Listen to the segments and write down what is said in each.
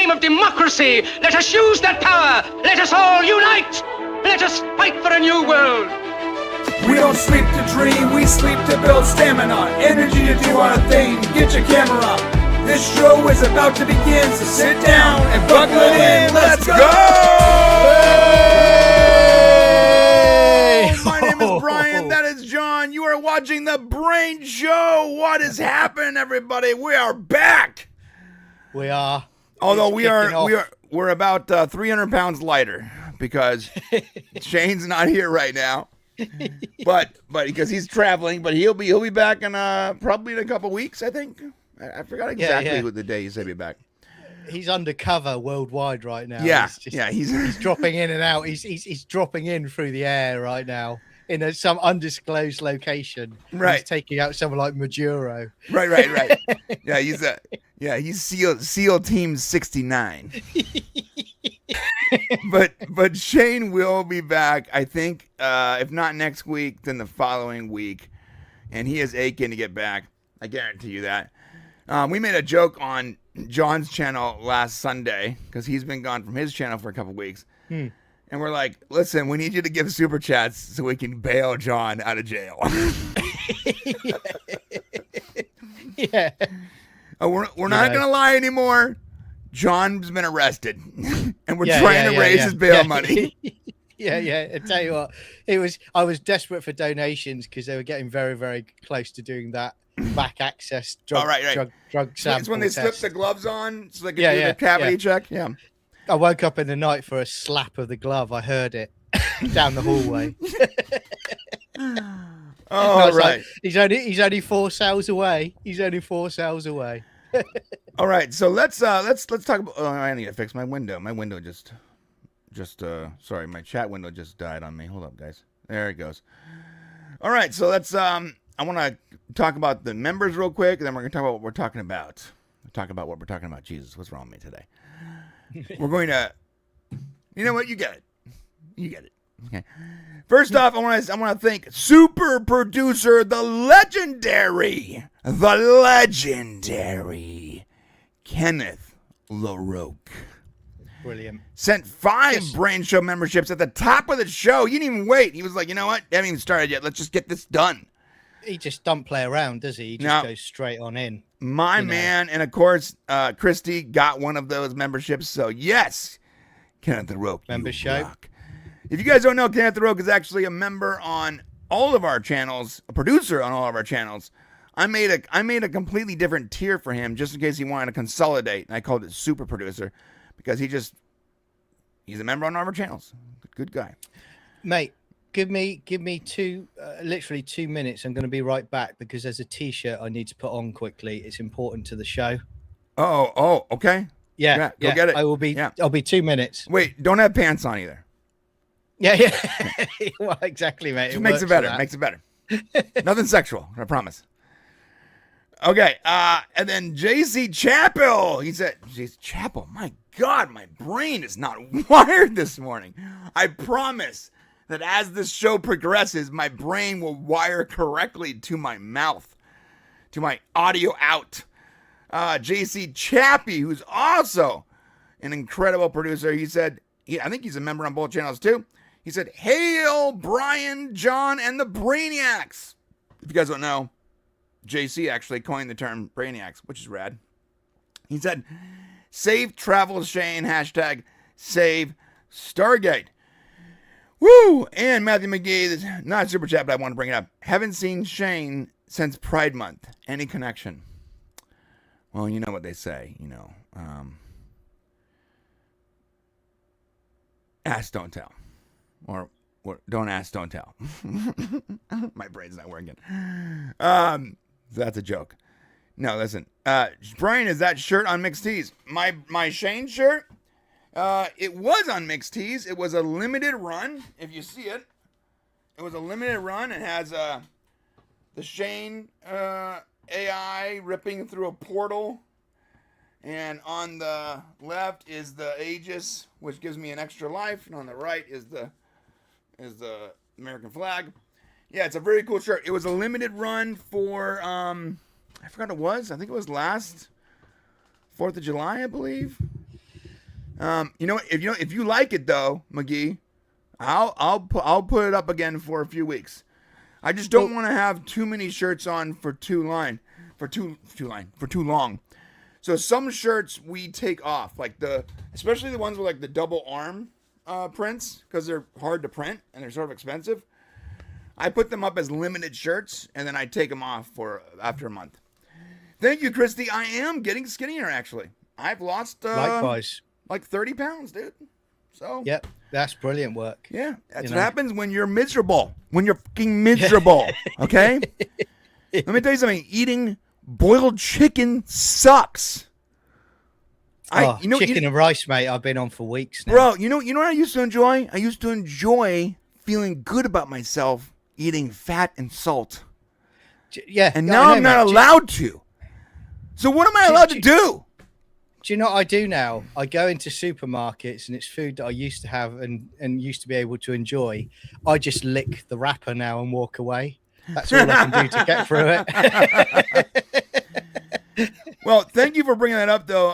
name of democracy, let us use that power. Let us all unite. Let us fight for a new world. We don't sleep to dream, we sleep to build stamina, energy to do our thing. Get your camera up. This show is about to begin, so sit down and buckle it in. Let's go! Hey! My name is Brian, that is John. You are watching The Brain Show. What is happening, everybody? We are back. We are. Although we're about 300 pounds lighter because Shane's not here right now. but because he's traveling, but he'll be back in probably in a couple weeks, I think. I forgot exactly what the day he said he'd be back. He's undercover worldwide right now. Yeah, he's dropping in and out. He's dropping in through the air right now in some undisclosed location. Right, he's taking out someone like Maduro. Right. He's SEAL Team 69. but Shane will be back, I think, if not next week, then the following week, and he is aching to get back. I guarantee you that. We made a joke on John's channel last Sunday because he's been gone from his channel for a couple weeks, and we're like, "Listen, we need you to give super chats so we can bail John out of jail." Yeah. We're not gonna lie anymore. John's been arrested, and we're trying to raise his bail money. I tell you what, I was desperate for donations because they were getting very, very close to doing that back access drug sample. It's when they test. slip the gloves on so they can do the cavity check. Yeah. I woke up in the night for a slap of the glove. I heard it down the hallway. Oh, right. Like, he's only 4 cells away. He's only 4 cells away. All right, so let's talk about. Oh, I need to fix my window. My window just sorry, my chat window just died on me. Hold up, guys. There it goes. All right, so let's I want to talk about the members real quick, and then we're going to talk about what we're talking about. Jesus, what's wrong with me today? We're going to. You know what? You get it. Okay. First off, I want to thank super producer, the legendary Kenneth LaRoque. Brilliant. Sent 5 Brain Show memberships at the top of the show. He didn't even wait. He was like, you know what? I haven't even started yet. Let's just get this done. He just don't play around, does he? He just goes straight on in. My man, and of course, Christy got one of those memberships. So yes, Kenneth LaRoque. Membership. If you guys don't know, Kenneth LaRoque is actually a member on all of our channels, a producer on all of our channels. I made a completely different tier for him just in case he wanted to consolidate, and I called it super producer because he's a member on all of our channels. Good guy. Mate, give me literally 2 minutes. I'm going to be right back because there's a T-shirt I need to put on quickly. It's important to the show. Oh, okay. Yeah, go get it. I'll be 2 minutes. Wait, don't have pants on either. Yeah. Well, exactly, mate. It makes it better. Nothing sexual, I promise. Okay, and then JC Chappell. He said, Chappell, my God, my brain is not wired this morning. I promise that as this show progresses, my brain will wire correctly to my mouth, to my audio out. JC Chappie, who's also an incredible producer, he said, I think he's a member on both channels too. He said, "Hail, Brian, John, and the Brainiacs." If you guys don't know, JC actually coined the term Brainiacs, which is rad. He said, "Safe travels, Shane, hashtag save Stargate." Woo! And Matthew McGee, not a super chat, but I want to bring it up. Haven't seen Shane since Pride Month. Any connection? Well, you know what they say, ask, don't tell. Or don't ask, don't tell. My brain's not working. That's a joke. No, listen. Brian, is that shirt on Mixed Tees? My Shane shirt? It was on Mixed Tees. It was a limited run. If you see it, it was a limited run. It has the Shane AI ripping through a portal. And on the left is the Aegis, which gives me an extra life. And on the right is the American flag. Yeah, it's a very cool shirt. It was a limited run for, I forgot what it was. I think it was last 4th of July, I believe. If you like it though, McGee, I'll put it up again for a few weeks. I just don't want to have too many shirts on for too long. So some shirts we take off, especially the ones with like the double arm prints, because they're hard to print and they're sort of expensive. I put them up as limited shirts and then I take them off for after a month. Thank you, Christy. I am getting skinnier actually. I've lost likewise like 30 pounds, dude. So yep, that's brilliant work. Yeah, that's what happens when you're miserable. When you're fucking miserable, okay? Let me tell you something. Eating boiled chicken sucks. Chicken and rice, mate. I've been on for weeks now. Bro, you know what I used to enjoy? I used to enjoy feeling good about myself eating fat and salt. Yeah, and now I'm not allowed to. So what am I allowed to do? Do you know what I do now? I go into supermarkets and it's food that I used to have and used to be able to enjoy. I just lick the wrapper now and walk away. That's all I can do to get through it. Well, thank you for bringing that up, though,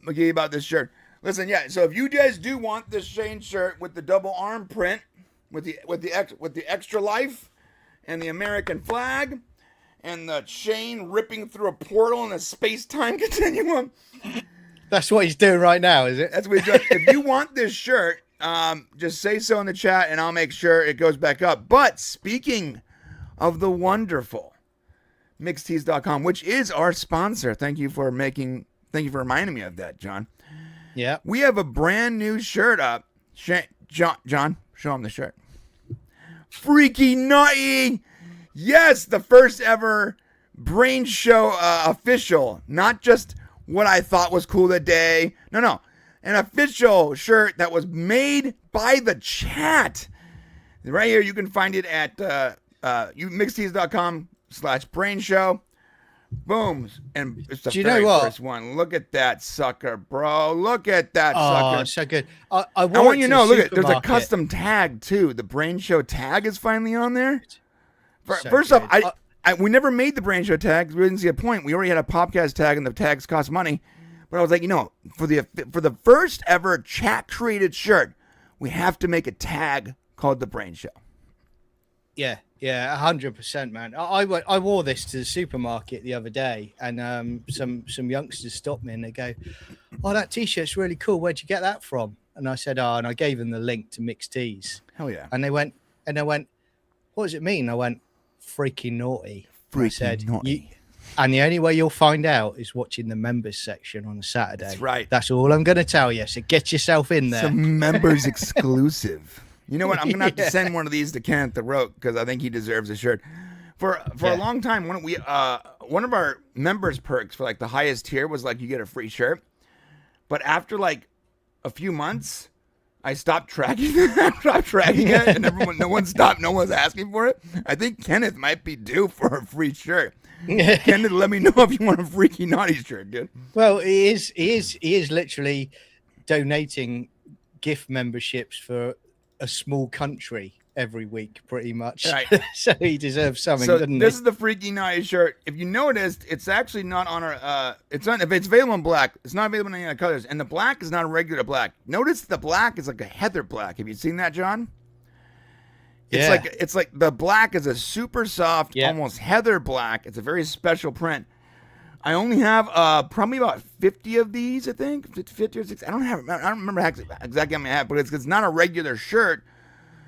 McGee, about this shirt. Listen, yeah. So if you guys do want this Shane shirt with the double arm print, with the extra life, and the American flag, and the Shane ripping through a portal in a space-time continuum. That's what he's doing right now, is it? That's what he's doing. If you want this shirt, just say so in the chat, and I'll make sure it goes back up. But speaking of the wonderful mixtees.com, which is our sponsor, thank you for reminding me of that, John. Yeah. We have a brand new shirt up. John, show him the shirt. Freaky Naughty. Yes, the first ever Brain Show official, not just what I thought was cool that day. No. An official shirt that was made by the chat. Right here, you can find it at mixtees.com/brain show. Boom. And it's the very first one. Look at that sucker, bro. Look at that sucker. Oh, so good. I want you to know, look at there's a custom tag too. The Brain Show tag is finally on there. First off, we never made the Brain Show tags. We didn't see a point. We already had a podcast tag, and the tags cost money. But I was like, for the first ever chat created shirt, we have to make a tag called the Brain Show. Yeah, 100%, man. I wore this to the supermarket the other day, and some youngsters stopped me and they go, "Oh, that T-shirt's really cool. Where'd you get that from?" And I said, "Oh," and I gave them the link to Mixed Tees. Hell yeah! And they went, "What does it mean?" I went, "Freaking naughty." Naughty. And the only way you'll find out is watching the members section on a Saturday. That's right. That's all I'm going to tell you. So get yourself in there. Some members exclusive. You know what? I'm gonna have to send one of these to Kenneth the Roke because I think he deserves a shirt. For a long time, one of our members' perks for like the highest tier was like you get a free shirt. But after like a few months, I stopped tracking it, and no one was asking for it. I think Kenneth might be due for a free shirt. Kenneth, let me know if you want a Freaky Naughty shirt, dude. Well, he is literally donating gift memberships for a small country every week, pretty much. Right. So he deserves something, doesn't he? This is the Freaky Naughty shirt. If you noticed, it's actually not on our if it's available in black, it's not available in any other colors. And the black is not a regular black. Notice the black is like a heather black. Have you seen that, John? It's like the black is a super soft, almost heather black. It's a very special print. I only have probably about 50 of these, I think. 50 or 60. I don't remember exactly how many I have, but it's not a regular shirt.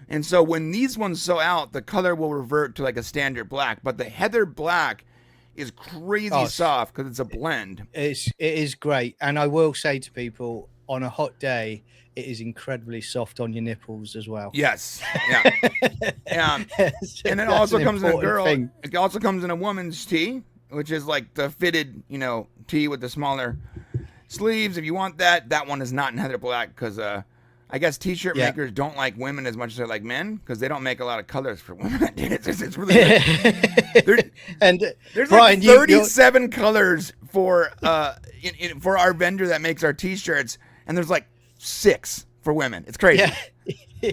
And so when these ones sell out, the color will revert to like a standard black. But the heather black is crazy soft because it's a blend. It is great. And I will say to people, on a hot day, it is incredibly soft on your nipples as well. Yes. Yeah. And it also comes in a girl. It also comes in a woman's tee, which is like the fitted, tee with the smaller sleeves. If you want that one is not in heather black because I guess t-shirt makers don't like women as much as they like men because they don't make a lot of colors for women. It's really good. There's Brian, like 37 colors for for our vendor that makes our t-shirts, and there's like 6 for women. It's crazy. Yeah.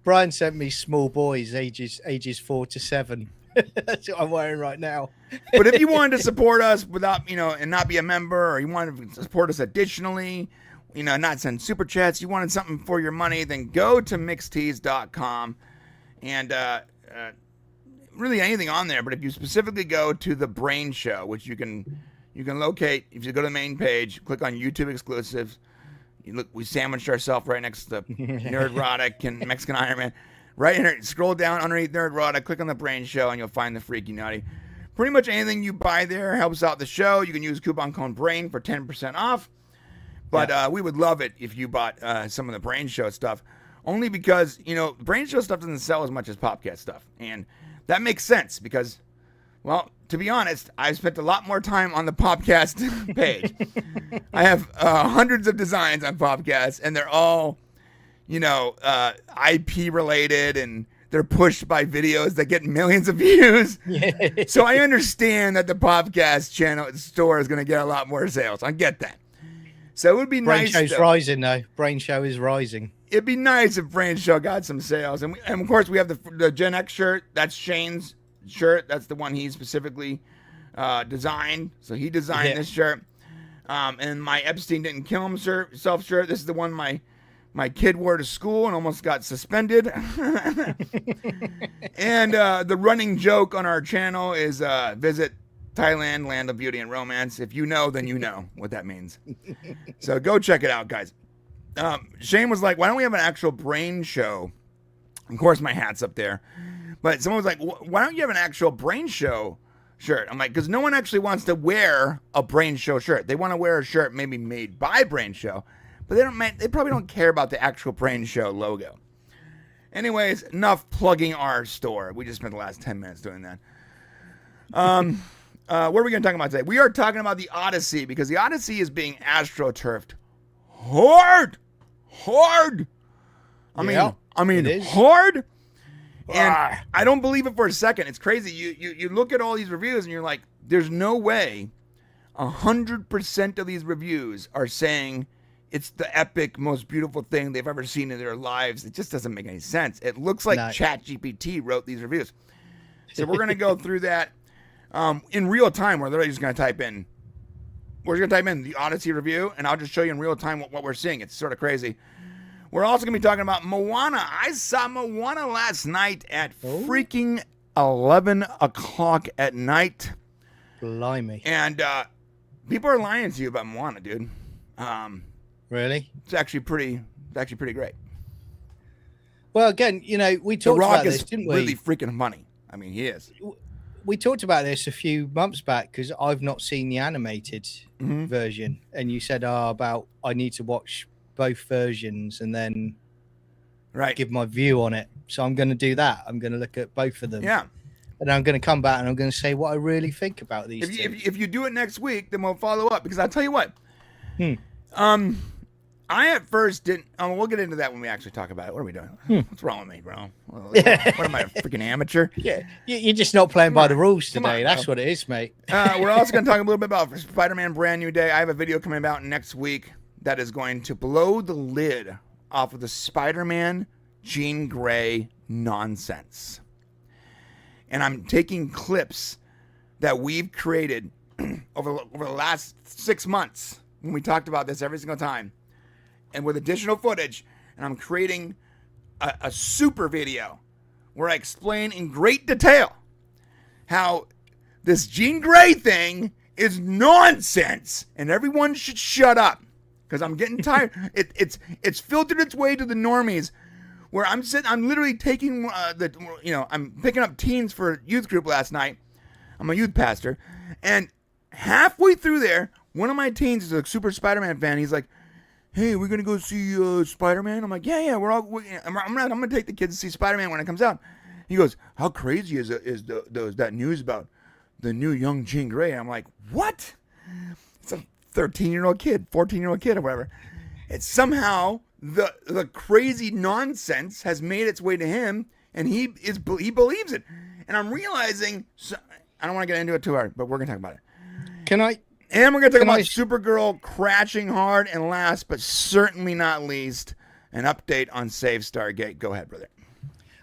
Brian sent me small boys ages 4 to 7. That's what I'm wearing right now. But if you wanted to support us without, and not be a member, or you wanted to support us additionally, not send super chats, you wanted something for your money, then go to mixtees.com and really anything on there. But if you specifically go to the Brain Show, which you can locate if you go to the main page, click on YouTube exclusives. We sandwiched ourselves right next to Nerdrotic and Mexican Iron Man. Right here, scroll down underneath Nerdrotic, click on the Brain Show, and you'll find the Freaky Nutty. Pretty much anything you buy there helps out the show. You can use coupon code BRAIN for 10% off. But we would love it if you bought some of the Brain Show stuff. Only because, Brain Show stuff doesn't sell as much as Popcast stuff. And that makes sense because, well, to be honest, I spent a lot more time on the Popcast page. I have hundreds of designs on Popcast, and they're all, IP related, and they're pushed by videos that get millions of views. So I understand that the Popcast channel store is going to get a lot more sales. I get that. So it would be nice. Brain Show's rising, though. Brain Show is rising. It'd be nice if Brain Show got some sales. And of course, we have the Gen X shirt. That's Shane's shirt. That's the one he specifically designed. So he designed this shirt. And my Epstein didn't kill himself shirt. This is the one my kid wore to school and almost got suspended. And the running joke on our channel is visit Thailand, land of beauty and romance. If you know, then you know what that means. So go check it out, guys. Shane was like, why don't we have an actual Brain Show? Of course, my hat's up there. But someone was like, why don't you have an actual Brain Show shirt? I'm like, because no one actually wants to wear a Brain Show shirt. They want to wear a shirt maybe made by Brain Show, but they probably don't care about the actual Brain Show logo. Anyways, enough plugging our store. We just spent the last 10 minutes doing that. What are we going to talk about today? We are talking about the Odyssey because the Odyssey is being astroturfed hard. I mean, hard. And I don't believe it for a second. It's crazy. You look at all these reviews and you're like, there's no way 100% of these reviews are saying it's the epic, most beautiful thing they've ever seen in their lives. It just doesn't make any sense. It looks like ChatGPT wrote these reviews. So we're going to go through that in real time. We're literally just going to type in the Odyssey review, and I'll just show you in real time what we're seeing. It's sort of crazy. We're also going to be talking about Moana. I saw Moana last night at freaking 11 o'clock at night. Blimey. And people are lying to you about Moana, dude. Really? It's actually pretty great. Well, again, we talked about this, didn't we? Really freaking funny. I mean, he is. We talked about this a few months back because I've not seen the animated version. And you said about I need to watch both versions and then give my view on it. So I'm going to do that. I'm going to look at both of them. Yeah. And I'm going to come back and I'm going to say what I really think about these two. If you do it next week, then we'll follow up because I'll tell you what. I at first didn't. We'll get into that when we actually talk about it. What are we doing? What's wrong with me, bro? What am I, a freaking amateur? Yeah, you're just not playing by the rules today. That's what it is, mate. We're also going to talk a little bit about Spider-Man Brand New Day. I have a video coming out next week that is going to blow the lid off of the Spider-Man Jean Grey nonsense. And I'm taking clips that we've created over the last 6 months when we talked about this every single time. And with additional footage, and I'm creating a super video where I explain in great detail how this Jean Grey thing is nonsense, and everyone should shut up because I'm getting tired. It's filtered its way to the normies, where I'm literally taking I'm picking up teens for a youth group last night. I'm a youth pastor, and halfway through there, one of my teens is a super Spider-Man fan. He's like, hey, we're gonna go see Spider-Man. I'm like, yeah, I'm gonna take the kids to see Spider-Man when it comes out. He goes, how crazy is that news about the new young Jean Grey? I'm like, what? It's a 13-year-old kid, 14-year-old kid, or whatever. It's somehow the crazy nonsense has made its way to him, and he believes it. And I'm realizing, I don't want to get into it too hard, but we're gonna talk about it. And we're going to talk about Supergirl crashing hard. And last, but certainly not least, an update on Save Stargate. Go ahead, brother.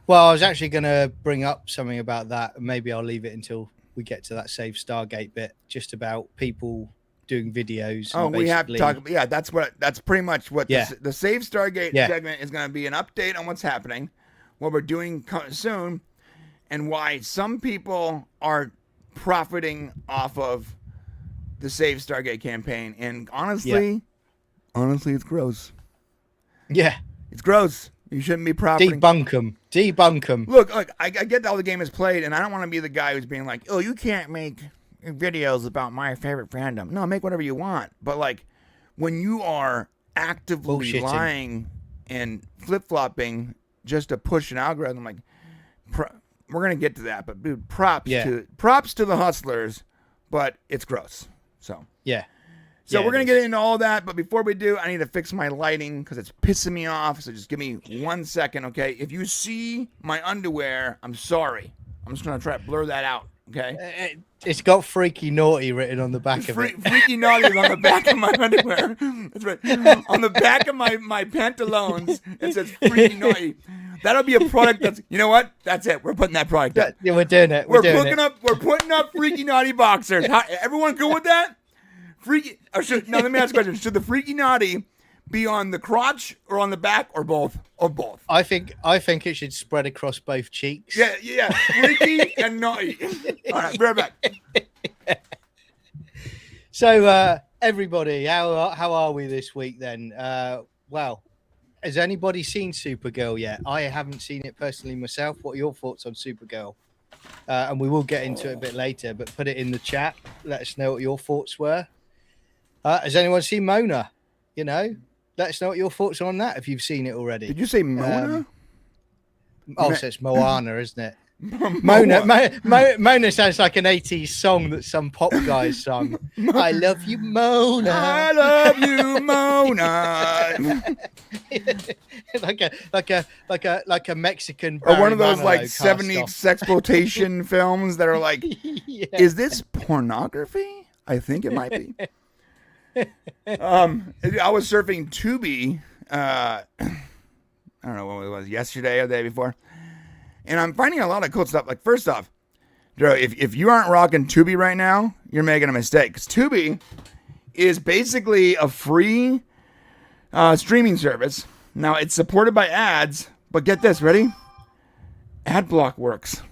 Well, I was actually going to bring up something about that. Maybe I'll leave it until we get to that Save Stargate bit, just about people doing videos. Oh, and we have to basically- talk about, yeah, that's pretty much what Yeah. the Save Stargate Yeah. segment is going to be, an update on what's happening, what we're doing soon, and why some people are profiting off of the Save Stargate campaign. And honestly, it's gross. Yeah. It's gross. You shouldn't be profiting. Debunk them. Look, I get how the game is played, and I don't want to be the guy who's being like, oh, you can't make videos about my favorite fandom. No, make whatever you want. But, like, when you are actively Bullshitting. lying and flip-flopping just to push an algorithm, like, we're going to get to that. But, dude, props to the hustlers, but it's gross. So, Yeah. So Yeah, we're going it to is. get into all that, but before we do, I need to fix my lighting because it's pissing me off, so just give me 1 second, okay? If you see my underwear, I'm sorry. I'm just going to try to blur that out, okay? It's got freaky naughty written on the back of it. Freaky naughty is on the back of my underwear. That's right. On the back of my pantaloons, it says freaky naughty. That'll be a product that's, you know what? That's it. We're putting that product up. Yeah, we're doing it. We're putting up freaky naughty boxers. Everyone good with that? Freaky. Now let me ask a question. Should the freaky naughty be on the crotch or on the back or both? Or both? I think it should spread across both cheeks. Yeah. Freaky and naughty. All right, be right back. So everybody, how are we this week then? Well, has anybody seen Supergirl yet? I haven't seen it personally myself. What are your thoughts on Supergirl? And we will get into it a bit later, but put it in the chat. Let us know what your thoughts were. Has anyone seen Mona? You know, let us know what your thoughts are on that if you've seen it already. Did you say Mona? So it's Moana, isn't it? Mona sounds like an 80s song that some pop guys sung. I love you, Mona. I love you, Mona. like a Mexican Or one of those Manilow like cast 70s off. sexploitation films that are like, Yeah. is this pornography? I think it might be. I was surfing Tubi. I don't know when it was, yesterday or the day before, and I'm finding a lot of cool stuff. Like, first off, Drew, if you aren't rocking Tubi right now, you're making a mistake, because Tubi is basically a free streaming service. Now, it's supported by ads, but get this, ready? Ad block works.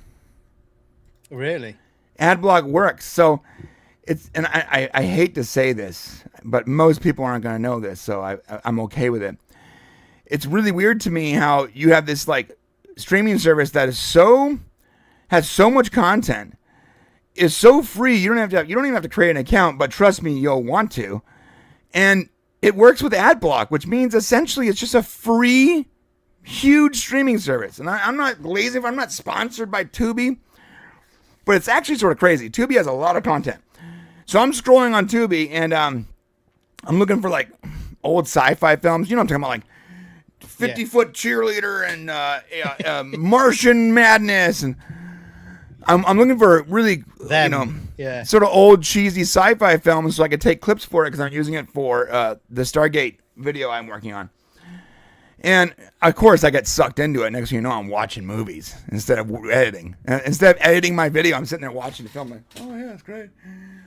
Really? Ad block works. So it's, and I hate to say this, but most people aren't going to know this, so I'm okay with it. It's really weird to me how you have this like streaming service that has so much content, is so free. You don't even have to create an account, but trust me, you'll want to. And it works with ad block, which means essentially it's just a free, huge streaming service. And I'm not lazy, I'm not sponsored by Tubi, but it's actually sort of crazy. Tubi has a lot of content. So I'm scrolling on Tubi, and I'm looking for like old sci-fi films. You know what I'm talking about, like 50-foot cheerleader and Martian Madness, and I'm looking for really sort of old cheesy sci-fi films so I could take clips for it because I'm using it for the Stargate video I'm working on. And of course I get sucked into it. Next thing you know, I'm watching movies instead of editing. Instead of editing my video, I'm sitting there watching the film like, oh yeah, it's great.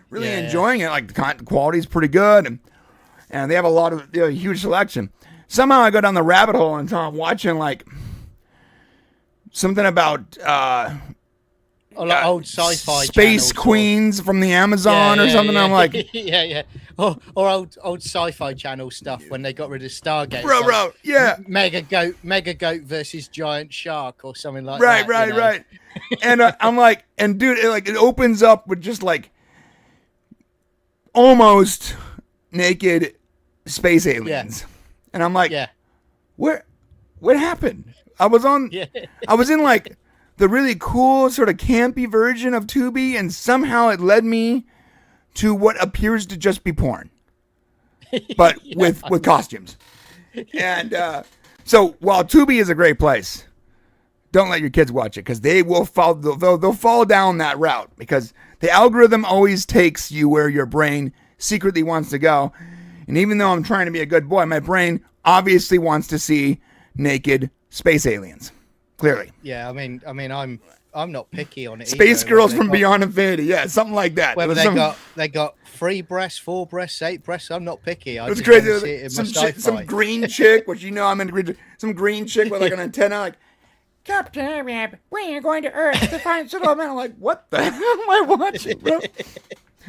Really enjoying it. Like the quality's pretty good, and they have a huge selection. Somehow I go down the rabbit hole and I'm watching like something about old sci-fi space queens from the Amazon or something. Yeah. I'm like, or old sci-fi channel stuff when they got rid of Stargate. bro, yeah, mega goat versus giant shark or something like right, that. Right. And I'm like, and dude, it opens up with just like almost naked space aliens. And I'm like, what happened? I was in like the really cool sort of campy version of Tubi, and somehow it led me to what appears to just be porn, but with costumes. And so while Tubi is a great place, don't let your kids watch it because they will fall. They'll fall down that route because the algorithm always takes you where your brain secretly wants to go. And even though I'm trying to be a good boy, my brain obviously wants to see naked space aliens. Clearly. Yeah, I mean, I'm I'm not picky on it. Space either. Girls from Beyond Infinity. Yeah, something like that. Whether they got 3 breasts, 4 breasts, 8 breasts, I'm not picky. It was crazy. Some green chick, which I'm into green. Some green chick with like an antenna, like Captain Ahab, we are going to Earth to find settlement. I'm like, what the hell am I watching, bro?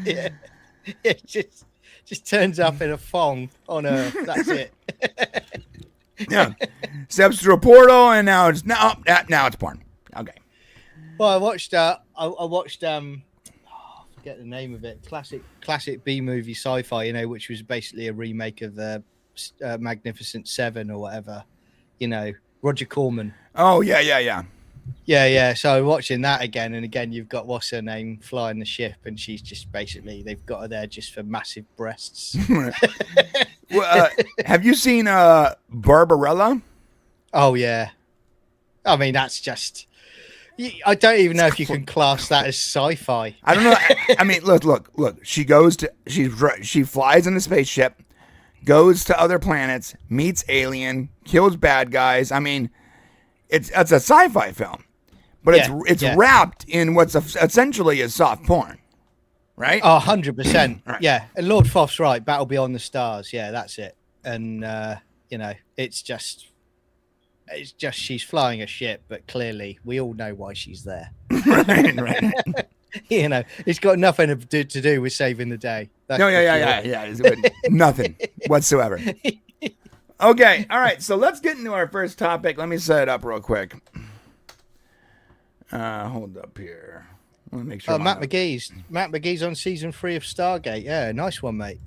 Yeah, it just turns up in a thong on Earth. That's it. Yeah, steps through a portal, and now it's porn. Okay. Well, I watched forget the name of it. Classic B movie sci-fi, which was basically a remake of the Magnificent Seven or whatever. Roger Corman. Oh yeah. Yeah. So watching that again and again, you've got what's her name flying the ship, and she's just basically they've got her there just for massive breasts. Well, have you seen Barbarella? Oh yeah. I mean, that's just. I don't even know if you can class that as sci-fi. I don't know. I mean, look. She flies in a spaceship, goes to other planets, meets alien, kills bad guys. I mean, it's a sci-fi film, but it's wrapped in what's essentially is soft porn, right? Oh, 100%. Right. Yeah, and Lord Foth's right. Battle Beyond the Stars. Yeah, that's it. And it's just she's flying a ship, but clearly we all know why she's there. right. It's got nothing to do with saving the day. Yeah. It's nothing whatsoever. Okay, all right. So let's get into our first topic. Let me set it up real quick. Hold up here. Let me make sure. Matt McGee's on season 3 of Stargate. Yeah, nice one, mate.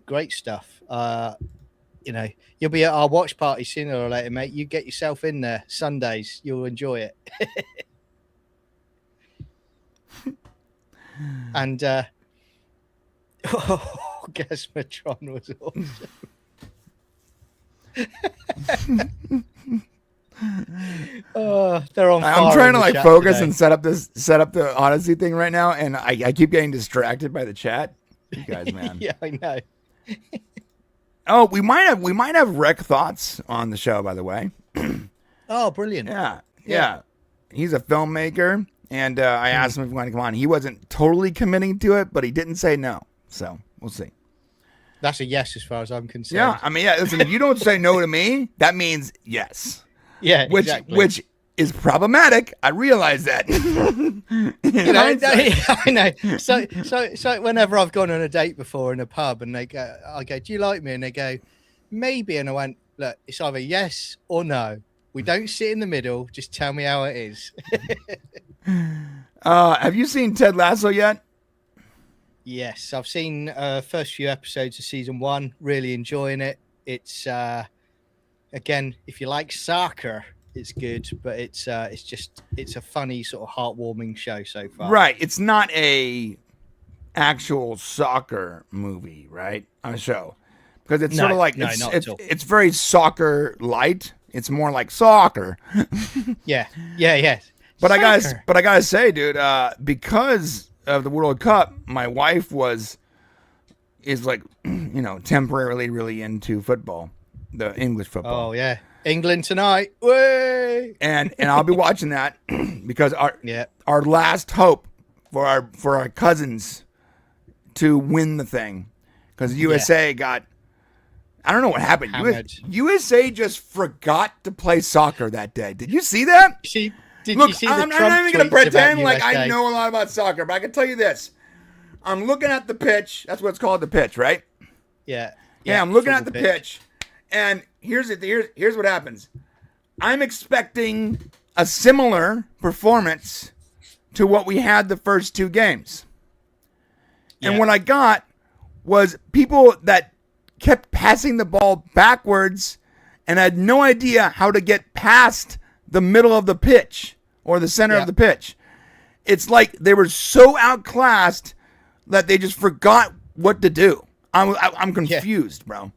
Great stuff. You'll be at our watch party sooner or later, mate. You get yourself in there Sundays. You'll enjoy it. And Gasmatron was awesome. They're on fire. I'm trying to focus today and set up the Odyssey thing right now, and I keep getting distracted by the chat. You guys, man. Yeah, I know. Oh, we might have rec thoughts on the show, by the way. Oh, brilliant. Yeah. He's a filmmaker, and I asked him if he wanted to come on. He wasn't totally committing to it, but he didn't say no. So we'll see. That's a yes as far as I'm concerned. Yeah, I mean, listen, if you don't say no to me, that means yes. Yeah, exactly. Which is problematic. I realize that. I know. So whenever I've gone on a date before in a pub and I go, do you like me? And they go, maybe. And I went, look, it's either yes or no. We don't sit in the middle. Just tell me how it is. Have you seen Ted Lasso yet? Yes, I've seen first few episodes of season 1. Really enjoying it. It's again, if you like soccer, it's good, but it's a funny sort of heartwarming show so far. Right, it's not a actual soccer movie, right? On a show, because it's sort of like it's very soccer light. It's more like soccer. Yeah. But soccer. I gotta say, dude, because of the World Cup, my wife is like, temporarily really into football, the English football. Oh yeah, England tonight. Way! And I'll be watching that because our last hope for our cousins to win the thing, because USA got, I don't know what happened. USA just forgot to play soccer that day. Did you see that? Did Look, you see the I'm Trump not even going to pretend like USA? I know a lot about soccer, but I can tell you this. I'm looking at the pitch. That's what it's called, the pitch, right? Yeah, I'm looking at the pitch. And here's what happens. I'm expecting a similar performance to what we had the first 2 games. And what I got was people that kept passing the ball backwards and had no idea how to get past the middle of the pitch or the center of the pitch. It's like they were so outclassed that they just forgot what to do. I'm confused, bro.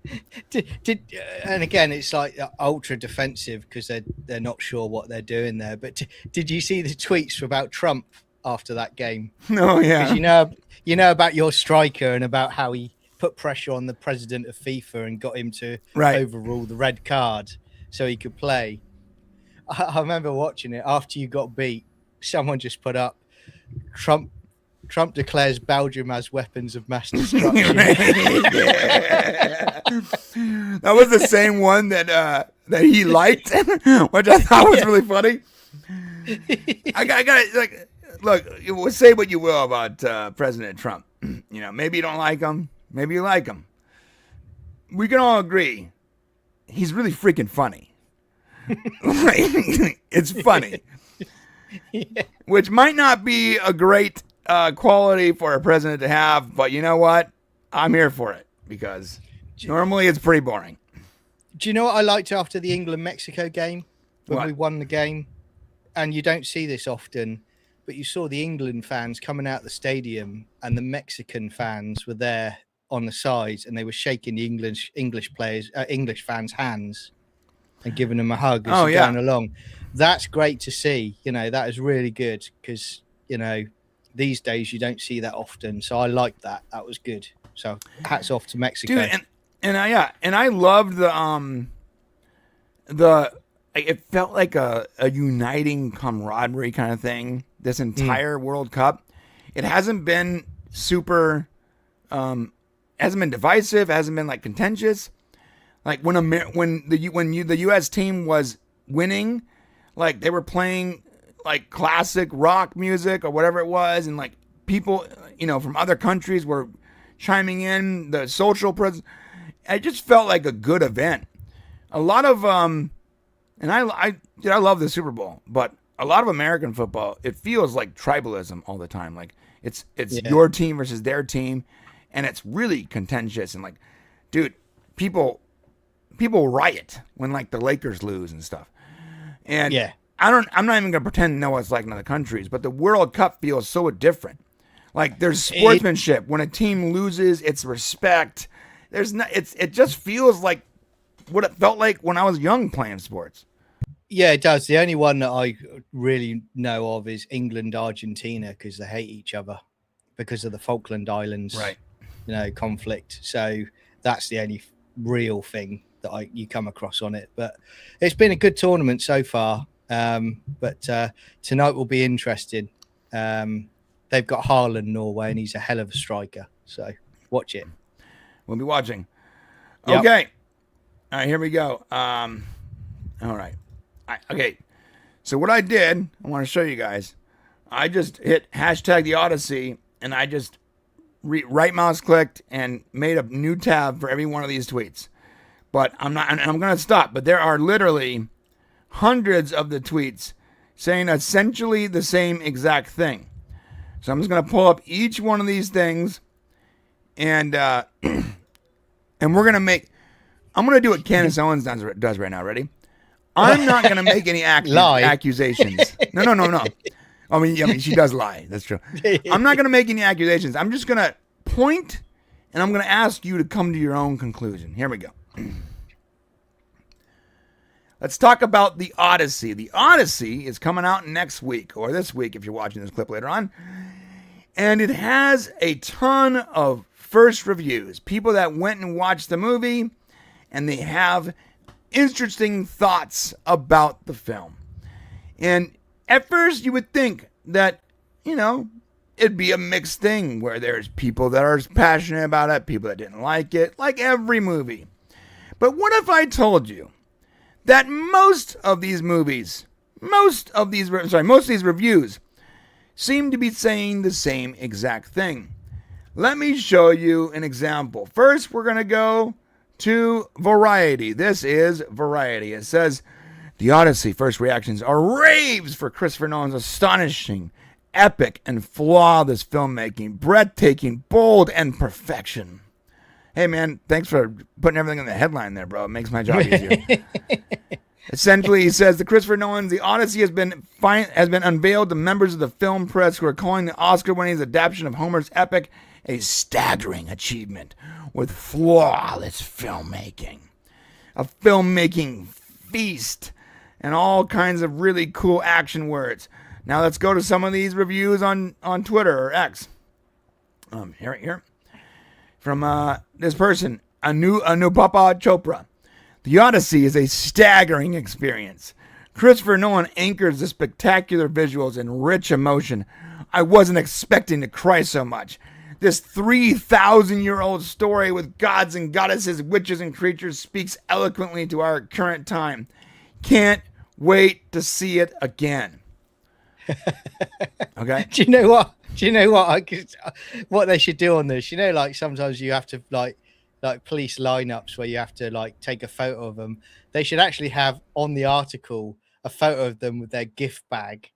And again, it's like ultra defensive because they're not sure what they're doing there. But did you see the tweets about Trump after that game? No, yeah. Because you know about your striker and about how he put pressure on the president of FIFA and got him to overrule the red card so he could play. I remember watching it after you got beat. Someone just put up Trump declares Belgium as weapons of mass destruction. That was the same one that he liked, which I thought was really funny. I got like, look, say what you will about President Trump. You know, maybe you don't like him, maybe you like him. We can all agree he's really freaking funny. It's funny, which might not be a great quality for a president to have, but you know what? I'm here for it because normally it's pretty boring. Do you know what I liked after the England-Mexico game when we won the game? And you don't see this often, but you saw the England fans coming out the stadium and the Mexican fans were there on the sides and they were shaking the English fans' hands and giving them a hug as they're going along. That's great to see. You know, that is really good because, you know, these days you don't see that often. So I liked that. That was good. So hats off to Mexico. Dude, and I loved the it felt like a uniting camaraderie kind of thing. This entire World Cup, it hasn't been super, hasn't been divisive, hasn't been like contentious. Like when the U.S. team was winning, like they were playing like classic rock music or whatever it was, and like people, you know, from other countries were chiming in. The social presence, it just felt like a good event. A lot of and I love the Super Bowl, but a lot of American football, it feels like tribalism all the time. Like it's your team versus their team, and it's really contentious. And like, dude, people riot when like the Lakers lose and stuff. And I'm not even gonna pretend to know what it's like in other countries, but the World Cup feels so different. Like there's sportsmanship when a team loses, it's respect. It just feels like what it felt like when I was young playing sports. Yeah, it does. The only one that I really know of is England-Argentina because they hate each other because of the Falkland Islands, conflict. So that's the only real thing that you come across on it. But it's been a good tournament so far. But tonight will be interesting. They've got Haaland, Norway, and he's a hell of a striker. So watch it. We'll be watching. Yep. Okay. All right, here we go. All right. Okay. So what I did, I want to show you guys. I just hit hashtag the Odyssey, and I just right mouse clicked and made a new tab for every one of these tweets. But I'm going to stop. But there are literally hundreds of the tweets saying essentially the same exact thing. So I'm just going to pull up each one of these things, and and we're going to make. I'm going to do what Candace Owens does right now. Ready? I'm not going to make any accusations. No. I mean, she does lie. That's true. I'm not going to make any accusations. I'm just going to point, and I'm going to ask you to come to your own conclusion. Here we go. Let's talk about the Odyssey. The Odyssey is coming out next week, or this week if you're watching this clip later on. And it has a ton of first reviews. People that went and watched the movie, and they have interesting thoughts about the film. And at first you would think that, you know, it'd be a mixed thing where there's people that are passionate about it, people that didn't like it, like every movie. But what if I told you that most of these reviews seem to be saying the same exact thing? Let me show you an example. First, we're going to go to Variety. This is Variety. It says, the Odyssey first reactions are raves for Christopher Nolan's astonishing, epic, and flawless filmmaking. Breathtaking, bold, and perfection. Hey, man, thanks for putting everything in the headline there, bro. It makes my job easier. Essentially, he says, the Christopher Nolan's The Odyssey has been unveiled to members of the film press who are calling the Oscar-winning adaptation of Homer's epic a staggering achievement with flawless filmmaking. A filmmaking feast and all kinds of really cool action words. Now let's go to some of these reviews on Twitter or X. Here. From this person, Anupapa Chopra. The Odyssey is a staggering experience. Christopher Nolan anchors the spectacular visuals and rich emotion. I wasn't expecting to cry so much. This 3,000-year-old story with gods and goddesses, witches and creatures speaks eloquently to our current time. Can't wait to see it again. Okay. Do you know what? What they should do on this? You know, like sometimes you have to like police lineups where you have to like take a photo of them. They should actually have on the article a photo of them with their gift bag.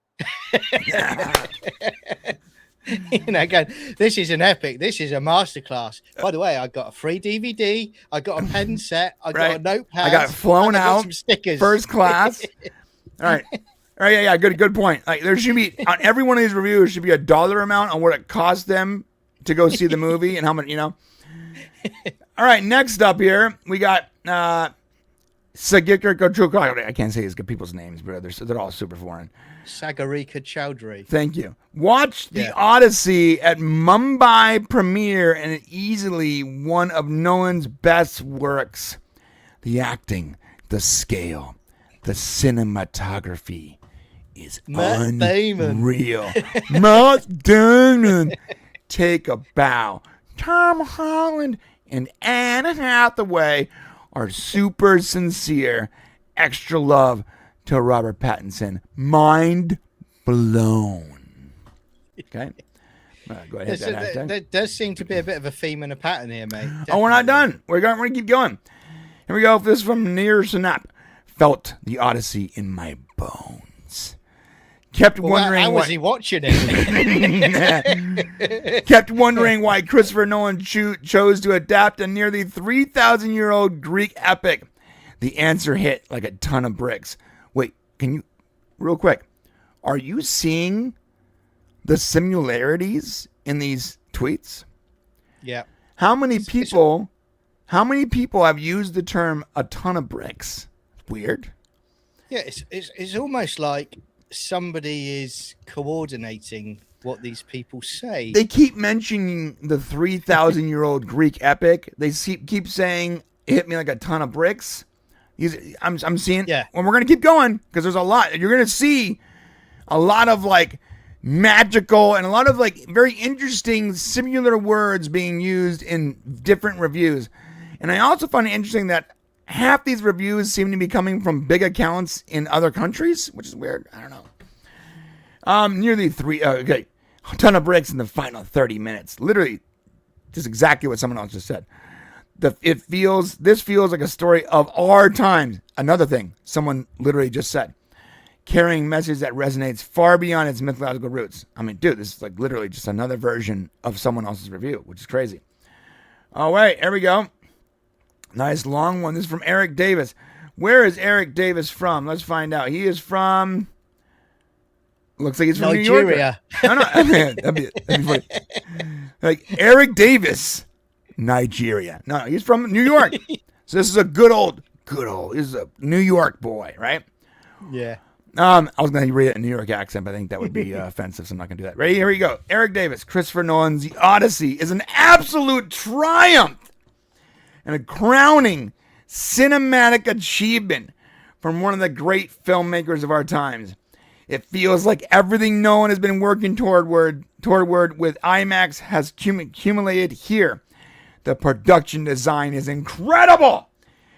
You know, again, this is an epic. This is a masterclass. By the way, I got a free DVD. I got a pen set. I got a notepad. I got flown out. Some stickers. First class. All right. All right. Yeah. Good point. Like there should be on every one of these reviews should be a dollar amount on what it cost them to go see the movie and how much, you know. All right. Next up here, we got Sagikar. I can't say these people's names, but they're all super foreign. Sagarika Chowdhury. Thank you. Watch the Odyssey at Mumbai premiere, and it easily one of Nolan's best works. The acting, the scale, the cinematography is unreal. Matt Damon, take a bow. Tom Holland and Anne Hathaway are super sincere. Extra love to Robert Pattinson. Mind blown. Okay. Go ahead. There does seem to be a bit of a theme and a pattern here, mate. Definitely. Oh, we're not done. We're going to keep going. Here we go. This is from Near Synap. Felt the Odyssey in my bones. Kept wondering how was he watching it? Kept wondering why Christopher Nolan chose to adapt a nearly 3,000-year-old Greek epic. The answer hit like a ton of bricks. Wait, can you, real quick, are you seeing the similarities in these tweets? Yeah. How many people have used the term a ton of bricks? Weird. Yeah, it's almost like somebody is coordinating what these people say. They keep mentioning the 3,000-year-old Greek epic. They keep saying it hit me like a ton of bricks. I'm seeing. Yeah. Well, we're gonna keep going because there's a lot. You're gonna see a lot of like magical and a lot of like very interesting similar words being used in different reviews. And I also find it interesting that half these reviews seem to be coming from big accounts in other countries, which is weird. I don't know. Nearly a ton of bricks in the final 30 minutes. Literally, just exactly what someone else just said. This feels like a story of our times. Another thing someone literally just said. Carrying message that resonates far beyond its mythological roots. I mean, dude, this is like literally just another version of someone else's review, which is crazy. Oh, wait, here we go. Nice long one. This is from Eric Davis. Where is Eric Davis from? Let's find out. He is from... Looks like he's from Nigeria. New York. No, that'd be funny. Like Eric Davis, Nigeria. No, he's from New York. So this is a good old. This is a New York boy, right? Yeah. I was going to read it in a New York accent, but I think that would be offensive, so I'm not going to do that. Ready? Here we go. Eric Davis, Christopher Nolan's The Odyssey is an absolute triumph and a crowning cinematic achievement from one of the great filmmakers of our times. It feels like everything Nolan has been working toward with IMAX has accumulated here. The production design is incredible.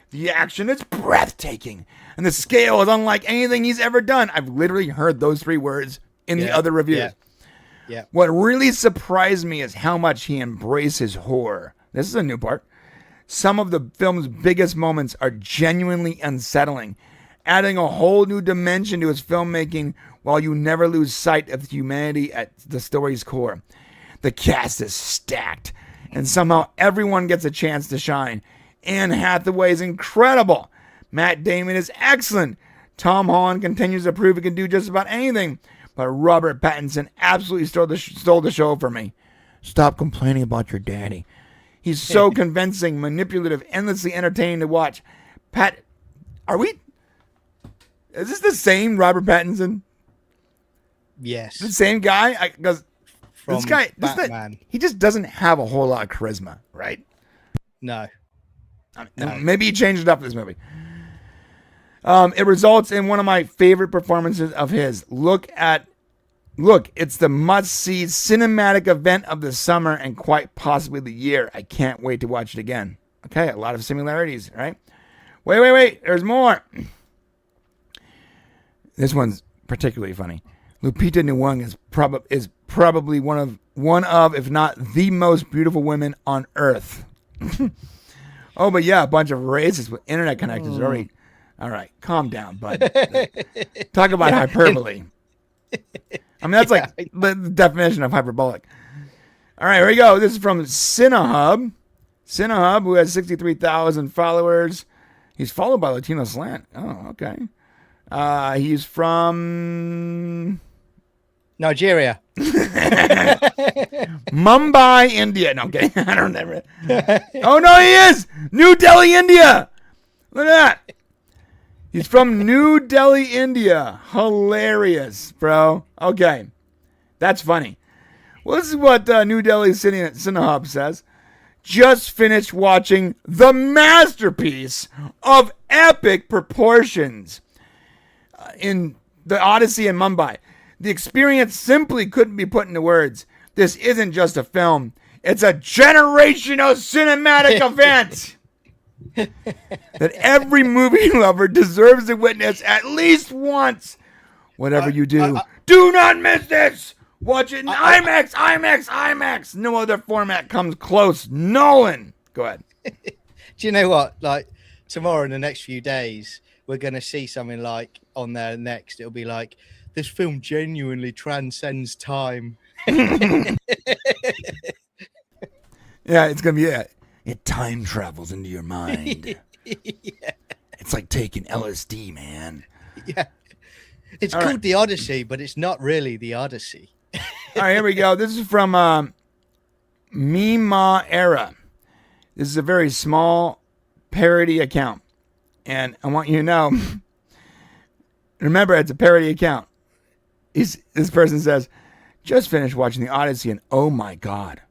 The action is breathtaking. And the scale is unlike anything he's ever done. I've literally heard those three words in the other reviews. Yeah. What really surprised me is how much he embraces horror. This is a new part. Some of the film's biggest moments are genuinely unsettling, adding a whole new dimension to his filmmaking while you never lose sight of the humanity at the story's core. The cast is stacked, and somehow everyone gets a chance to shine. Anne Hathaway is incredible. Matt Damon is excellent. Tom Holland continues to prove he can do just about anything, but Robert Pattinson absolutely stole the show for me. Stop complaining about your daddy. He's so convincing, manipulative, endlessly entertaining to watch. Is this the same Robert Pattinson? Yes. The same guy? Because this guy, Batman. he just doesn't have a whole lot of charisma, right? No. Maybe he changed it up in this movie. It results in one of my favorite performances of his. Look, it's the must-see cinematic event of the summer and quite possibly the year. I can't wait to watch it again. Okay, a lot of similarities, right? Wait. There's more. This one's particularly funny. Lupita Nyong'o is probably one of, if not the most beautiful women on earth. Oh, but yeah, a bunch of racists with internet connections already. All right, calm down, bud. Talk about hyperbole. I mean, that's like the definition of hyperbolic. All right, here we go. This is from Cinehub. Cinehub, who has 63,000 followers. He's followed by Latino Slant. Oh, okay. He's from Nigeria. Mumbai, India. No, I'm kidding. I don't ever. Oh, no, he is. New Delhi, India. Look at that. He's from New Delhi, India. Hilarious, bro. Okay. That's funny. Well, this is what New Delhi Cinehub says. Just finished watching the masterpiece of epic proportions in the Odyssey in Mumbai. The experience simply couldn't be put into words. This isn't just a film. It's a generational cinematic event that every movie lover deserves to witness at least once. Whatever you do, do not miss this. Watch it in IMAX. No other format comes close. Nolan. Go ahead. Do you know what? Like tomorrow in the next few days, we're going to see something like on there next. It'll be like, this film genuinely transcends time. Yeah, it's going to be it. It time travels into your mind. Yeah. It's like taking LSD, man. Yeah. It's All called right. The Odyssey, but it's not really The Odyssey. All right, here we go. This is from Mima Era. This is a very small parody account. And I want you to know, remember, it's a parody account. This person says, just finished watching The Odyssey, and oh my God.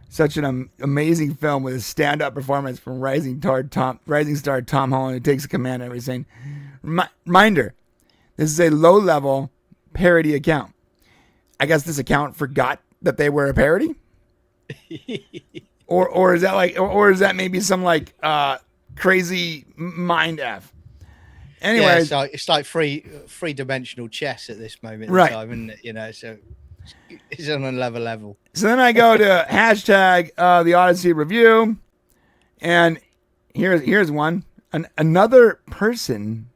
Such an amazing film with a stand-up performance from rising star Tom Holland, who takes command of everything. Reminder, this is a low-level parody account. I guess this account forgot that they were a parody? or is that like, or is that maybe some like crazy mind F? Anyways, yeah, it's like three-dimensional chess at this moment in Right. time, isn't it? You know, so it's on another level. So then I go to hashtag the Odyssey review, and here's one. Another person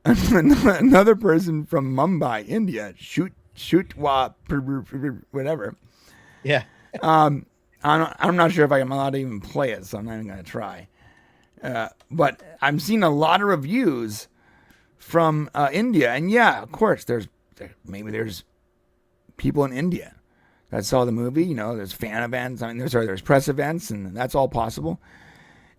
from Mumbai, India, whatever. Yeah. I'm not sure if I'm allowed to even play it, so I'm not even going to try. But I'm seeing a lot of reviews from India, and yeah, of course, there's people in India that saw the movie. You know, there's fan events. I mean, there's press events, and that's all possible.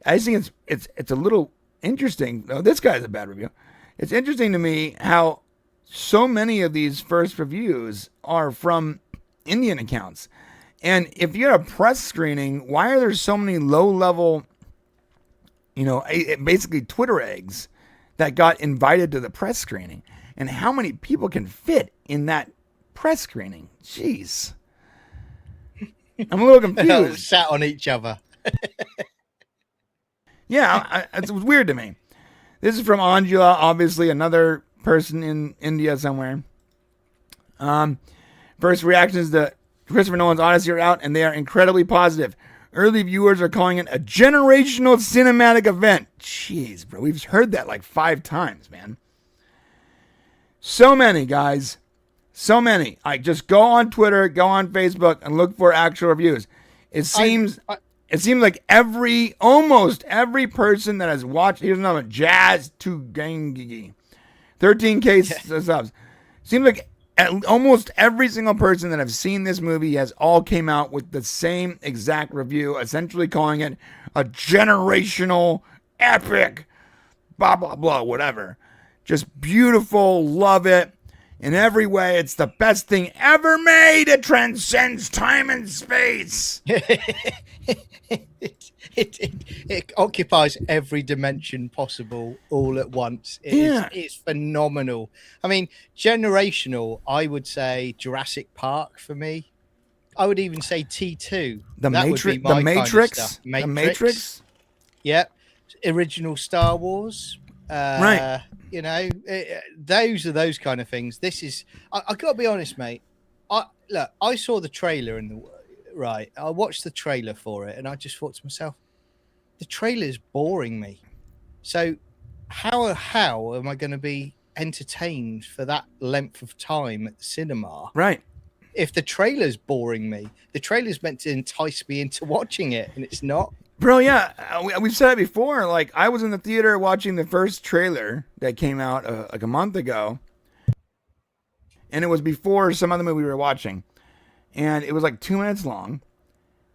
I just think it's a little interesting. Oh, this guy's a bad review. It's interesting to me how so many of these first reviews are from Indian accounts. And if you're a press screening, why are there so many low-level, basically Twitter eggs that got invited to the press screening? And how many people can fit in that press screening? Jeez. I'm a little confused. Sat on each other. Yeah, it's weird to me. This is from Angela, obviously another person in India somewhere. First reactions to Christopher Nolan's Odyssey are out, and they are incredibly positive. Early viewers are calling it a generational cinematic event. Jeez, bro, we've heard that like 5 times, man. So many, guys. So many. I just go on Twitter, go on Facebook, and look for actual reviews. It seems like almost every person that has watched, here's another one, Jazz to Gangi, 13K subs. Seems like almost every single person that have seen this movie has all came out with the same exact review, essentially calling it a generational epic, blah, blah, blah, whatever. Just beautiful, love it. In every way, it's the best thing ever made. It transcends time and space. It occupies every dimension possible all at once. It's phenomenal. I mean, generational, I would say Jurassic Park for me. I would even say T2. The Matrix. The Matrix. The Matrix. Yep. Original Star Wars. Right. You know, those are those kind of things. This is. I got to be honest, mate. I saw the trailer right. I watched the trailer for it, and I just thought to myself, the trailer's boring me. So, how am I going to be entertained for that length of time at the cinema? Right. If the trailer's boring me, the trailer's meant to entice me into watching it, and it's not. Bro, yeah, we've said it before. Like, I was in the theater watching the first trailer that came out like a month ago, and it was before some other movie we were watching, and it was like 2 minutes long,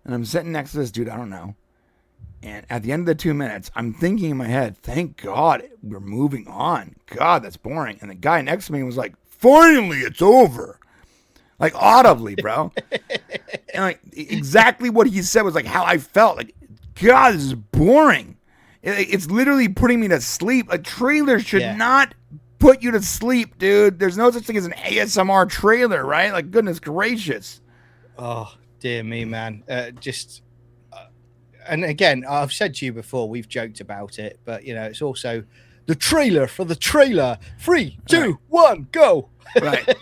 and I'm sitting next to this dude I don't know, and at the end of the 2 minutes, I'm thinking in my head, thank God we're moving on. God, that's boring. And the guy next to me was like, finally, it's over. Like, audibly, bro. And like exactly what he said was like how I felt. Like, God, this is boring. It's literally putting me to sleep. A trailer should not put you to sleep, dude. There's no such thing as an ASMR trailer, right? Like, goodness gracious. Oh, dear me, man. And again, I've said to you before, we've joked about it, but, you know, it's also the trailer for the trailer. 3, 2, 1, go. Right.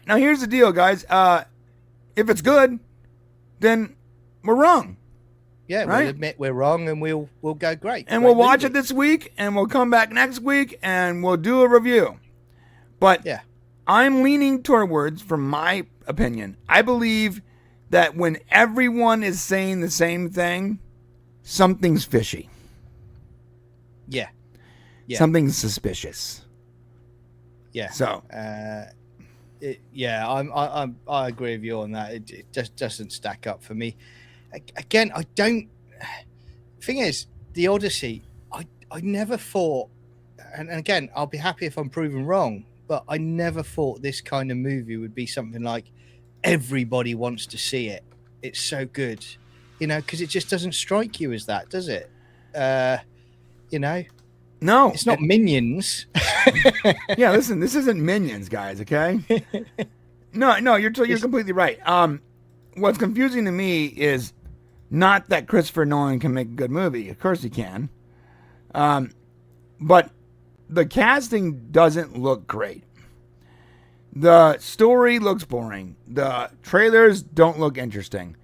Now, here's the deal, guys. If it's good, then we're wrong. Yeah, right? We'll admit we're wrong, and we'll go great. And we'll watch it this week, and we'll come back next week, and we'll do a review. But yeah, I'm leaning towards, from my opinion, I believe that when everyone is saying the same thing, something's fishy. Yeah. Something's suspicious. Yeah. So. I agree with you on that. It just doesn't stack up for me. Again, I don't. Thing is, the Odyssey, I never thought, and again, I'll be happy if I'm proven wrong, but I never thought this kind of movie would be something like everybody wants to see it. It's so good, you know, because it just doesn't strike you as that, does it? You know. No, it's not Minions. Yeah, listen, this isn't Minions, guys. Okay. No, you're completely right. What's confusing to me is not that Christopher Nolan can make a good movie. Of course he can. But the casting doesn't look great. The story looks boring. The trailers don't look interesting.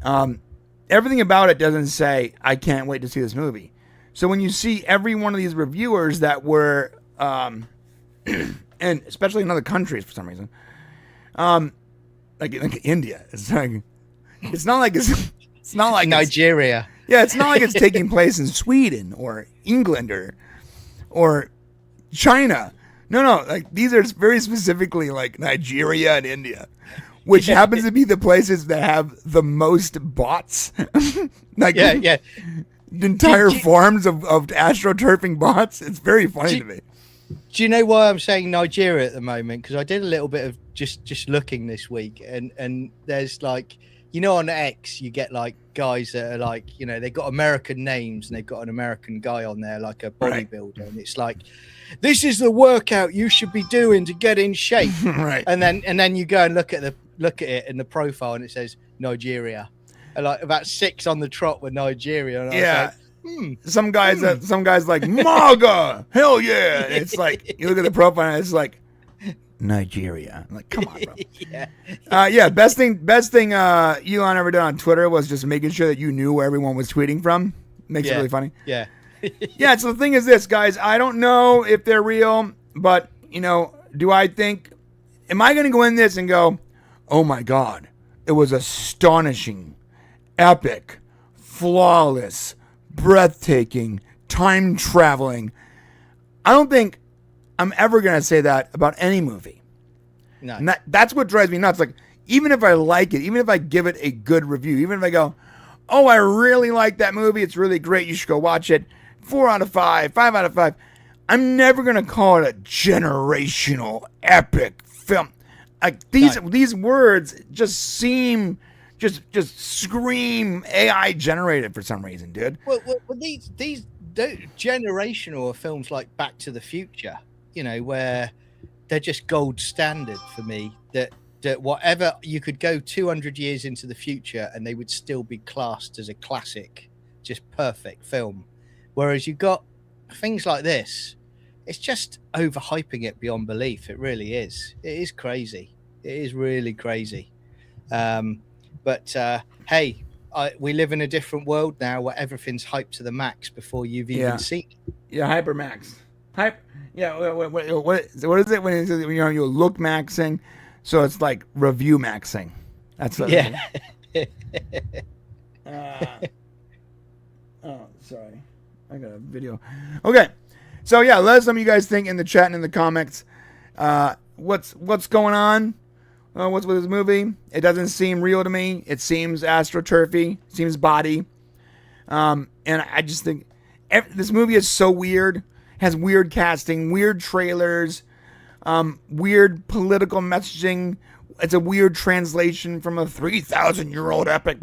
Everything about it doesn't say, I can't wait to see this movie. So when you see every one of these reviewers that were, and especially in other countries for some reason, like India, it's not like Nigeria. It's not like it's taking place in Sweden or England or China. No, like these are very specifically like Nigeria and India, which happens to be the places that have the most bots. Entire farms of astroturfing bots. It's very funny to me. Do you know why I'm saying Nigeria at the moment? Because I did a little bit of just looking this week, and there's like, you know, on X you get like guys that are like, you know, they got American names and they've got an American guy on there like a bodybuilder, and it's like, this is the workout you should be doing to get in shape. Right. And then you go and look at it in the profile, and it says Nigeria. And like about 6 on the trot with Nigeria. And I was like, Some guys like MAGA, hell yeah. And it's like, you look at the profile and it's like Nigeria. I'm like, come on, bro. Best thing Elon ever did on Twitter was just making sure that you knew where everyone was tweeting from. Makes it really funny. Yeah. So the thing is this, guys, I don't know if they're real, but you know, am I going to go in this and go, oh my God, it was astonishing, epic, flawless, breathtaking, time traveling? I don't think I'm ever going to say that about any movie. No. And that's what drives me nuts. Like, even if I like it, even if I give it a good review, even if I go, oh, I really like that movie, it's really great, you should go watch it, 4 out of 5, 5 out of 5, I'm never gonna call it a generational epic film. Like these words just seem just scream AI generated for some reason, dude. Well, these generational are films like Back to the Future, you know, where they're just gold standard for me. That whatever you could go 200 years into the future and they would still be classed as a classic, just perfect film. Whereas you got things like this, it's just overhyping it beyond belief. It really is. It is crazy. It is really crazy. But hey, we live in a different world now where everything's hyped to the max before you've even seen it. Yeah, hypermax. Yeah, what is it when it says, you look maxing? So it's like review maxing. That's what oh, sorry. I got a video. Okay. So yeah, let us know what you guys think in the chat and in the comments. What's going on? What's with this movie? It doesn't seem real to me. It seems astroturfy. Seems body. And I just think this movie is so weird. Has weird casting, weird trailers, weird political messaging. It's a weird translation from a 3,000-year-old epic.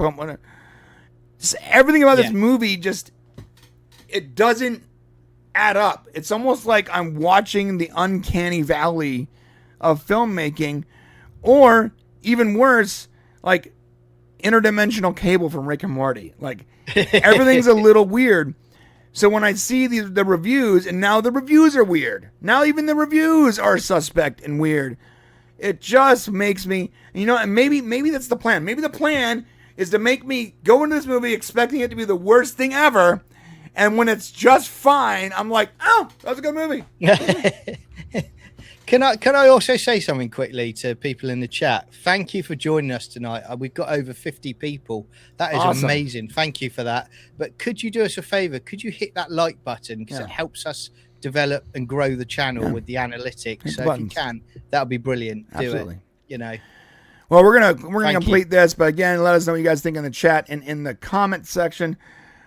Just everything about this movie it doesn't add up. It's almost like I'm watching the uncanny valley of filmmaking, or even worse, like interdimensional cable from Rick and Morty. Like everything's a little weird. So when I see the reviews, and now the reviews are weird. Now even the reviews are suspect and weird. It just makes me, and maybe that's the plan. Maybe the plan is to make me go into this movie expecting it to be the worst thing ever. And when it's just fine, I'm like, oh, that was a good movie. Can I also say something quickly to people in the chat? Thank you for joining us tonight. We've got over 50 people. That is awesome. Amazing. Thank you for that. But could you do us a favor? Could you hit that like button? Because it helps us develop and grow the channel with the analytics. So if you can, that would be brilliant. Absolutely. Do it. Well, we're gonna complete this, but again, let us know what you guys think in the chat and in the comment section.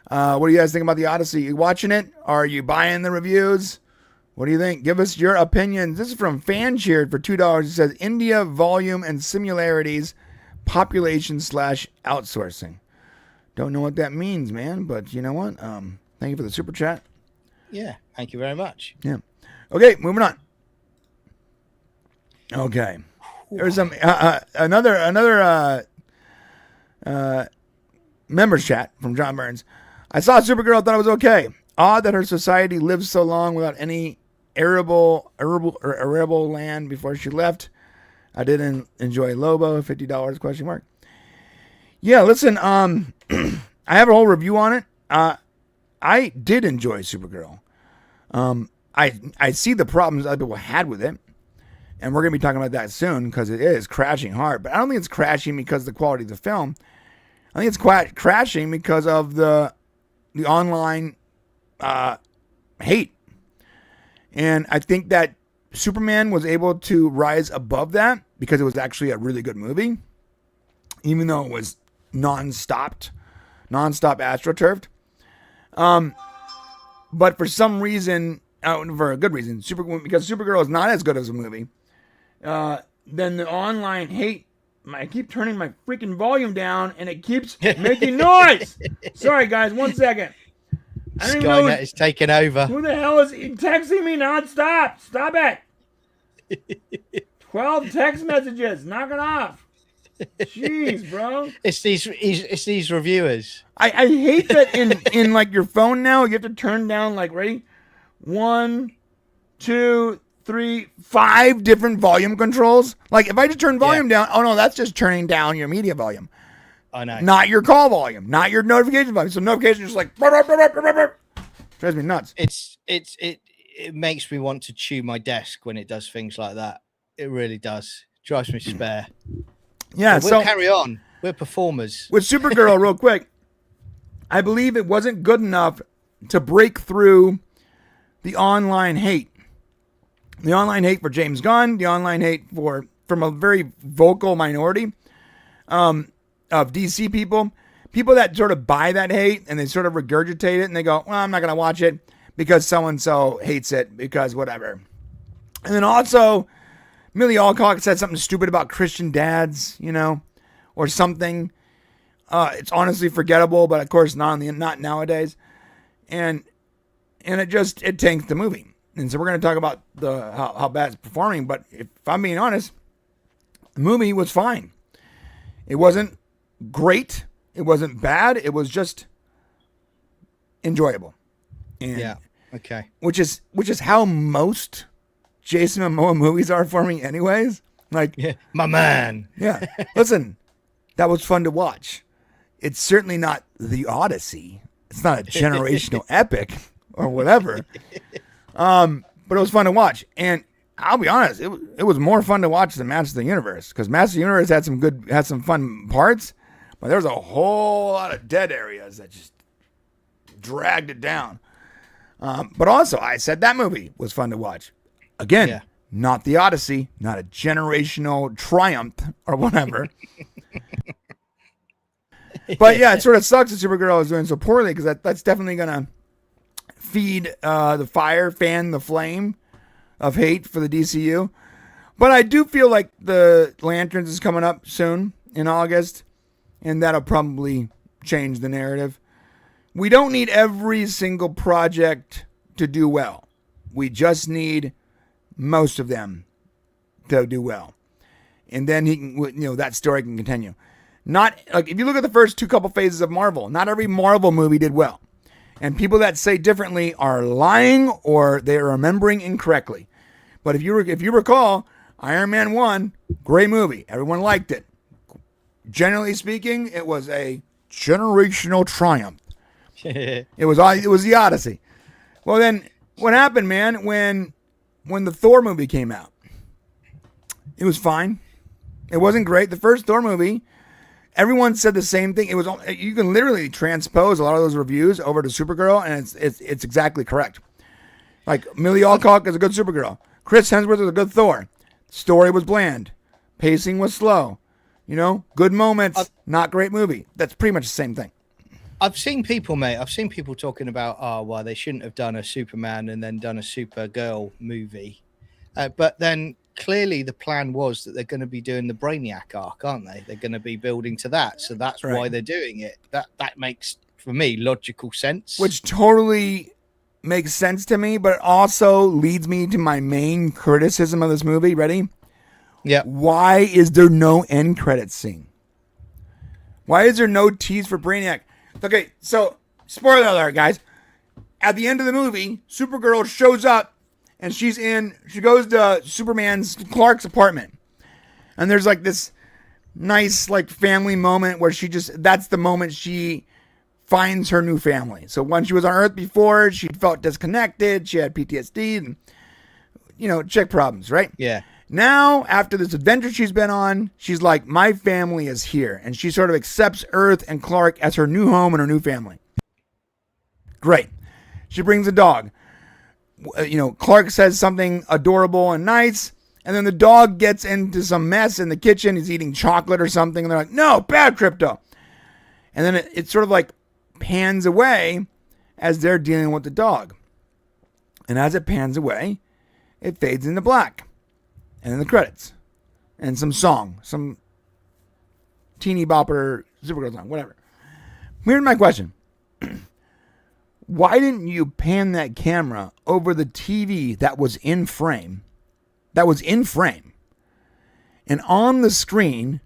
What do you guys think about the Odyssey? Are you watching it? Are you buying the reviews? What do you think? Give us your opinions. This is from Fan Cheered for $2. It says India volume and similarities, population / outsourcing. Don't know what that means, man. But you know what? Thank you for the super chat. Yeah, thank you very much. Yeah. Okay, moving on. Okay, there's some another members chat from John Burns. I saw Supergirl, thought it was okay. Odd that her society lived so long without any arable land before she left. I didn't enjoy Lobo, $50 question mark. Yeah, listen, I have a whole review on it. I did enjoy Supergirl. I see the problems other people had with it, and we're gonna be talking about that soon because it is crashing hard. But I don't think it's crashing because of the quality of the film. I think it's crashing because of the online hate. And I think that Superman was able to rise above that because it was actually a really good movie, even though it was non-stop astroturfed. But for some reason, for a good reason, because Supergirl is not as good as a movie, then the online hate, I keep turning my freaking volume down and it keeps making noise. Sorry guys, 1 second. Skynet is taking over. Who the hell is texting me nonstop? Stop it. 12 text messages. Knock it off. Jeez, bro. It's these reviewers. I hate that in like your phone now, you have to turn down like, ready? 1, 2, 3, 5 different volume controls. Like if I just turn volume down, oh no, that's just turning down your media volume. I know. Not your call volume, not your notification volume. So notifications just like drives me nuts. It makes me want to chew my desk when it does things like that. It really does. Drives me spare. Yeah, but we'll carry on. We're performers. With Supergirl, real quick, I believe it wasn't good enough to break through the online hate. The online hate for James Gunn, the online hate from a very vocal minority of DC people that sort of buy that hate and they sort of regurgitate it and they go, well, I'm not going to watch it because so-and-so hates it, because whatever. And then also, Millie Alcock said something stupid about Christian dads, or something. It's honestly forgettable, but of course not nowadays. And it tanked the movie. And so we're going to talk about how bad it's performing. But if I'm being honest, the movie was fine. It wasn't great. It wasn't bad. It was just enjoyable. And yeah. Okay. Which is how most Jason Momoa movies are for me, anyways. Like, yeah, my man. Yeah. Listen, that was fun to watch. It's certainly not the Odyssey. It's not a generational epic or whatever. But it was fun to watch. And I'll be honest, it was more fun to watch than Masters of the Universe, because Masters of the Universe had some fun parts, but there was a whole lot of dead areas that just dragged it down. But also, I said that movie was fun to watch. Again, not the Odyssey, not a generational triumph or whatever. But yeah, it sort of sucks that Supergirl is doing so poorly, because that's definitely going to feed the fire, fan the flame of hate for the DCU. But I do feel like the Lanterns is coming up soon in August, and that'll probably change the narrative. We don't need every single project to do well. We just need most of them to do well. And then he can, that story can continue. Not like, if you look at the first couple phases of Marvel, not every Marvel movie did well. And people that say differently are lying, or they're remembering incorrectly. But if you recall, Iron Man 1, great movie. Everyone liked it. Generally speaking, it was a generational triumph. It was the Odyssey. Well, then what happened, man, when the Thor movie came out? It was fine. It wasn't great. The first Thor movie, everyone said the same thing. You can literally transpose a lot of those reviews over to Supergirl, and it's exactly correct. Like, Millie Alcock is a good Supergirl. Chris Hemsworth is a good Thor. Story was bland. Pacing was slow. Good moments, not great movie. That's pretty much the same thing. I've seen people talking about, well, they shouldn't have done a Superman and then done a Supergirl movie. But then clearly the plan was that they're going to be doing the Brainiac arc, aren't they? They're going to be building to that. So that's why they're doing it. That makes, for me, logical sense. Which totally makes sense to me, but also leads me to my main criticism of this movie. Ready? Yeah. Why is there no end credits scene? Why is there no tease for Brainiac? Okay, so spoiler alert, guys. At the end of the movie, Supergirl shows up, and she goes to Clark's apartment. And there's like this nice like family moment where that's the moment she finds her new family. So when she was on Earth before, she felt disconnected. She had PTSD and, chick problems, right? Yeah. Now, after this adventure she's been on, she's like, my family is here. And she sort of accepts Earth and Clark as her new home and her new family. Great. She brings a dog. Clark says something adorable and nice. And then the dog gets into some mess in the kitchen. He's eating chocolate or something. And they're like, no, bad Crypto. And then it sort of like pans away as they're dealing with the dog. And as it pans away, it fades into black. And then the credits. And some song. Some teeny bopper Supergirl song. Whatever. Here's my question. Why didn't you pan that camera over the TV that was in frame? And on the screen,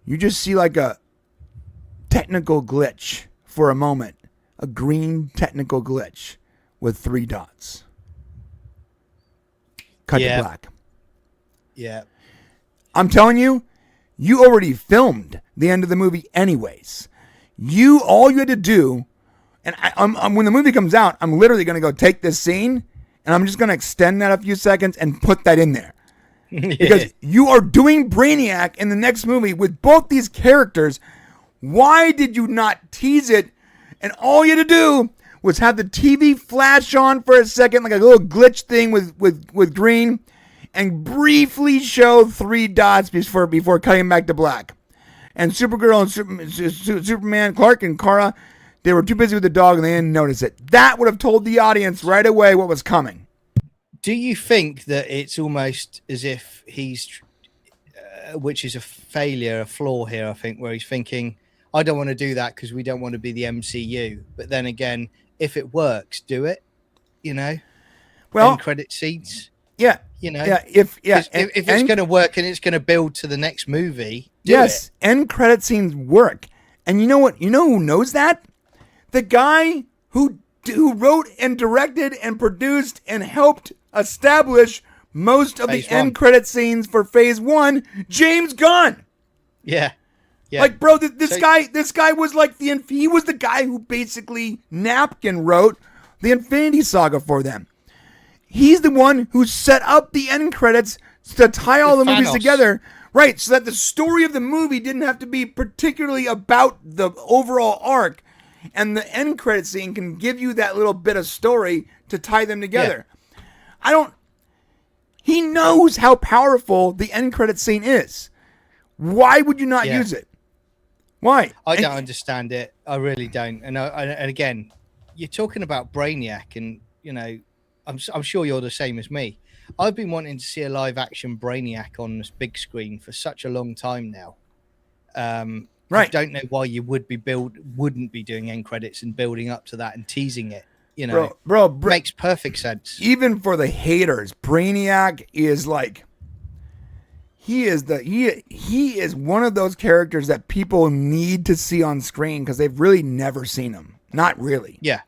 you just see like a technical glitch for a moment. A green technical glitch with 3 dots. Cut to black. Yeah. I'm telling you, you already filmed the end of the movie anyways. All you had to do, and when the movie comes out, I'm literally going to go take this scene, and I'm just going to extend that a few seconds and put that in there. Because you are doing Brainiac in the next movie with both these characters. Why did you not tease it? And all you had to do was have the TV flash on for a second, like a little glitch thing with green, and briefly show 3 dots before cutting back to black. And Supergirl and Superman, Clark and Kara They were too busy with the dog and they didn't notice it. That would have told the audience right away what was coming. Do you think that it's almost as if he's, which is a failure, a flaw here, I think, where he's thinking, I don't want to do that because we don't want to be the MCU. But then again, if it works, do it, you know? Well, end credit scenes. Yeah. You know? Yeah. If it's going to work and it's going to build to the next movie, yes, end credit scenes work. And you know what? You know who knows that? The guy who wrote and directed and produced and helped establish most of the end credit scenes for Phase 1, James Gunn. Yeah. Yeah. Like, bro, this guy was like he was the guy who basically napkin wrote the Infinity Saga for them. He's the one who set up the end credits to tie all the movies together. Right, so that the story of the movie didn't have to be particularly about the overall arc, and the end credit scene can give you that little bit of story to tie them together. Yeah. He knows how powerful the end credit scene is. Why would you not use it? Why? I don't understand it. I really don't. And again, you're talking about Brainiac, and you know, I'm sure you're the same as me. I've been wanting to see a live action Brainiac on this big screen for such a long time now. Right. I don't know why you wouldn't be doing end credits and building up to that and teasing it. You know, bro, makes perfect sense. Even for the haters, Brainiac is like he is one of those characters that people need to see on screen because they've really never seen him. Not really. Yeah.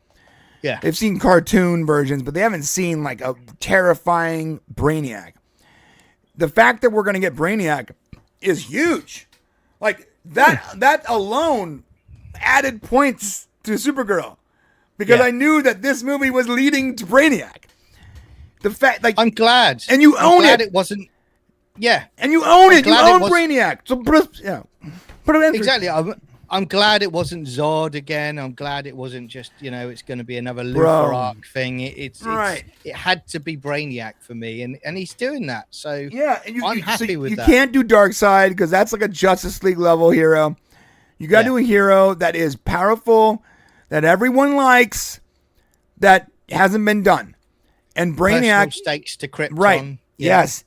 Yeah. They've seen cartoon versions, but they haven't seen like a terrifying Brainiac. The fact that we're going to get Brainiac is huge. Like that alone added points to Supergirl because I knew that this movie was leading to Brainiac. The fact, like, I'm glad, and you own it. It wasn't. Yeah, and you own it. You own Brainiac. So put it in. Exactly. I'm glad it wasn't Zod again. I'm glad it wasn't just, you know, it's going to be another Luthor arc thing. It had to be Brainiac for me, and he's doing that. So yeah, and I'm happy with that. You can't do Darkseid because that's like a Justice League level hero. You got to do a hero that is powerful, that everyone likes, that hasn't been done. And Brainiac Personal stakes to Krypton. Right. Yeah. Yes.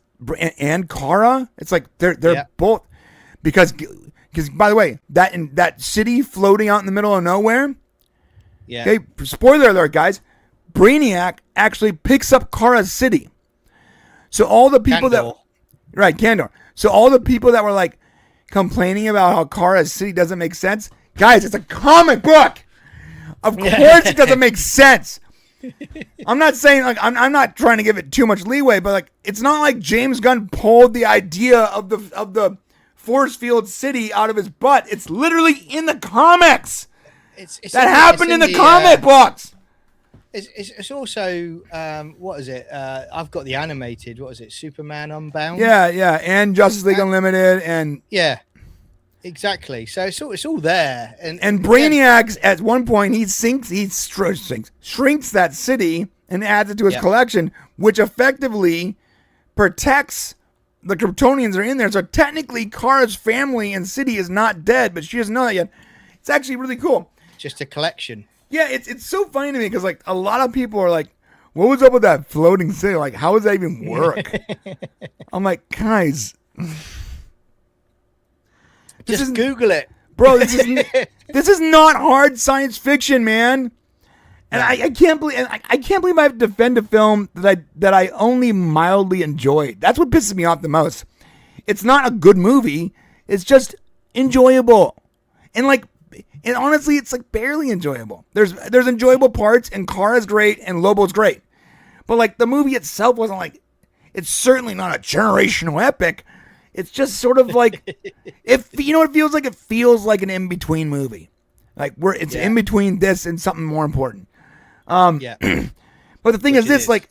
And Kara. It's like they're both because by the way, that city floating out in the middle of nowhere. Yeah. Okay, spoiler alert, guys. Brainiac actually picks up Kara's city. So all the people Kandor. So all the people that were like complaining about how Kara's city doesn't make sense, guys, it's a comic book. Of course it doesn't make sense. I'm not saying like I'm not trying to give it too much leeway, but like it's not like James Gunn pulled the idea of the force field city out of his butt. It's literally in the comics. That happened in the comic books. It's also what is it? I've got the animated. What is it? Superman Unbound. Yeah, and Justice League Unlimited, and exactly. So it's all there. And Brainiac at one point he shrinks that city and adds it to his collection, which effectively protects the Kryptonians that are in there. So technically, Kara's family and city is not dead, but she doesn't know that yet. It's actually really cool. Just a collection. Yeah, it's so funny to me because like a lot of people are like, "What was up with that floating city? Like, how does that even work?" I'm like, guys, just Google it, bro. This is not hard science fiction, man. And I can't believe I have to defend a film that I only mildly enjoyed. That's what pisses me off the most. It's not a good movie. It's just enjoyable, and honestly, it's like barely enjoyable. There's enjoyable parts, and Kara's great, and Lobo's great, but like the movie itself wasn't like. It's certainly not a generational epic. It's just sort of like it feels like. It feels like an in between movie, like where it's in between this and something more important. But the thing is this, like,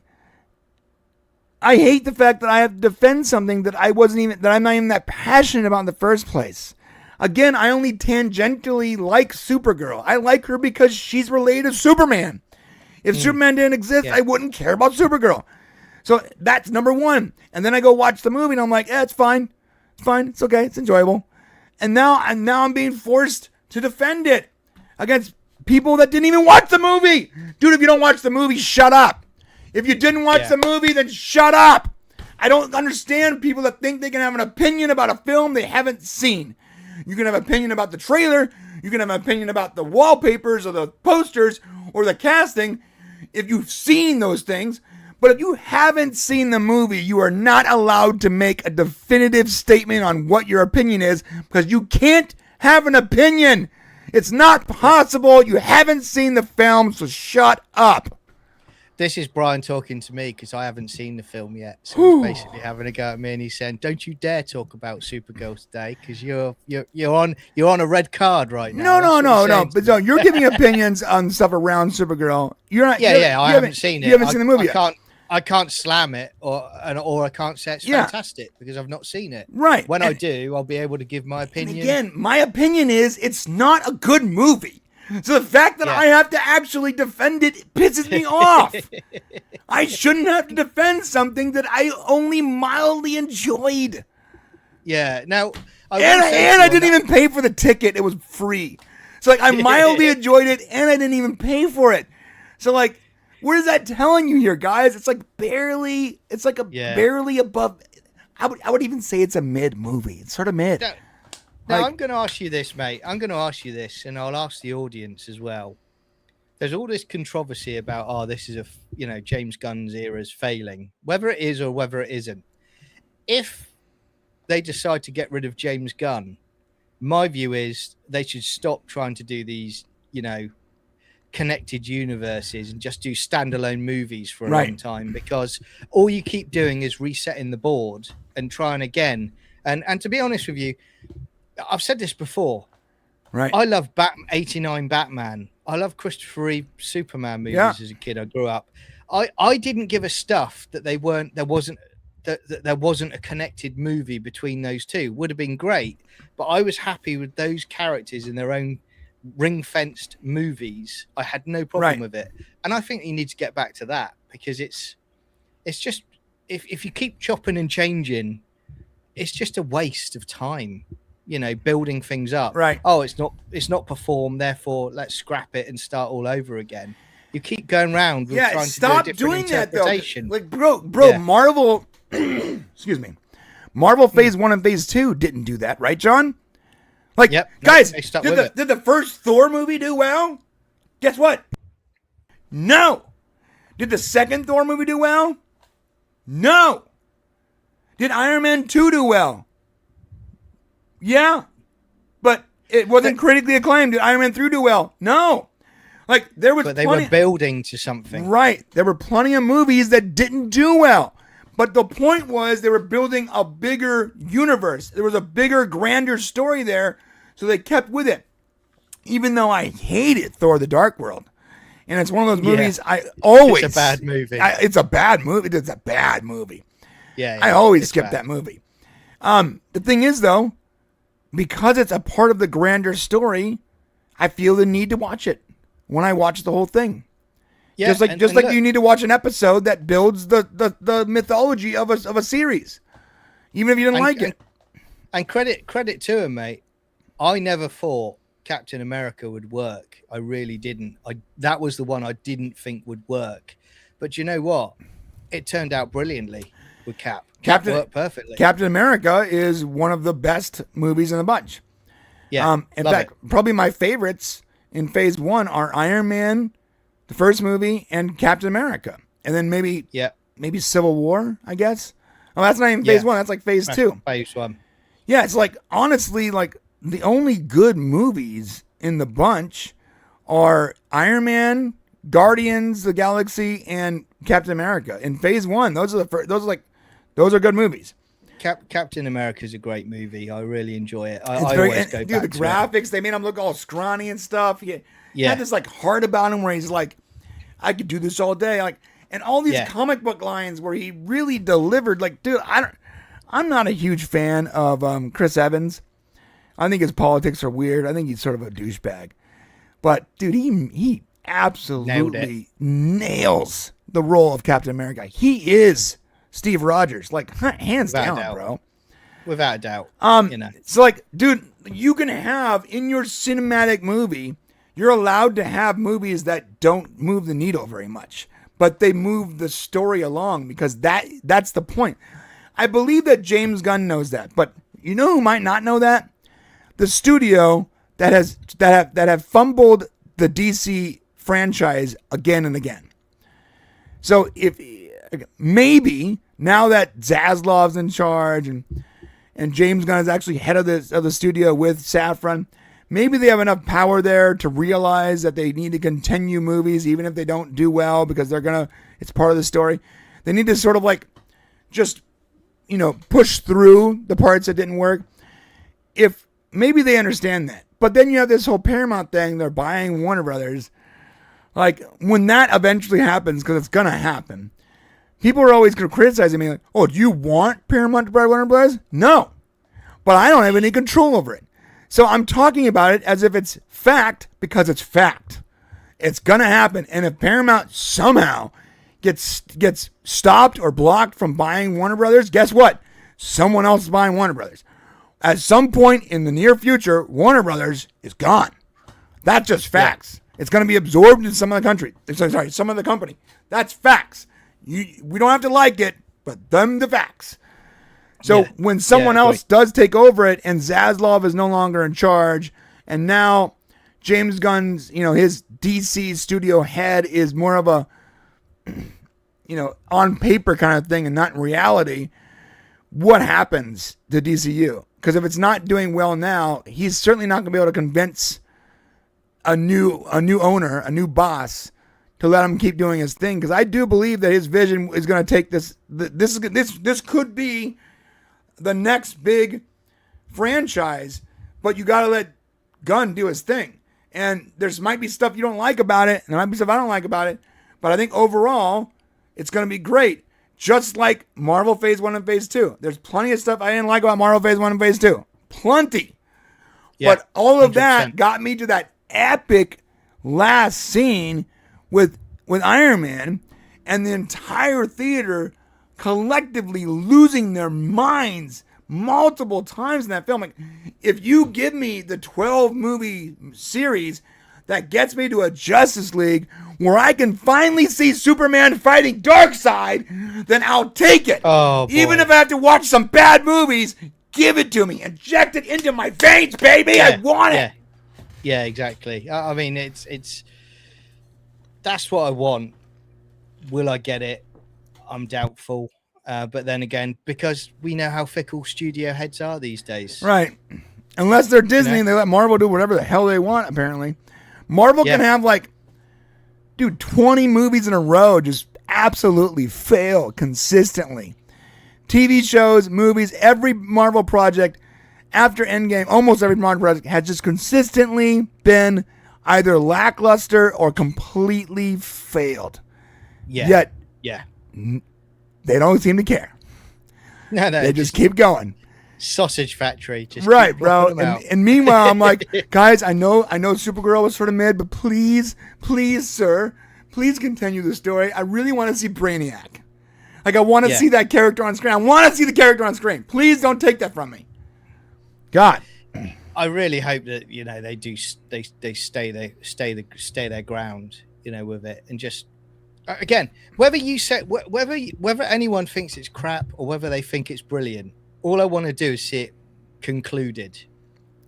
I hate the fact that I have to defend something that I'm not even that passionate about in the first place. Again, I only tangentially like Supergirl. I like her because she's related to Superman. If Superman didn't exist, I wouldn't care about Supergirl. So that's number one. And then I go watch the movie and I'm like, it's fine. It's fine. It's okay. It's enjoyable. And now I'm being forced to defend it against people that didn't even watch the movie. Dude, if you don't watch the movie, shut up. If you didn't watch the movie, then shut up. I don't understand people that think they can have an opinion about a film they haven't seen. You can have an opinion about the trailer. You can have an opinion about the wallpapers or the posters or the casting if you've seen those things. But if you haven't seen the movie, you are not allowed to make a definitive statement on what your opinion is, because you can't have an opinion. It's not possible. You haven't seen the film, so shut up. This is Brian talking to me because I haven't seen the film yet. So he's basically having a go at me, and he's saying, "Don't you dare talk about Supergirl today, because you're on a red card right now." No. But no, you're giving opinions on stuff around Supergirl. You're not. I haven't seen it. You haven't seen the movie yet. I can't slam it or I can't say it's fantastic because I've not seen it. Right. When I do, I'll be able to give my opinion. Again, my opinion is it's not a good movie. So the fact that I have to actually defend it pisses me off. I shouldn't have to defend something that I only mildly enjoyed. Yeah. Now, I didn't even pay for the ticket. It was free. So like I mildly enjoyed it and I didn't even pay for it. So like, what is that telling you here, guys? It's like barely above. I would even say it's a mid movie. It's sort of mid. Now, I'm going to ask you this, mate. I'm going to ask you this, and I'll ask the audience as well. There's all this controversy about, this is James Gunn's era is failing, whether it is or whether it isn't. If they decide to get rid of James Gunn, my view is they should stop trying to do these, connected universes and just do standalone movies for a long time, because all you keep doing is resetting the board and trying again. And to be honest with you, I've said this before. Right. I love 89 Batman. I love Christopher Reeve Superman movies as a kid. I grew up. I didn't give a stuff that there wasn't a connected movie between those two. Would have been great, but I was happy with those characters in their own ring-fenced movies. I had no problem with it. And I think you need to get back to that, because it's just if you keep chopping and changing, it's just a waste of time. Building things up. Right. Oh, it's not performed, therefore let's scrap it and start all over again. You keep going around with trying stop to do a different doing interpretation. That though. Like, bro, Marvel excuse me. Marvel Phase 1 and Phase 2 didn't do that, right, John? Like, guys, did the first Thor movie do well? Guess what? No. Did the second Thor movie do well? No. Did Iron Man 2 do well? Yeah, but it wasn't critically acclaimed. Did Iron Man 3 do well? No. Like, there was, but they were building to something. Right. There were plenty of movies that didn't do well. But the point was they were building a bigger universe. There was a bigger, grander story there, so they kept with it. Even though I hated Thor: The Dark World. And it's one of those movies I always... It's a bad movie. It's a bad movie. It's a bad movie. Yeah. I always skip that movie. The thing is, though, because it's a part of the grander story, I feel the need to watch it when I watch the whole thing. Yeah, just like you need to watch an episode that builds the mythology of a series, even if you didn't like it. And credit to him, mate. I never thought Captain America would work. I really didn't. That was the one I didn't think would work. But you know what? It turned out brilliantly with Cap. Captain worked perfectly. Captain America is one of the best movies in the bunch. Yeah. In fact, probably my favorites in Phase 1 are Iron Man, the first movie, and Captain America. And then maybe Civil War, I guess. Oh, that's not even Phase 1. That's like Phase 2. Phase 1. Yeah, it's like, honestly, like the only good movies in the bunch are Iron Man, Guardians of the Galaxy, and Captain America. In Phase 1, those are good movies. Captain America is a great movie. I really enjoy it. I always go back the to graphics, they made him look all scrawny and stuff. He had this like heart about him where he's like, I could do this all day. Like, and all these comic book lines where he really delivered. Like, dude, I'm not a huge fan of Chris Evans. I think his politics are weird. I think he's sort of a douchebag. But dude, he absolutely nails the role of Captain America. He is Steve Rogers, like hands down, bro. Without a doubt. So like, dude, you can have in your cinematic movie, You're allowed to have movies that don't move the needle very much, but they move the story along because that's the point. I believe that James Gunn knows that, but you know who might not know that? The studio that have fumbled the DC franchise again and again. So if maybe now that Zaslav's in charge and James Gunn is actually head of the studio with Safran, maybe they have enough power there to realize that they need to continue movies even if they don't do well because it's part of the story. They need to sort of like just, push through the parts that didn't work. If maybe they understand that. But then you have this whole Paramount thing. They're buying Warner Brothers. Like, when that eventually happens, because it's going to happen, people are always going to criticize me like, oh, do you want Paramount to buy Warner Brothers? No. But I don't have any control over it. So I'm talking about it as if it's fact because it's fact. It's going to happen. And if Paramount somehow gets stopped or blocked from buying Warner Brothers, guess what? Someone else is buying Warner Brothers. At some point in the near future, Warner Brothers is gone. That's just facts. Yeah. It's going to be absorbed in some of the country. Sorry, some of the company. That's facts. We don't have to like it, but them the facts. So when someone else does take over it and Zaslav is no longer in charge, and now James Gunn's, his DC studio head is more of a, on paper kind of thing and not in reality, what happens to DCU? Because if it's not doing well now, he's certainly not going to be able to convince a new owner, a new boss, to let him keep doing his thing. Because I do believe that his vision is going to take this. This could be the next big franchise, but you got to let Gunn do his thing. And there's might be stuff you don't like about it, and there might be stuff I don't like about it. But I think overall, it's going to be great. Just like Marvel Phase 1 and Phase 2. There's plenty of stuff I didn't like about Marvel Phase 1 and Phase 2. Plenty. Yeah, but all of 100%. That got me to that epic last scene with Iron Man and the entire theater collectively losing their minds multiple times in that film. Like, if you give me the 12-movie series that gets me to a Justice League where I can finally see Superman fighting Darkseid, then I'll take it. Oh, boy. Even if I have to watch some bad movies, give it to me. Inject it into my veins, baby. Yeah, I want it. Yeah, exactly. I mean, it's that's what I want. Will I get it? I'm doubtful. But then again, because we know how fickle studio heads are these days. Right. Unless they're Disney and they let Marvel do whatever the hell they want, apparently. Marvel can have 20 movies in a row just absolutely fail consistently. TV shows, movies, every Marvel project after Endgame, almost every Marvel project has just consistently been either lackluster or completely failed. Yeah. Yet, they don't seem to care. No, they just keep going. Sausage factory. Just right, bro. And meanwhile, I'm like, guys, I know Supergirl was sort of mid, but please, sir, please continue the story. I really want to see Brainiac. Like, I want to see that character on screen. I want to see the character on screen. Please don't take that from me. God. I really hope that they do they stay their ground, with it, and just again, whether anyone thinks it's crap or whether they think it's brilliant, all I want to do is see it concluded,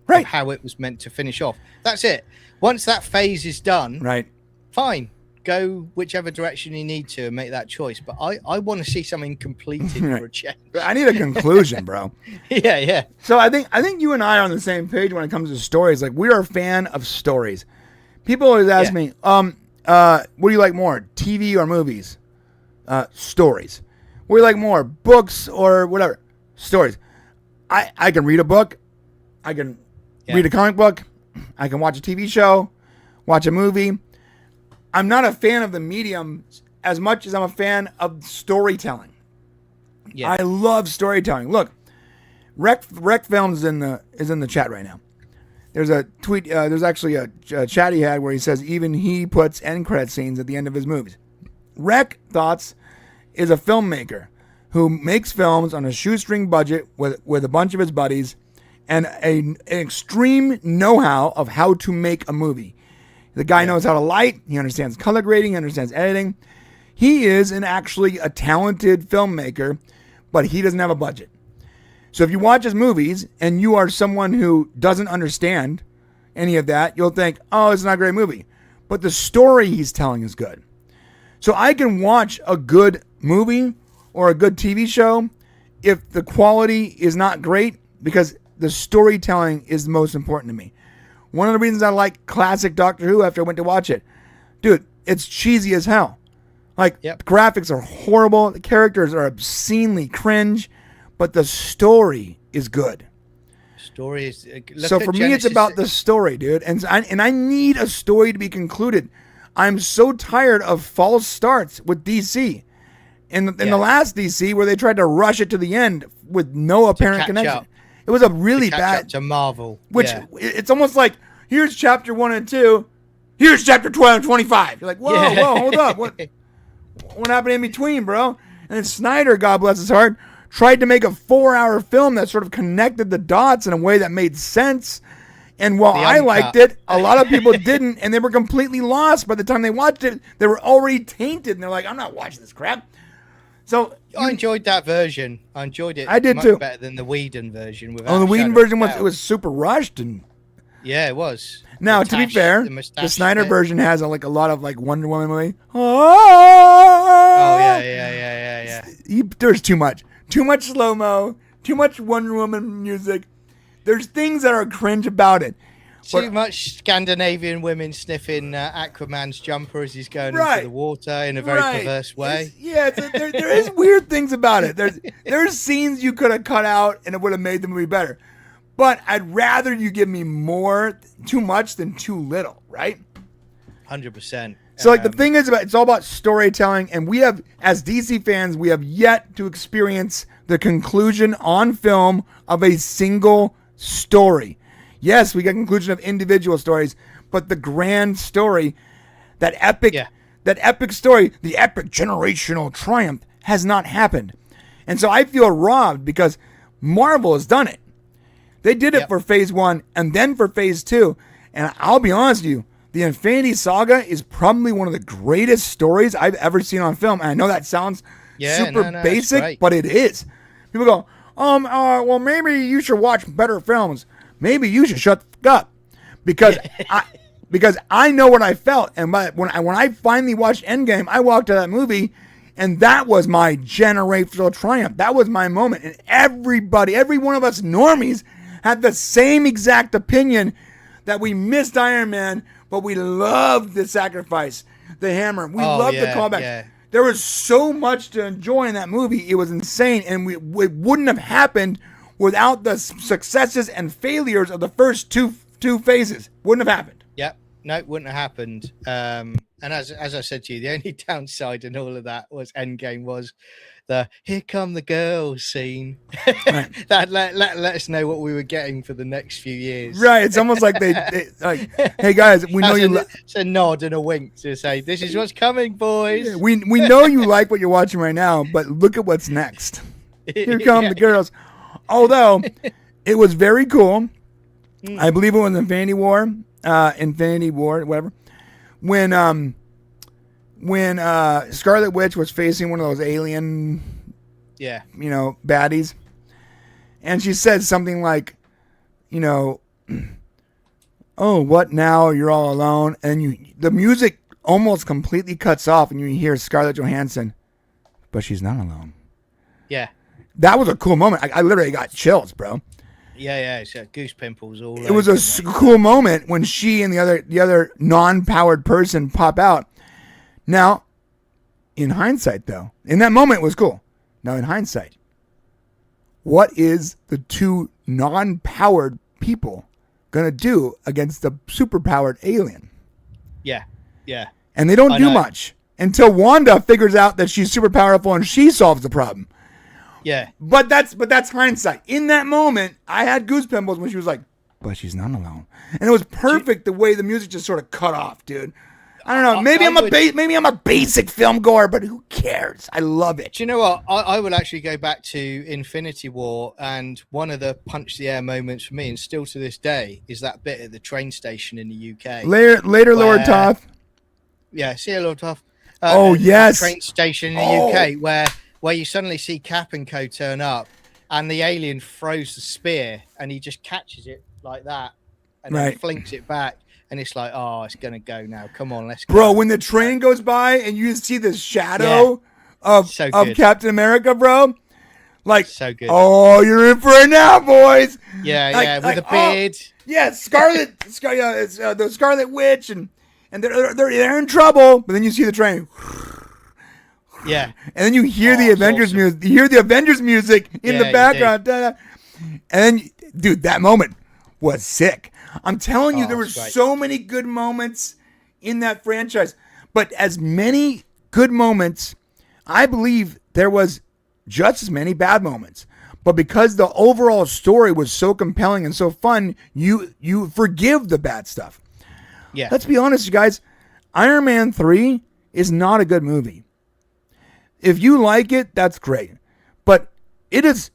right? How it was meant to finish off. That's it. Once that phase is done, right? Fine, go whichever direction you need to and make that choice. But I want to see something completed right. for a change. I need a conclusion, bro. Yeah. So I think you and I are on the same page when it comes to stories. Like, we are a fan of stories. People always ask me, what do you like more, TV or movies? Stories. What do you like more, books or whatever? Stories. I can read a book. I can read a comic book. I can watch a TV show, watch a movie. I'm not a fan of the medium as much as I'm a fan of storytelling. Yeah. I love storytelling. Look, Rec Films is in the chat right now. There's a tweet. There's actually a chat he had where he says even he puts end credit scenes at the end of his movies. Rec Thoughts is a filmmaker who makes films on a shoestring budget with a bunch of his buddies and an extreme know-how of how to make a movie. The guy knows how to light. He understands color grading. He understands editing. He is actually a talented filmmaker, but he doesn't have a budget. So if you watch his movies and you are someone who doesn't understand any of that, you'll think, oh, it's not a great movie. But the story he's telling is good. So I can watch a good movie or a good TV show if the quality is not great, because the storytelling is the most important to me. One of the reasons I like classic Doctor Who after I went to watch it, dude, it's cheesy as hell. Like, the graphics are horrible. The characters are obscenely cringe, but the story is good. Story is... So for me, it's about the story, dude. And I need a story to be concluded. I'm so tired of false starts with DC. In the last DC, where they tried to rush it to the end with no apparent connection. Up. It was a really bad... to Marvel. Which, it's almost like, here's chapter 1 and 2. Here's chapter 12 and 25. You're like, whoa, hold up. What happened in between, bro? And then Snyder, God bless his heart, tried to make a 4-hour film that sort of connected the dots in a way that made sense. And while I liked it, a lot of people didn't, and they were completely lost. By the time they watched it, they were already tainted, and they're like, I'm not watching this crap. So I enjoyed that version. I enjoyed it. I did much too. Better than the Whedon version. The Whedon version was super rushed, and it was. Now, to be fair, the Snyder version has a lot of Wonder Woman movie. Oh yeah. There's too much slow-mo, too much Wonder Woman music. There's things that are cringe about it. Too much Scandinavian women sniffing Aquaman's jumper as he's going into the water in a very perverse way. There is weird things about it. There's scenes you could have cut out and it would have made the movie better. But I'd rather you give me too much than too little, right? 100%. So the thing is, it's all about storytelling, and we have, as DC fans, we have yet to experience the conclusion on film of a single story. Yes, we got conclusion of individual stories, but the grand story, that epic story, the epic generational triumph has not happened. And so I feel robbed because Marvel has done it. They did it for phase 1 and then for phase 2. And I'll be honest with you, the Infinity Saga is probably one of the greatest stories I've ever seen on film. And I know that sounds super basic, but it is. People go, well, maybe you should watch better films. Maybe you should shut the fuck up, because I know what I felt. And when I finally watched Endgame, I walked to that movie, and that was my generational triumph. That was my moment. And every one of us normies had the same exact opinion, that we missed Iron Man, but we loved the sacrifice, the hammer. We loved the callback. Yeah. There was so much to enjoy in that movie. It was insane, and it wouldn't have happened without the successes and failures of the first two phases. Wouldn't have happened. Yep. No, it wouldn't have happened. And as I said to you, the only downside in all of that was Endgame was the "Here Come the Girls" scene. Right. That let us know what we were getting for the next few years. Right. It's almost like they like, hey guys, we know you. It's a nod and a wink to say, "This is what's coming, boys." Yeah, we know you like what you're watching right now, but look at what's next. Here come the girls. Although it was very cool. I believe it was Infinity War, whatever. When Scarlet Witch was facing one of those alien, baddies, and she said something like, "Oh, what now? You're all alone," and the music almost completely cuts off, and you hear Scarlett Johansson, but she's not alone. Yeah. That was a cool moment. I literally got chills, bro. Yeah, it's goose pimples all over. It was a cool moment when she and the other non-powered person pop out. Now, in hindsight, though, in that moment it was cool. Now, in hindsight, what is the two non-powered people gonna do against the super-powered alien? Yeah. And they don't do much until Wanda figures out that she's super powerful and she solves the problem. Yeah. But that's hindsight. In that moment, I had goose pimples when she was like, "But she's not alone." And it was perfect the way the music just sort of cut off, dude. I don't know. Maybe I'm a basic film goer, but who cares? I love it. Do you know what? I would actually go back to Infinity War, and one of the punch the air moments for me, and still to this day, is that bit at the train station in the UK. Later, Lord Toth. Yeah, see you, Lord Toth. Yes. Train station in the UK where you suddenly see Cap and Co turn up, and the alien throws the spear, and he just catches it like that, and then flings it back. And it's like, oh, it's going to go now. Come on, let's go. Bro, when the train goes by and you see the shadow of Captain America, bro. Like, so good. Oh, you're in for it now, boys. Yeah, with a beard. The Scarlet Witch, and they're in trouble. But then you see the train. Yeah. And then you hear the Avengers music. You hear the Avengers music in the background. And then, dude, that moment was sick. I'm telling you, there were so many good moments in that franchise. But as many good moments, I believe there was just as many bad moments. But because the overall story was so compelling and so fun, you forgive the bad stuff. Yeah. Let's be honest, you guys. Iron Man 3 is not a good movie. If you like it, that's great. But it is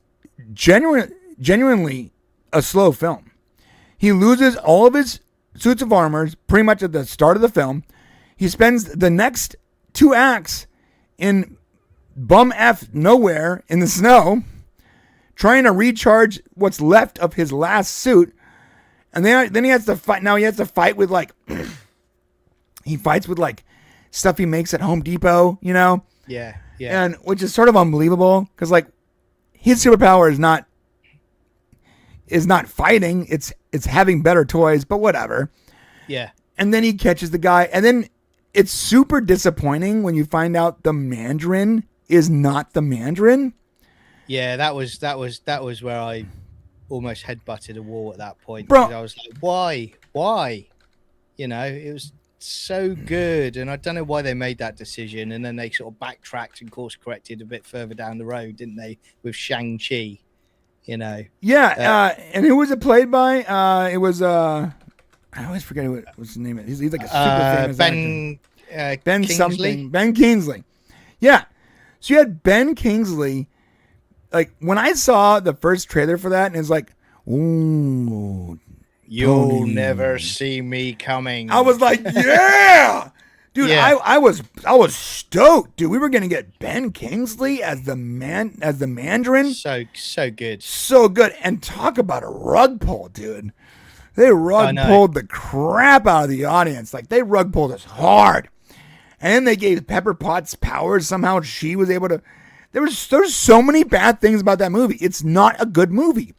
genuinely a slow film. He loses all of his suits of armor pretty much at the start of the film. He spends the next 2 acts in bum F nowhere in the snow trying to recharge what's left of his last suit. And then he has to fight. Now he has to fight with he fights with stuff he makes at Home Depot, you know? Yeah. And which is sort of unbelievable because his superpower is not fighting. It's having better toys, but whatever. Yeah. And then he catches the guy, and then it's super disappointing when you find out the Mandarin is not the Mandarin. Yeah, that was where I almost headbutted a wall at that point. Bro, I was like, why? You know, it was so good, and I don't know why they made that decision. And then they sort of backtracked and course corrected a bit further down the road, didn't they, with Shang-Chi? You know. Yeah, and who was it played by? It was I always forget what's the name of it. He's like a super famous actor. Ben Kingsley? something. Ben Kingsley. Yeah. So you had Ben Kingsley. When I saw the first trailer for that, and it's like, ooh, you'll Tony. never see me coming. I was like, yeah. Dude, yeah. I was stoked, dude. We were gonna get Ben Kingsley as the Mandarin. So good. So good. And talk about a rug pull, dude. They rug pulled the crap out of the audience. They rug pulled us hard. And then they gave Pepper Potts powers. Somehow she was able to. There's so many bad things about that movie. It's not a good movie.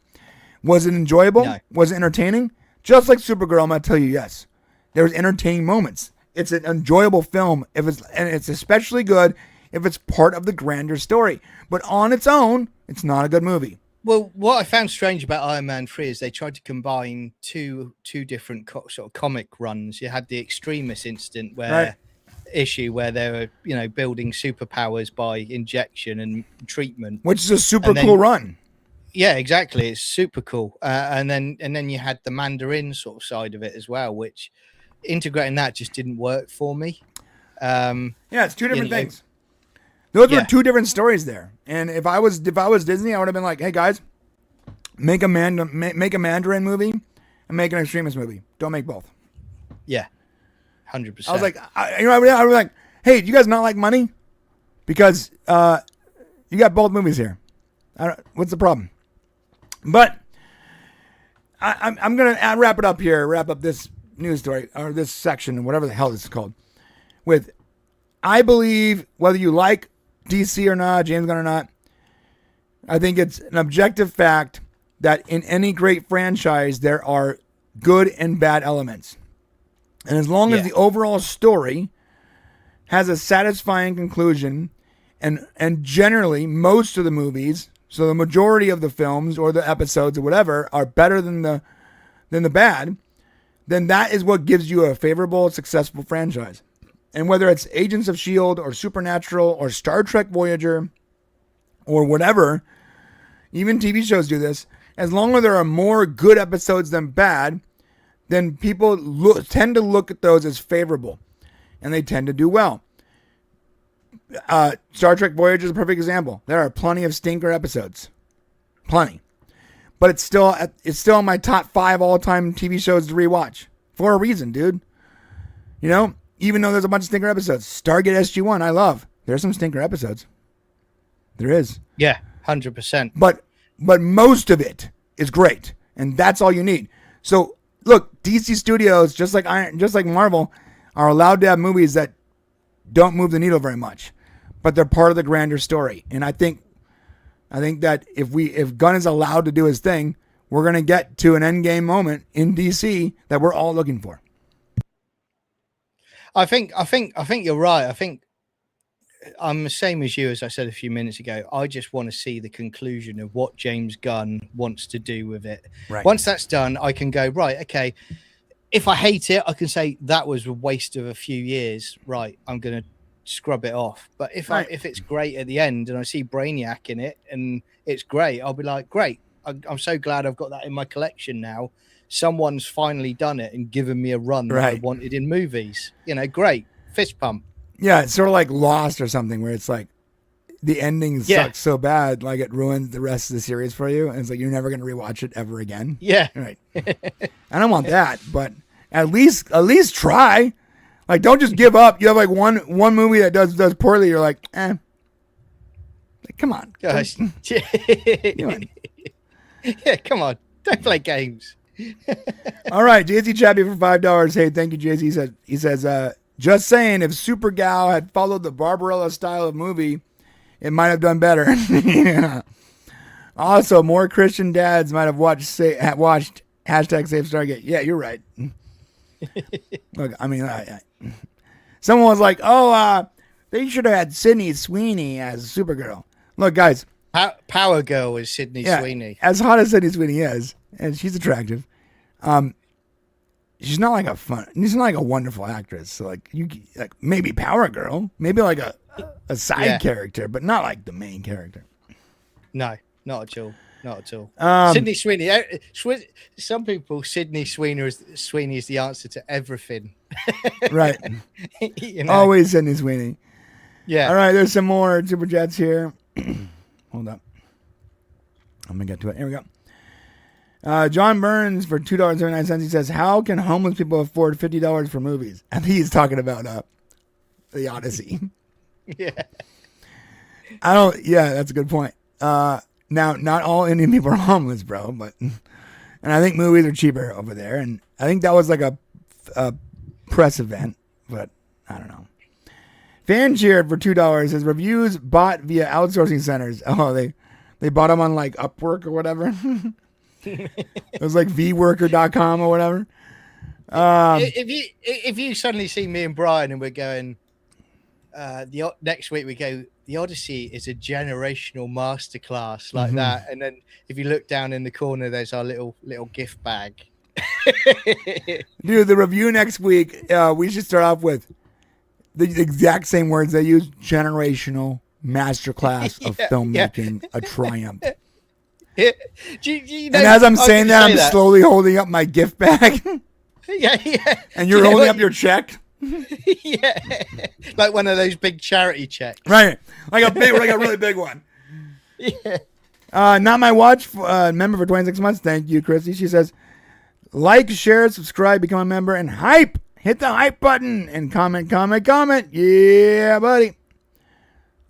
Was it enjoyable? No. Was it entertaining? Just like Supergirl, I'm gonna tell you yes. There was entertaining moments. It's an enjoyable film and it's especially good if it's part of the grander story. But on its own, it's not a good movie. Well, what I found strange about Iron Man 3 is they tried to combine two different sort of comic runs. You had the Extremis incident where they were, building superpowers by injection and treatment, which is a super cool run. Yeah, exactly. It's super cool. And then you had the Mandarin sort of side of it as well, which integrating that just didn't work for me. It's two different things. Those were two different stories there. And if I was Disney, I would have been like, hey guys, make a Mandarin movie and make an Extremis movie. Don't make both. Yeah. 100%. I was like, I was like, hey, do you guys not like money? Because you got both movies here. What's the problem? But I'm gonna wrap it up here. Wrap up this news story or this section, whatever the hell this is called. With, I believe whether you like DC or not, James Gunn or not, I think it's an objective fact that in any great franchise there are good and bad elements. And as long as the overall story has a satisfying conclusion, and generally most of the movies, so the majority of the films or the episodes or whatever are better than the bad, then that is what gives you a favorable, successful franchise. And whether it's Agents of S.H.I.E.L.D. or Supernatural or Star Trek Voyager or whatever, even TV shows do this, as long as there are more good episodes than bad, then people tend to look at those as favorable. and they tend to do well. Star Trek Voyager is a perfect example. There are plenty of stinker episodes. Plenty. But it's still in my top 5 all-time TV shows to rewatch. For a reason, dude. You know? Even though there's a bunch of stinker episodes. Stargate SG-1, I love. There's some stinker episodes. There is. Yeah, 100%. But most of it is great. And that's all you need. So, look, DC Studios, just like Marvel, are allowed to have movies that don't move the needle very much. But they're part of the grander story. And I think that if Gunn is allowed to do his thing, we're going to get to an endgame moment in DC that we're all looking for. I think you're right. I think I'm the same as you, as I said a few minutes ago. I just want to see the conclusion of what James Gunn wants to do with it. Right. Once that's done, I can go, right, okay. If I hate it, I can say that was a waste of a few years. Right, I'm going to scrub it off. But if it's great at the end and I see Brainiac in it and it's great, I'll be like, great. I'm so glad I've got that in my collection now. Someone's finally done it and given me a run that I wanted in movies. You know, great. Fist pump. Yeah, it's sort of like Lost or something where it's like the ending sucks so bad, like it ruins the rest of the series for you. And it's like you're never going to rewatch it ever again. Yeah. Right. I don't want that, but at least try. Like, don't just give up. You have like one movie that does poorly. You're like, Like, come on. Gosh. Come on. Yeah, come on. Don't play games. All right, JZ Chappie for $5. Hey, thank you, JZ. He says, just saying, if Supergirl had followed the Barbarella style of movie, it might have done better. Yeah. Also, more Christian dads might have watched hashtag Save Stargate. Yeah, you're right. Look, I mean, someone was like, they should have had Sydney Sweeney as Supergirl. Look, guys. Power Girl is Sydney Sweeney. As hot as Sydney Sweeney is, and she's attractive, she's not like a wonderful actress. So like maybe Power Girl, maybe like a side character, but not like the main character. No, not at all. Not at all. Sydney Sweeney. Some people, Sydney Sweeney is the answer to everything. Right. You know? Always Sydney Sweeney. Yeah. All right. There's some more Super Chats here. Hold up. I'm going to get to it. Here we go. John Burns for $2.79. He says, how can homeless people afford $50 for movies? I think he's talking about the Odyssey. Yeah. That's a good point. Now, not all Indian people are homeless, bro, and I think movies are cheaper over there. And I think that was like a press event, but I don't know. Fan cheered for $2 says reviews bought via outsourcing centers. Oh, they bought them on like Upwork or whatever. It was like vworker.com or whatever. If you suddenly see me and Brian and we're going, next week we go, the Odyssey is a generational masterclass like that. And then if you look down in the corner, there's our little gift bag. Dude, the review next week, we should start off with the exact same words they use: generational masterclass of filmmaking, a triumph. You know, and as I'm saying that, I'm slowly holding up my gift bag. Yeah. And you're holding up your check. Yeah, like one of those big charity checks, right? Like a really big one. Yeah. Not my watch. Member for 26 months. Thank you, Christy. She says, like, share, subscribe, become a member, and hype. Hit the hype button and comment. Yeah, buddy.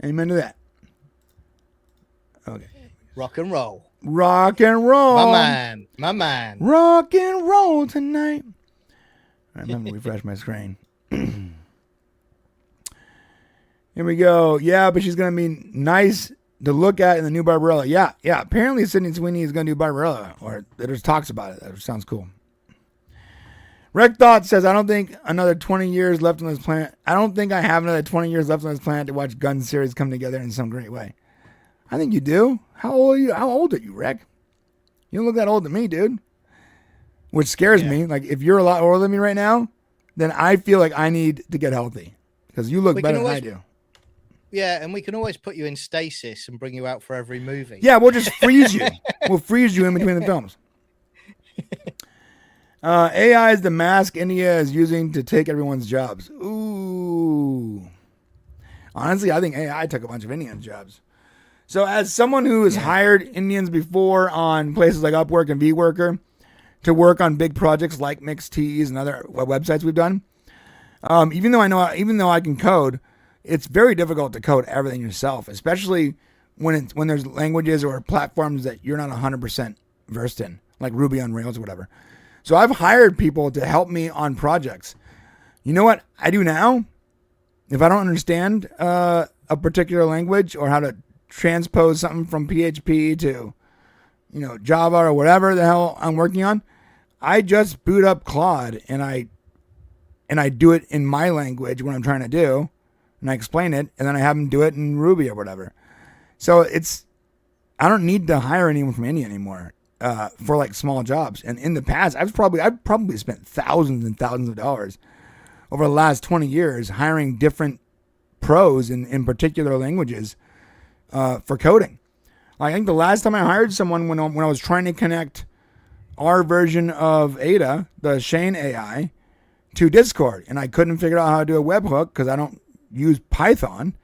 Amen to that. Okay. Rock and roll. My man. Rock and roll tonight. All right, let me refresh my screen. Here we go. Yeah, but she's going to be nice to look at in the new Barbarella. Yeah. Apparently Sydney Sweeney is going to do Barbarella, or there's talks about it. That sounds cool. Rec Thought says, I don't think another 20 years left on this planet. I don't think I have another 20 years left on this planet to watch Gunn series come together in some great way. I think you do. How old are you, Rec? You don't look that old to me, dude. Which scares me. Like, if you're a lot older than me right now, then I feel like I need to get healthy. Because you look better than I do. Yeah, and we can always put you in stasis and bring you out for every movie. Yeah, we'll just freeze you. We'll freeze you in between the films. AI is the mask India is using to take everyone's jobs. Ooh. Ooh. Honestly, I think AI took a bunch of Indian jobs. So as someone who has hired Indians before on places like Upwork and VWorker to work on big projects like Mixed Teas and other websites we've done, even though I can code, it's very difficult to code everything yourself, especially when there's languages or platforms that you're not 100% versed in, like Ruby on Rails or whatever. So I've hired people to help me on projects. You know what I do now? If I don't understand a particular language or how to transpose something from PHP to, Java or whatever the hell I'm working on, I just boot up Claude and I do it in my language what I'm trying to do, and I explain it, and then I have them do it in Ruby or whatever. So I don't need to hire anyone from India anymore for like small jobs. And in the past, I've probably spent thousands and thousands of dollars over the last 20 years hiring different pros in particular languages for coding. I think the last time I hired someone when I was trying to connect our version of Ada, the Shane AI, to Discord, and I couldn't figure out how to do a webhook because I don't use Python,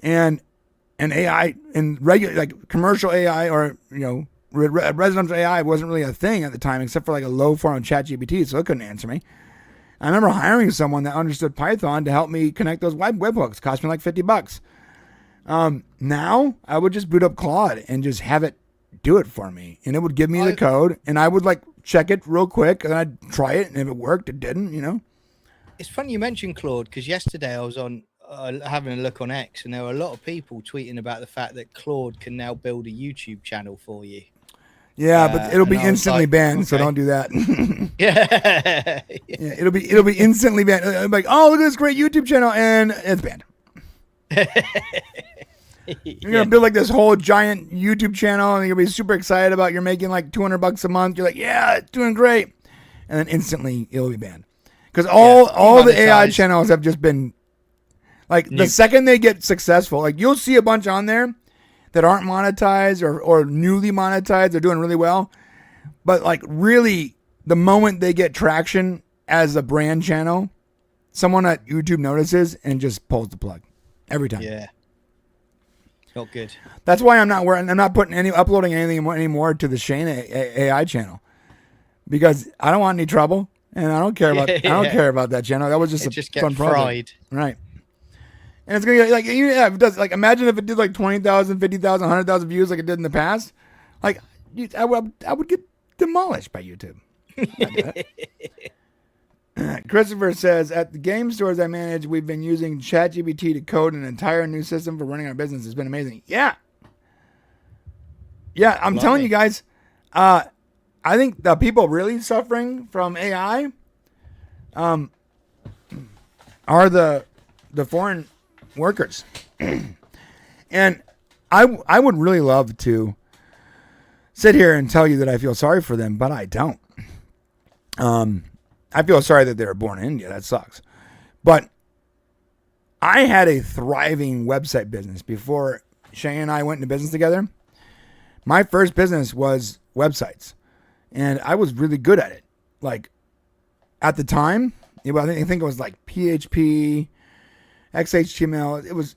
and AI and regular like commercial AI or residential AI wasn't really a thing at the time except for like a low form of ChatGPT, so it couldn't answer me. I remember hiring someone that understood Python to help me connect those webhooks. It cost me like $50. Now I would just boot up Claude and just have it do it for me, and it would give me the code, and I would like check it real quick, and I'd try it, and if it worked, it didn't. It's funny you mentioned Claude because yesterday I was on having a look on X, and there were a lot of people tweeting about the fact that Claude can now build a YouTube channel for you. Yeah, but it'll be instantly banned, so don't do that. Yeah, it'll be instantly banned. It'll be like, oh, look at this great YouTube channel, and it's banned. You're gonna build like this whole giant YouTube channel, and you're gonna be super excited about you're making like $200 a month. You're like, yeah, it's doing great, and then instantly it'll be banned because all the AI channels have just been like the second they get successful, like you'll see a bunch on there that aren't monetized or newly monetized. They're doing really well, but like really the moment they get traction as a brand channel, someone at YouTube notices and just pulls the plug every time. Yeah. Not good. That's why I'm not uploading anything anymore to the Shane AI channel because I don't want any trouble and I don't care about I don't care about that channel. That was just a fun project, right? And it's gonna get like it does. Like imagine if it did like 20,000, 50,000, 100,000 views like it did in the past. Like I would get demolished by YouTube. Christopher says, at the game stores I manage, we've been using ChatGPT to code an entire new system for running our business. It's been amazing. Yeah, I'm telling you guys, I think the people really suffering from AI are the foreign workers. And I would really love to sit here and tell you that I feel sorry for them, but I don't. I feel sorry that they were born in India. That sucks. But I had a thriving website business before Shane and I went into business together. My first business was websites, and I was really good at it. Like at the time, I think it was like PHP, XHTML. It was,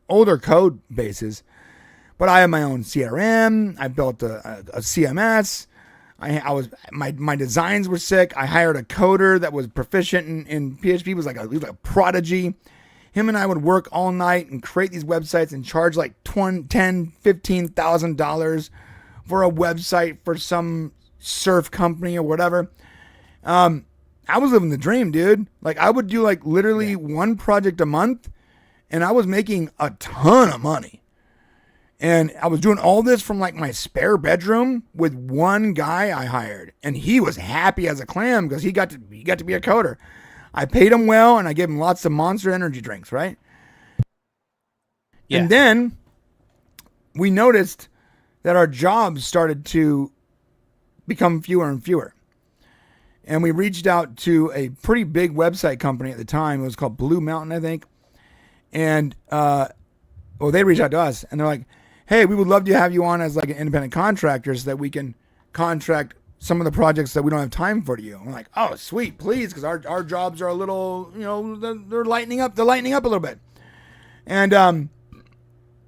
older code bases. But I had my own CRM. I built a CMS. My designs were sick. I hired a coder that was proficient in PHP. He was like a prodigy. Him and I would work all night and create these websites and charge like $10,000, $15,000 for a website for some surf company or whatever. I was living the dream, dude. Like I would do like literally one project a month, and I was making a ton of money. And I was doing all this from like my spare bedroom with one guy I hired, and he was happy as a clam because he got to be a coder. I paid him well, and I gave him lots of Monster energy drinks, right? Yeah. And then we noticed that our jobs started to become fewer and fewer. And we reached out to a pretty big website company at the time. It was called Blue Mountain, I think. And they reached out to us, and they're like, hey, we would love to have you on as like an independent contractor so that we can contract some of the projects that we don't have time for to you. I'm like, oh, sweet, please, because our jobs are a little, they're lightening up. They're lightening up a little bit. And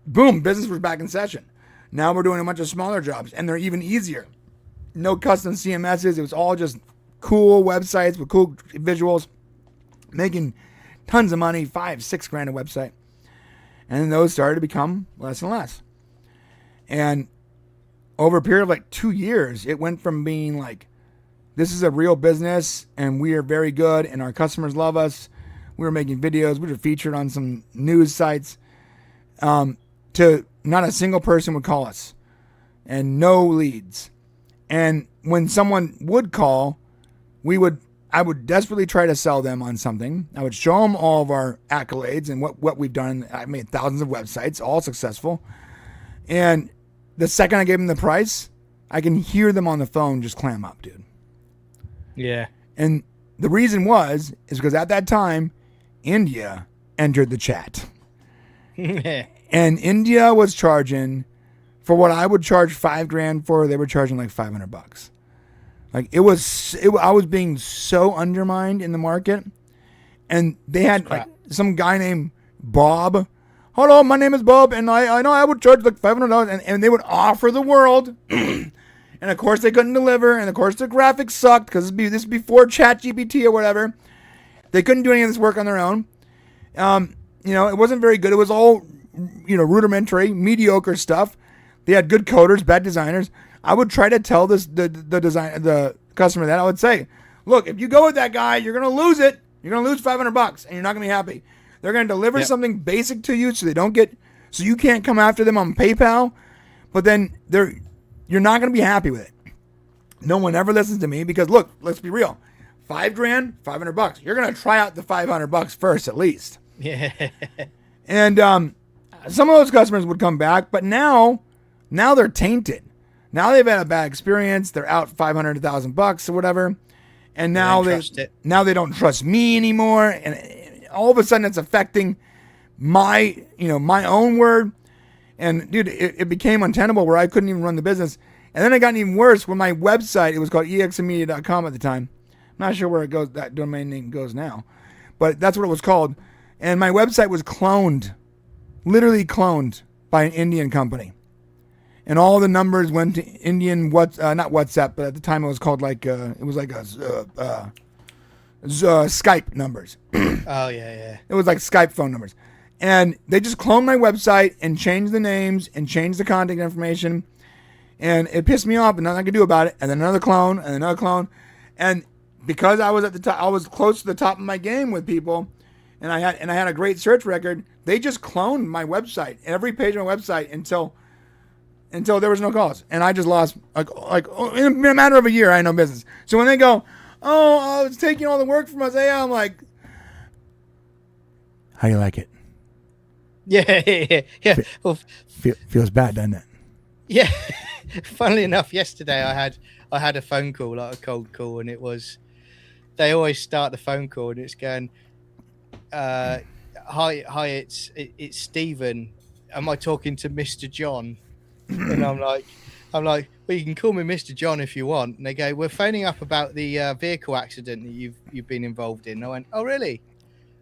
boom, business was back in session. Now we're doing a bunch of smaller jobs, and they're even easier. No custom CMSs. It was all just cool websites with cool visuals, making tons of money, $5,000-$6,000 a website. And then those started to become less and less. And over a period of like 2 years, it went from being like, this is a real business and we are very good and our customers love us. We were making videos. We were featured on some news sites, to not a single person would call us and no leads. And when someone would call, I would desperately try to sell them on something. I would show them all of our accolades and what we've done. I made thousands of websites, all successful. And the second I gave them the price, I can hear them on the phone just clam up, dude. Yeah. And the reason is because at that time, India entered the chat. And India was charging for what I would charge $5,000 for. They were charging like $500. Like I was being so undermined in the market, and they had like some guy named Bob. Hello, my name is Bob, and I know I would charge like $500, and they would offer the world, and of course they couldn't deliver, and of course their graphics sucked because this is before ChatGPT or whatever. They couldn't do any of this work on their own. It wasn't very good. It was all rudimentary, mediocre stuff. They had good coders, bad designers. I would try to tell the customer that. I would say, look, if you go with that guy, you're going to lose it. You're going to lose $500 and you're not going to be happy. They're going to deliver something basic to you so you can't come after them on PayPal, but then you're not going to be happy with it. No one ever listens to me because look, let's be real. $5,000, $500. You're going to try out the $500 first at least. Yeah. And some of those customers would come back, but now they're tainted. Now they've had a bad experience. They're out $500,000 or whatever, and now they don't trust me anymore. And all of a sudden, it's affecting my own word. And dude, it became untenable where I couldn't even run the business. And then it got even worse when my website. It was called exmedia.com at the time. I'm not sure where it goes. That domain name goes now, but that's what it was called. And my website was cloned, literally cloned by an Indian company. And all the numbers went to Indian, not WhatsApp, but at the time it was called Skype numbers. Oh, yeah. It was like Skype phone numbers. And they just cloned my website and changed the names and changed the contact information. And it pissed me off, and nothing I could do about it. And then another clone, and another clone. And because I was at the top, I was close to the top of my game with people, and I had a great search record. They just cloned my website, every page of my website until there was no calls, and I just lost like in a matter of a year. I had no business. So when they go, "Oh, it's taking all the work from us," I'm like, "How do you like it?" Yeah. Feels bad, doesn't it? Yeah. Funnily enough, yesterday I had a phone call, like a cold call, and it was. They always start the phone call, and it's going, "Hi, it's Stephen. Am I talking to Mr. John?" And I'm like, well, you can call me Mr. John if you want. And they go, we're phoning up about the vehicle accident that you've been involved in. And I went, oh, really?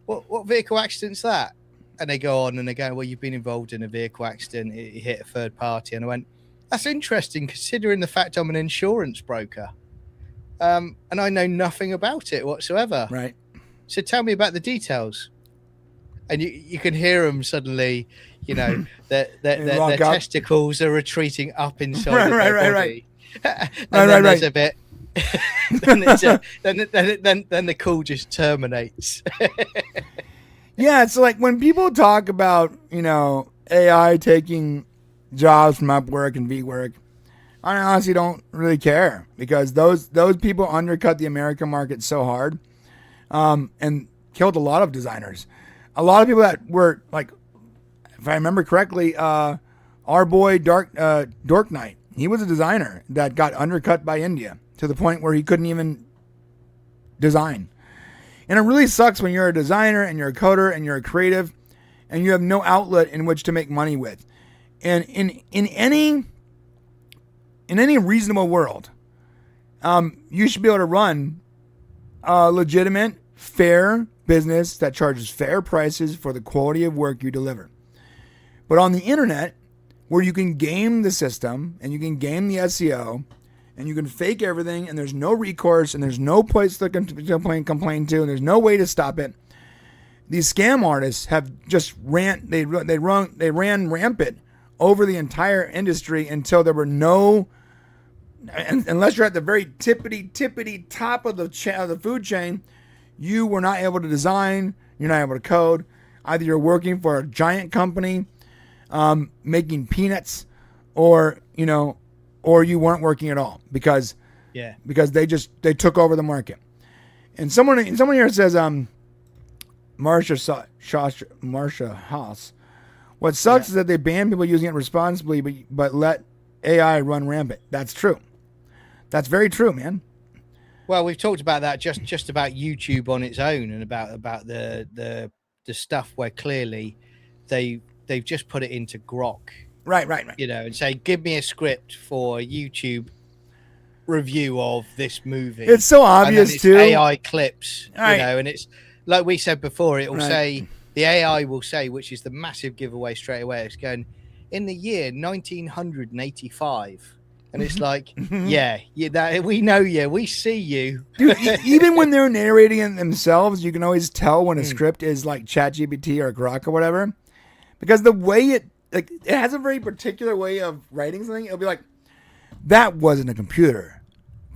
What vehicle accident's that? And they go on and they go, well, you've been involved in a vehicle accident. It hit a third party. And I went, that's interesting considering the fact I'm an insurance broker. And I know nothing about it whatsoever. Right. So tell me about the details. And you can hear them suddenly, their testicles are retreating up inside their body. Then there's a bit. then the call just terminates. Yeah, it's like when people talk about AI taking jobs from Upwork and VWork, I honestly don't really care because those people undercut the American market so hard, and killed a lot of designers. A lot of people that were like, if I remember correctly, our boy Dork Knight, he was a designer that got undercut by India to the point where he couldn't even design. And it really sucks when you're a designer and you're a coder and you're a creative and you have no outlet in which to make money with. And in any reasonable world, you should be able to run a legitimate, fair business that charges fair prices for the quality of work you deliver. But on the internet, where you can game the system and you can game the SEO and you can fake everything and there's no recourse and there's no place to complain to and there's no way to stop it, these scam artists have just ran rampant over the entire industry until there were no, unless you're at the very tippity top of the food chain, you were not able to design, you're not able to code. Either you're working for a giant company making peanuts, or you weren't working at all because they took over the market. And someone here says Marsha Haas. What sucks is that they ban people using it responsibly, but let AI run rampant. That's true. That's very true, man. Well, we've talked about that just about YouTube on its own, and about the stuff where clearly they've just put it into Grok, right, and say, give me a script for a YouTube review of this movie. It's so obvious, it's too. AI clips, right. And it's like we said before, it will say, the AI will say, which is the massive giveaway straight away, it's going, in the year 1985. And it's like, that we know you, we see you. Dude, even when they're narrating it themselves, you can always tell when a script is like ChatGPT or Grok or whatever, because the way it has a very particular way of writing something. It'll be like, that wasn't a computer,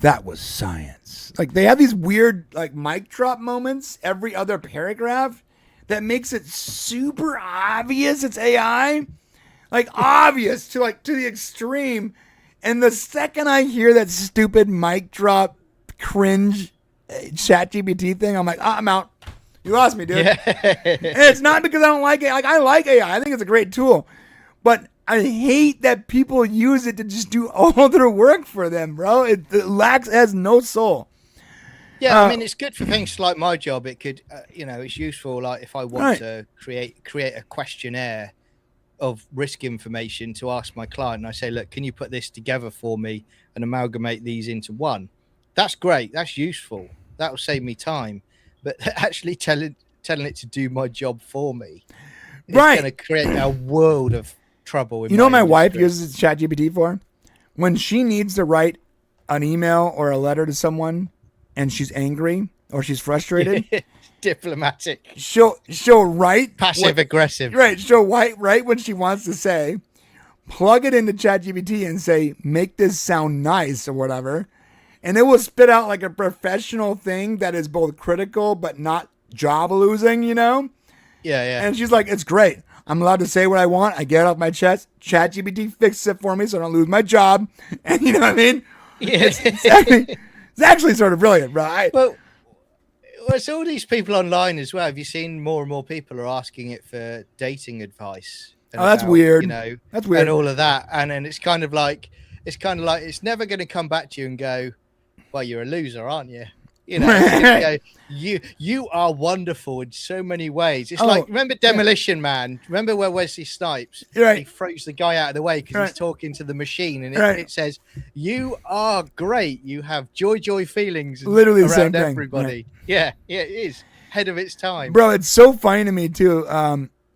that was science. Like, they have these weird like mic drop moments every other paragraph that makes it super obvious it's AI, like obvious to the extreme. And the second I hear that stupid mic drop cringe ChatGPT thing, I'm like, I'm out. You lost me, dude. Yeah. And it's not because I don't like it. Like, I like AI. I think it's a great tool. But I hate that people use it to just do all their work for them, bro. It has no soul. Yeah, I mean, it's good for things like my job. It could, it's useful. Like if I want to create a questionnaire of risk information to ask my client, and I say, look, can you put this together for me and amalgamate these into one? That's great. That's useful. That will save me time. But actually telling it to do my job for me is going to create a world of trouble. You know what my wife uses ChatGPT for? When she needs to write an email or a letter to someone and she's angry or she's frustrated. Diplomatic. She'll write passive aggressive. Right. She'll write what she wants to say, plug it into ChatGPT and say, make this sound nice or whatever. And it will spit out like a professional thing that is both critical but not job losing, Yeah. And she's like, it's great. I'm allowed to say what I want. I get it off my chest. ChatGPT fixes it for me so I don't lose my job. And you know what I mean? Yeah. It's actually sort of brilliant, right? Well, it's all these people online as well. Have you seen more and more people are asking it for dating advice? That's weird. That's weird. And all of that. And then it's kind of like it's never going to come back to you and go, well, you're a loser, aren't you? You are wonderful in so many ways. It's like, remember Demolition Man? Remember where Wesley Snipes? He throws the guy out of the way because he's talking to the machine, and it says, "You are great. You have joy feelings." Literally the same thing. Everybody. Yeah, it is ahead of its time, bro. It's so funny to me too.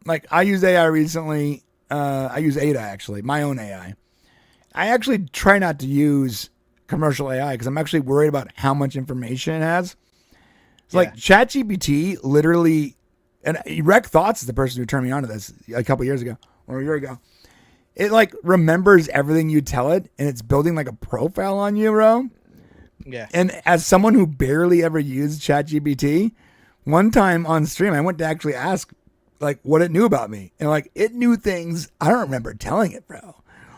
Like I use AI recently. I use Ada actually, my own AI. I actually try not to use commercial AI because I'm actually worried about how much information it has. It's like ChatGPT literally, and Rec Thoughts is the person who turned me on to this a couple years ago or a year ago. It like remembers everything you tell it, and it's building like a profile on you, bro. Yeah. And as someone who barely ever used ChatGPT, one time on stream, I went to actually ask like what it knew about me, and like it knew things I don't remember telling it, bro.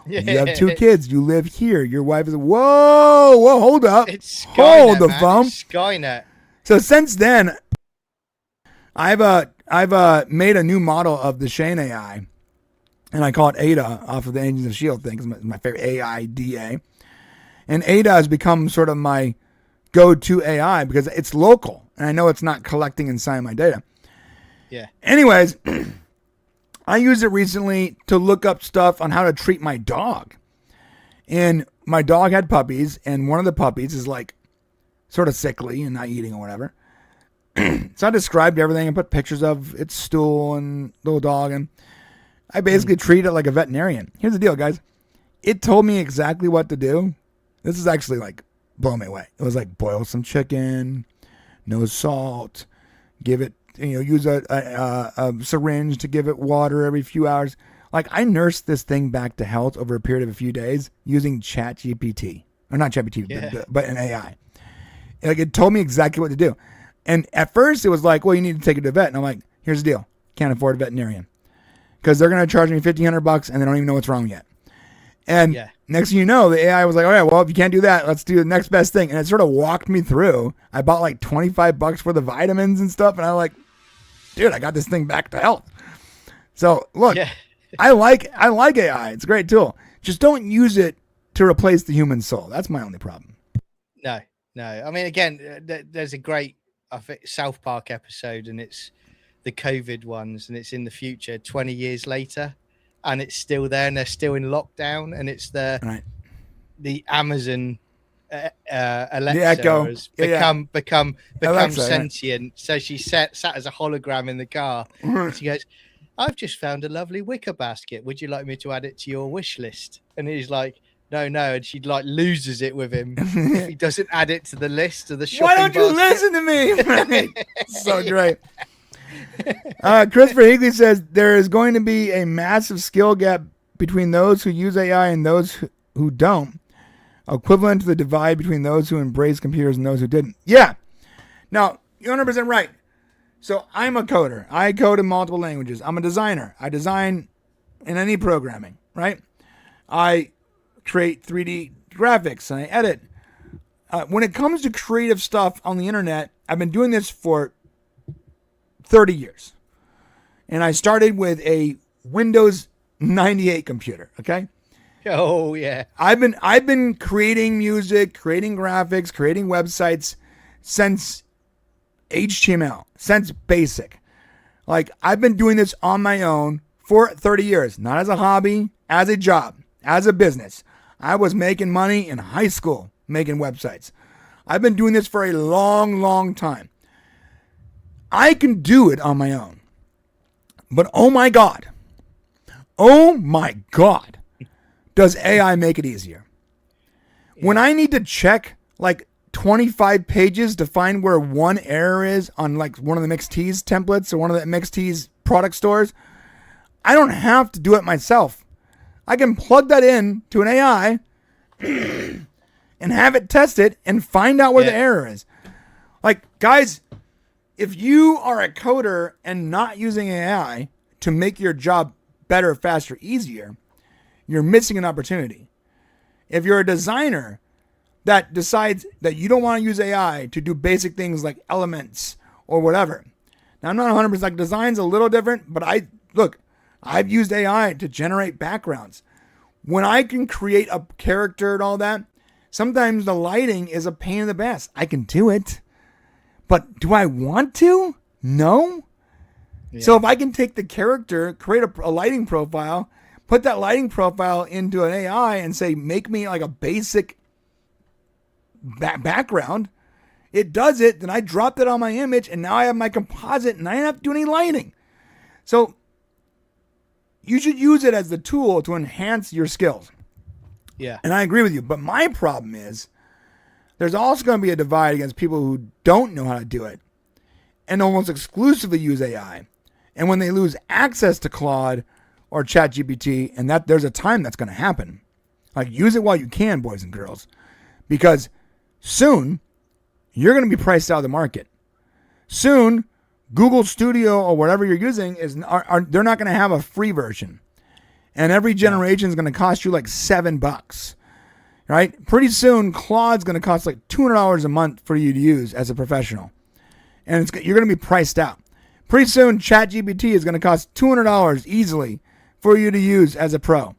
You have 2 kids. You live here. Your wife is. Whoa! Hold up. It's Skynet, hold the phone. It's Skynet. So since then, I've made a new model of the Shane AI, and I call it Ada off of the Agents of Shield thing. It's my favorite AIDA, and Ada has become sort of my go-to AI because it's local, and I know it's not collecting and signing my data. Yeah. Anyways. I used it recently to look up stuff on how to treat my dog. And my dog had puppies, and one of the puppies is like sort of sickly and not eating or whatever. So I described everything and put pictures of its stool and little dog, and I basically treat it like a veterinarian. Here's the deal, guys. It told me exactly what to do. This is actually like blowing me away. It was like boil some chicken, no salt, give it, use a syringe to give it water every few hours. Like, I nursed this thing back to health over a period of a few days using ChatGPT. Or not ChatGPT, but an AI. Like, it told me exactly what to do. And at first, it was like, well, you need to take it to a vet. And I'm like, here's the deal. Can't afford a veterinarian. Because they're going to charge me $1,500 and they don't even know what's wrong yet. And next thing you know, the AI was like, all right, well, if you can't do that, let's do the next best thing. And it sort of walked me through. I bought like $25 for the vitamins and stuff. And I was like, dude, I got this thing back to health. So, look. Yeah. I like AI. It's a great tool. Just don't use it to replace the human soul. That's my only problem. No. I mean, again, there's a great South Park episode, and it's the COVID ones, and it's in the future, 20 years later, and it's still there, and they're still in lockdown, and it's the Amazon Alexa Echo has become Alexa, sentient. Right. So she sat as a hologram in the car. And she goes, I've just found a lovely wicker basket. Would you like me to add it to your wish list? And he's like, no. And she like loses it with him if he doesn't add it to the list of the shopping. Why don't you listen to me? So great. Christopher Higley says there is going to be a massive skill gap between those who use AI and those who don't, equivalent to the divide between those who embrace computers and those who didn't. Yeah. Now, you're 100% right. So I'm a coder. I code in multiple languages. I'm a designer. I design in any programming, right? I create 3D graphics and I edit. When it comes to creative stuff on the internet, I've been doing this for 30 years. And I started with a Windows 98 computer, okay? Oh, yeah. I've been creating music, creating graphics, creating websites since HTML, since BASIC. Like, I've been doing this on my own for 30 years, not as a hobby, as a job, as a business. I was making money in high school making websites. I've been doing this for a long, long time. I can do it on my own. But oh my God, does AI make it easier? Yeah. When I need to check like 25 pages to find where one error is on like one of the MixTees templates or one of the MixTees product stores, I don't have to do it myself. I can plug that in to an AI and have it test it and find out where the error is. Like, guys, if you are a coder and not using AI to make your job better, faster, easier, you're missing an opportunity. If you're a designer that decides that you don't want to use AI to do basic things like elements or whatever. Now, I'm not 100% like design's a little different, but I've used AI to generate backgrounds. When I can create a character and all that, sometimes the lighting is a pain in the ass. I can do it, but do I want to? No. Yeah. So if I can take the character, create a lighting profile, put that lighting profile into an AI and say, make me like a basic background, it does it. Then I dropped it on my image and now I have my composite and I don't have to do any lighting. So you should use it as the tool to enhance your skills. Yeah. And I agree with you. But my problem is there's also going to be a divide against people who don't know how to do it and almost exclusively use AI. And when they lose access to Claude or ChatGPT, and that there's a time that's going to happen. Like, use it while you can, boys and girls, because soon you're going to be priced out of the market. Soon, Google Studio or whatever you're using they're not going to have a free version, and every generation is going to cost you like $7, right? Pretty soon, Claude's going to cost like $200 a month for you to use as a professional, and you're going to be priced out. Pretty soon, ChatGPT is going to cost $200 easily for you to use as a pro.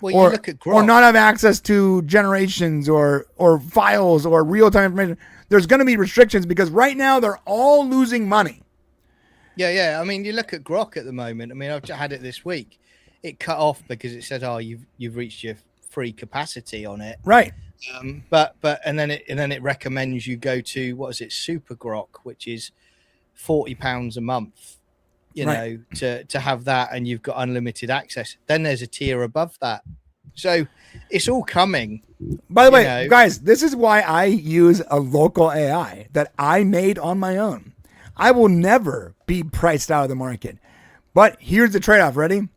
Well, you look at Grok. Or not have access to generations or files or real-time information. There's going to be restrictions because right now they're all losing money. Yeah. I mean, you look at Grok at the moment. I mean, I've had it this week. It cut off because it said, "Oh, you've reached your free capacity on it. Right. But and then it recommends you go to, what is it, Supergrok, which is £40 a month, you know, to have that, and you've got unlimited access. Then there's a tier above that. So it's all coming. By the way, guys, this is why I use a local AI that I made on my own. I will never be priced out of the market. But here's the trade-off. Ready?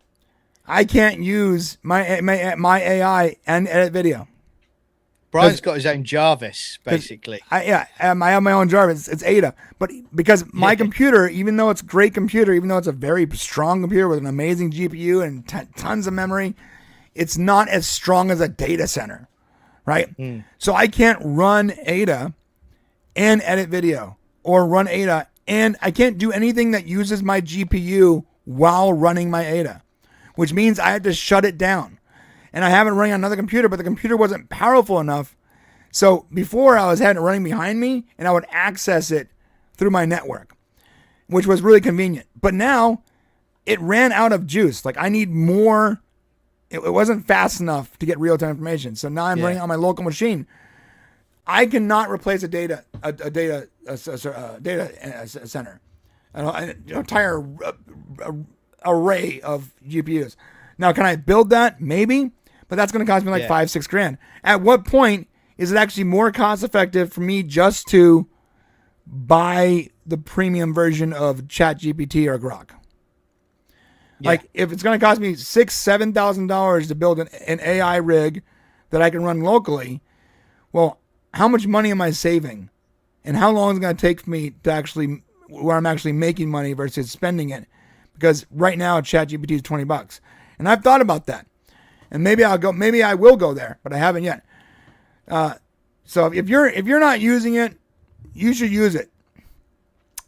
I can't use my AI and edit video. Brian's got his own Jarvis, basically. I have my own Jarvis. It's Ada. But because my computer, even though it's a great computer, even though it's a very strong computer with an amazing GPU and tons of memory, it's not as strong as a data center, right? So I can't run Ada and edit video, or run Ada, and I can't do anything that uses my GPU while running my Ada, which means I have to shut it down. And I have it running on another computer, but the computer wasn't powerful enough. So before, I was having it running behind me, and I would access it through my network, which was really convenient. But now it ran out of juice. Like, I need more. It wasn't fast enough to get real-time information. So now I'm running on my local machine. I cannot replace a data center, an entire array of GPUs. Now, can I build that? Maybe, but that's going to cost me like $5-6 grand. At what point is it actually more cost effective for me just to buy the premium version of ChatGPT or Grok? Like, if it's going to cost me $6,000-$7,000 to build an AI rig that I can run locally, well, how much money am I saving? And how long is it going to take for me to actually, where I'm actually making money versus spending it? Because right now, ChatGPT is $20. And I've thought about that. And maybe I will go there, but I haven't yet. So if you're not using it, you should use it.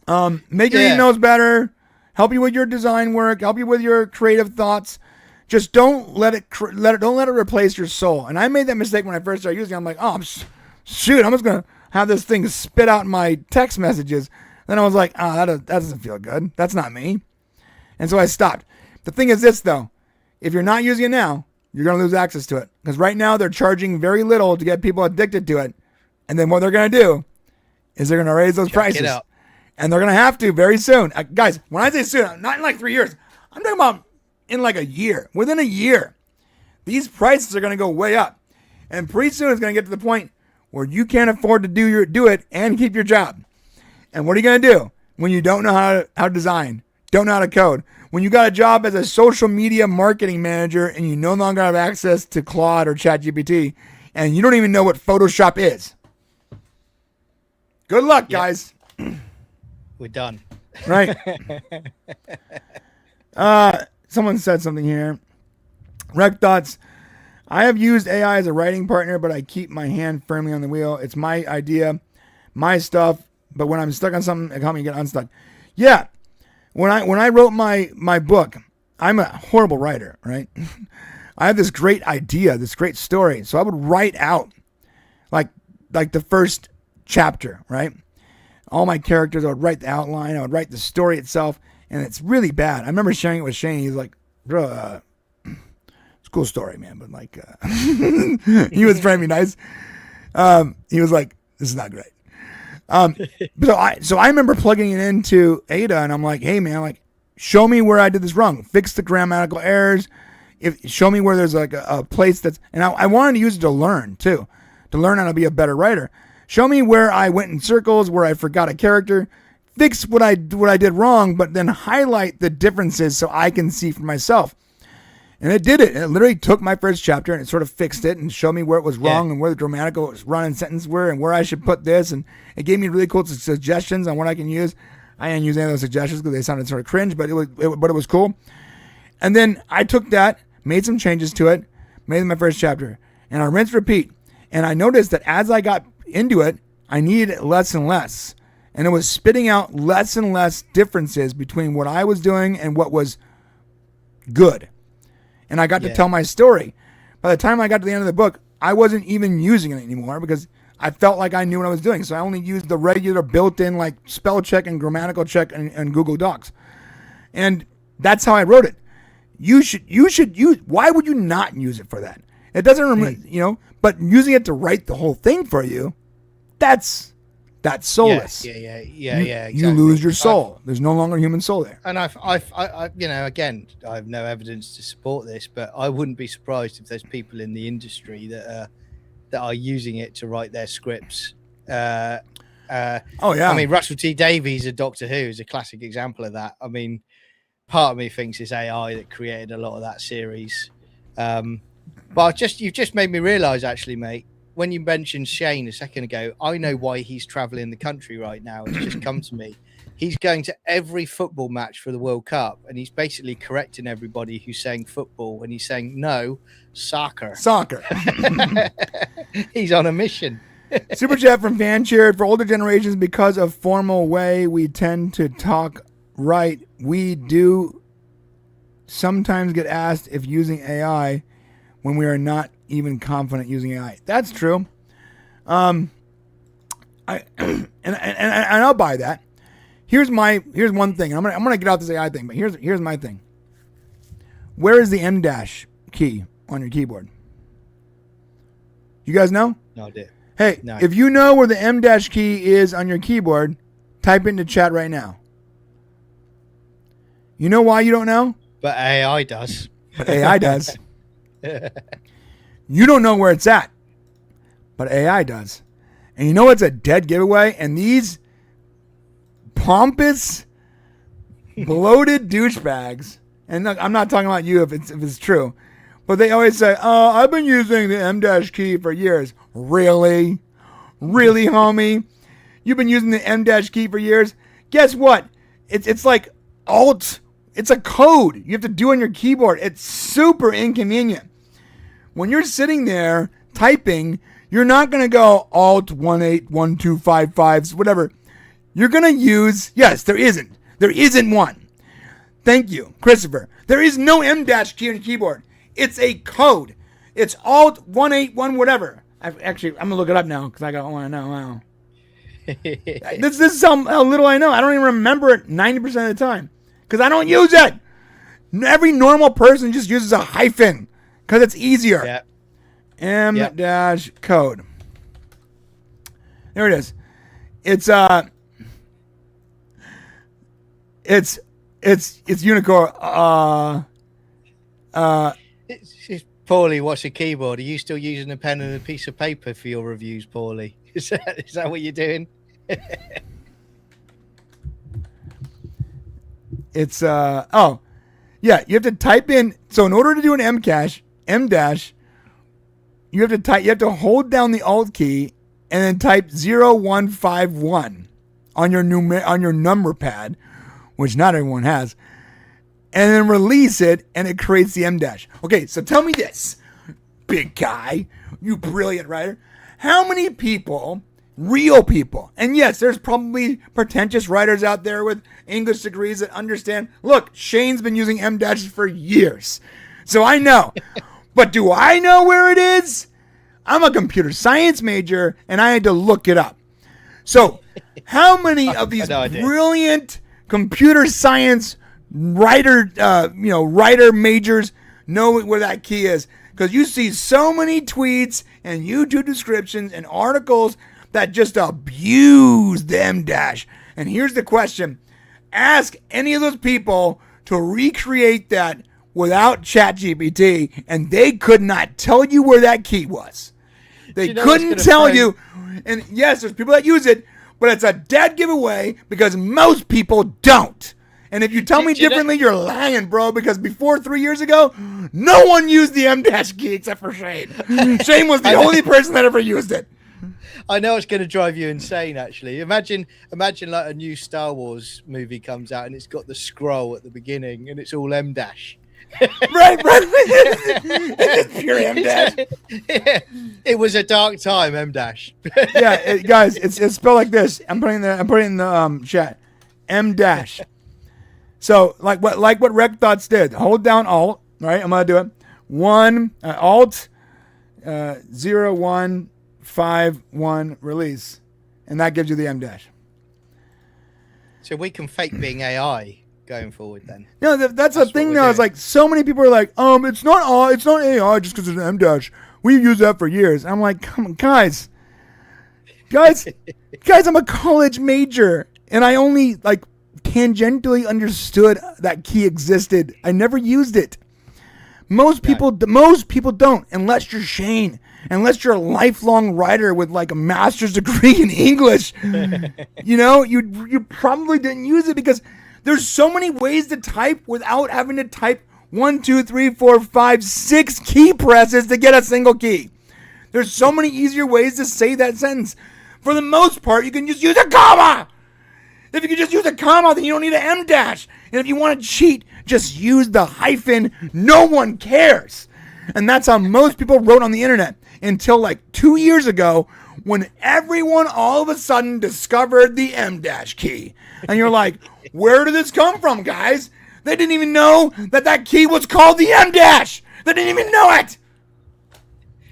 Make your emails better, help you with your design work, help you with your creative thoughts. Just don't let it replace your soul. And I made that mistake when I first started using it. I'm like, I'm just gonna have this thing spit out my text messages. Then I was like, that doesn't feel good. That's not me. And so I stopped. The thing is this, though. If you're not using it now, you're going to lose access to it. Because right now they're charging very little to get people addicted to it. And then what they're going to do is they're going to raise those prices. And they're going to have to very soon. Guys, when I say soon, not in like 3 years. I'm talking about in like a year. Within a year, these prices are going to go way up. And pretty soon it's going to get to the point where you can't afford to do it and keep your job. And what are you going to do when you don't know how to design, don't know how to code? When you got a job as a social media marketing manager and you no longer have access to Claude or ChatGPT, and you don't even know what Photoshop is. Good luck, guys. We're done. Right. Someone said something here. Rec Thoughts. I have used AI as a writing partner, but I keep my hand firmly on the wheel. It's my idea, my stuff, but when I'm stuck on something, it helps me get unstuck. Yeah. When I wrote my book, I'm a horrible writer, right? I have this great idea, this great story. So I would write out like the first chapter, right? All my characters, I would write the outline, I would write the story itself, and it's really bad. I remember sharing it with Shane. He's like, bro, it's a cool story, man, but like, he was trying to be nice. He was like, this is not great. So I remember plugging it into Ada, and I'm like, hey man, like, show me where I did this wrong. Fix the grammatical errors. Show me where there's like a place that's, and I wanted to use it to learn too, to learn how to be a better writer. Show me where I went in circles, where I forgot a character, fix what I did wrong, but then highlight the differences so I can see for myself. And it did it. It literally took my first chapter and it sort of fixed it and showed me where it was wrong and where the grammatical run-in sentence were and where I should put this. And it gave me really cool suggestions on what I can use. I didn't use any of those suggestions because they sounded sort of cringe, but it was cool. And then I took that, made some changes to it, made it my first chapter, and I rinse repeat. And I noticed that as I got into it, I needed it less and less. And it was spitting out less and less differences between what I was doing and what was good. And I got to tell my story. By the time I got to the end of the book, I wasn't even using it anymore because I felt like I knew what I was doing. So I only used the regular built-in like spell check and grammatical check and Google Docs. And that's how I wrote it. You should use. Why would you not use it for that? It doesn't remove, but using it to write the whole thing for you, that's soulless. Yeah. Exactly. You lose your soul. There's no longer human soul there. And I, again, I have no evidence to support this, but I wouldn't be surprised if there's people in the industry that are using it to write their scripts. I mean, Russell T Davies of Doctor Who is a classic example of that. I mean, part of me thinks it's AI that created a lot of that series. But you've just made me realize, actually, mate, when you mentioned Shane a second ago, I know why he's traveling the country right now. It's just come to me. He's going to every football match for the World Cup, and he's basically correcting everybody who's saying football, and he's saying, no, soccer. He's on a mission. Super chat from Fan Cheered. For older generations, because of formal way we tend to talk right, we do sometimes get asked if using AI when we are not even confident using AI. That's true. And I'll buy that. Here's one thing. I'm gonna get off this AI thing, but here's my thing. Where is the M dash key on your keyboard? You guys know? No idea. Hey, No. If you know where the M dash key is on your keyboard, type it into chat right now. You know why you don't know? But AI does. But AI does. You don't know where it's at, but AI does. And you know what's a dead giveaway? And these pompous, bloated douchebags, and look, I'm not talking about you if it's true, but they always say, "Oh, I've been using the M dash key for years." Really, homie? You've been using the M dash key for years? Guess what? It's like Alt. It's a code you have to do on your keyboard. It's super inconvenient. When you're sitting there typing, you're not going to go Alt 181255, whatever. You're going to use, yes, there isn't one. Thank you, Christopher. There is no M dash key on your keyboard. It's a code. It's Alt 181 whatever. I'm going to look it up now because I want to know. Wow. This is how little I know. I don't even remember it 90% of the time because I don't use it. Every normal person just uses a hyphen because it's easier. Yep. M dash code. There it is. It's Unicorn. It's Paulie, what's a keyboard? Are you still using a pen and a piece of paper for your reviews, Paulie? Is that what you're doing? It's you have to type in. So in order to do an M dash, you have to hold down the Alt key and then type 0151 on your number pad, which not everyone has, and then release it, and it creates the M dash. Okay, so tell me this, big guy, you brilliant writer, how many people, real people, and yes, there's probably pretentious writers out there with English degrees that understand, look, Shane's been using M dashes for years, so I know. But do I know where it is? I'm a computer science major, and I had to look it up. So how many of these brilliant computer science writer majors know where that key is? Because you see so many tweets and YouTube descriptions and articles that just abuse the M dash. And here's the question. Ask any of those people to recreate that without ChatGPT, and they could not tell you where that key was. They couldn't tell you. And yes, there's people that use it, but it's a dead giveaway because most people don't. And if you tell me differently, you're lying, bro, because before 3 years ago, no one used the M dash key except for Shane. Shane was the only person that ever used it. I know it's going to drive you insane, actually. Imagine like a new Star Wars movie comes out and it's got the scroll at the beginning and it's all M dash. right. It's pure M dash. It was a dark time, M dash. Guys, it's spelled like this. I'm putting in the chat. M dash. So like what Rec Thoughts did. Hold down Alt. Right, I'm gonna do it. Alt 0151 release, and that gives you the M dash. So we can fake being AI. going forward then. No, that's the thing though. Is like so many people are like, it's not AI just because it's an M dash. We've used that for years. I'm like, come on, guys, I'm a college major, and I only like tangentially understood that key existed. I never used it. Most people don't, unless you're Shane, unless you're a lifelong writer with like a master's degree in English. You probably didn't use it because there's so many ways to type without having to type 1, 2, 3, 4, 5, 6 key presses to get a single key. There's so many easier ways to say that sentence. For the most part, you can just use a comma. If you can just use a comma, then you don't need an M dash. And if you want to cheat, just use the hyphen. No one cares. And that's how most people wrote on the internet until like 2 years ago when everyone all of a sudden discovered the M dash key. And you're like, where did this come from, guys? They didn't even know that key was called the M dash. They didn't even know it.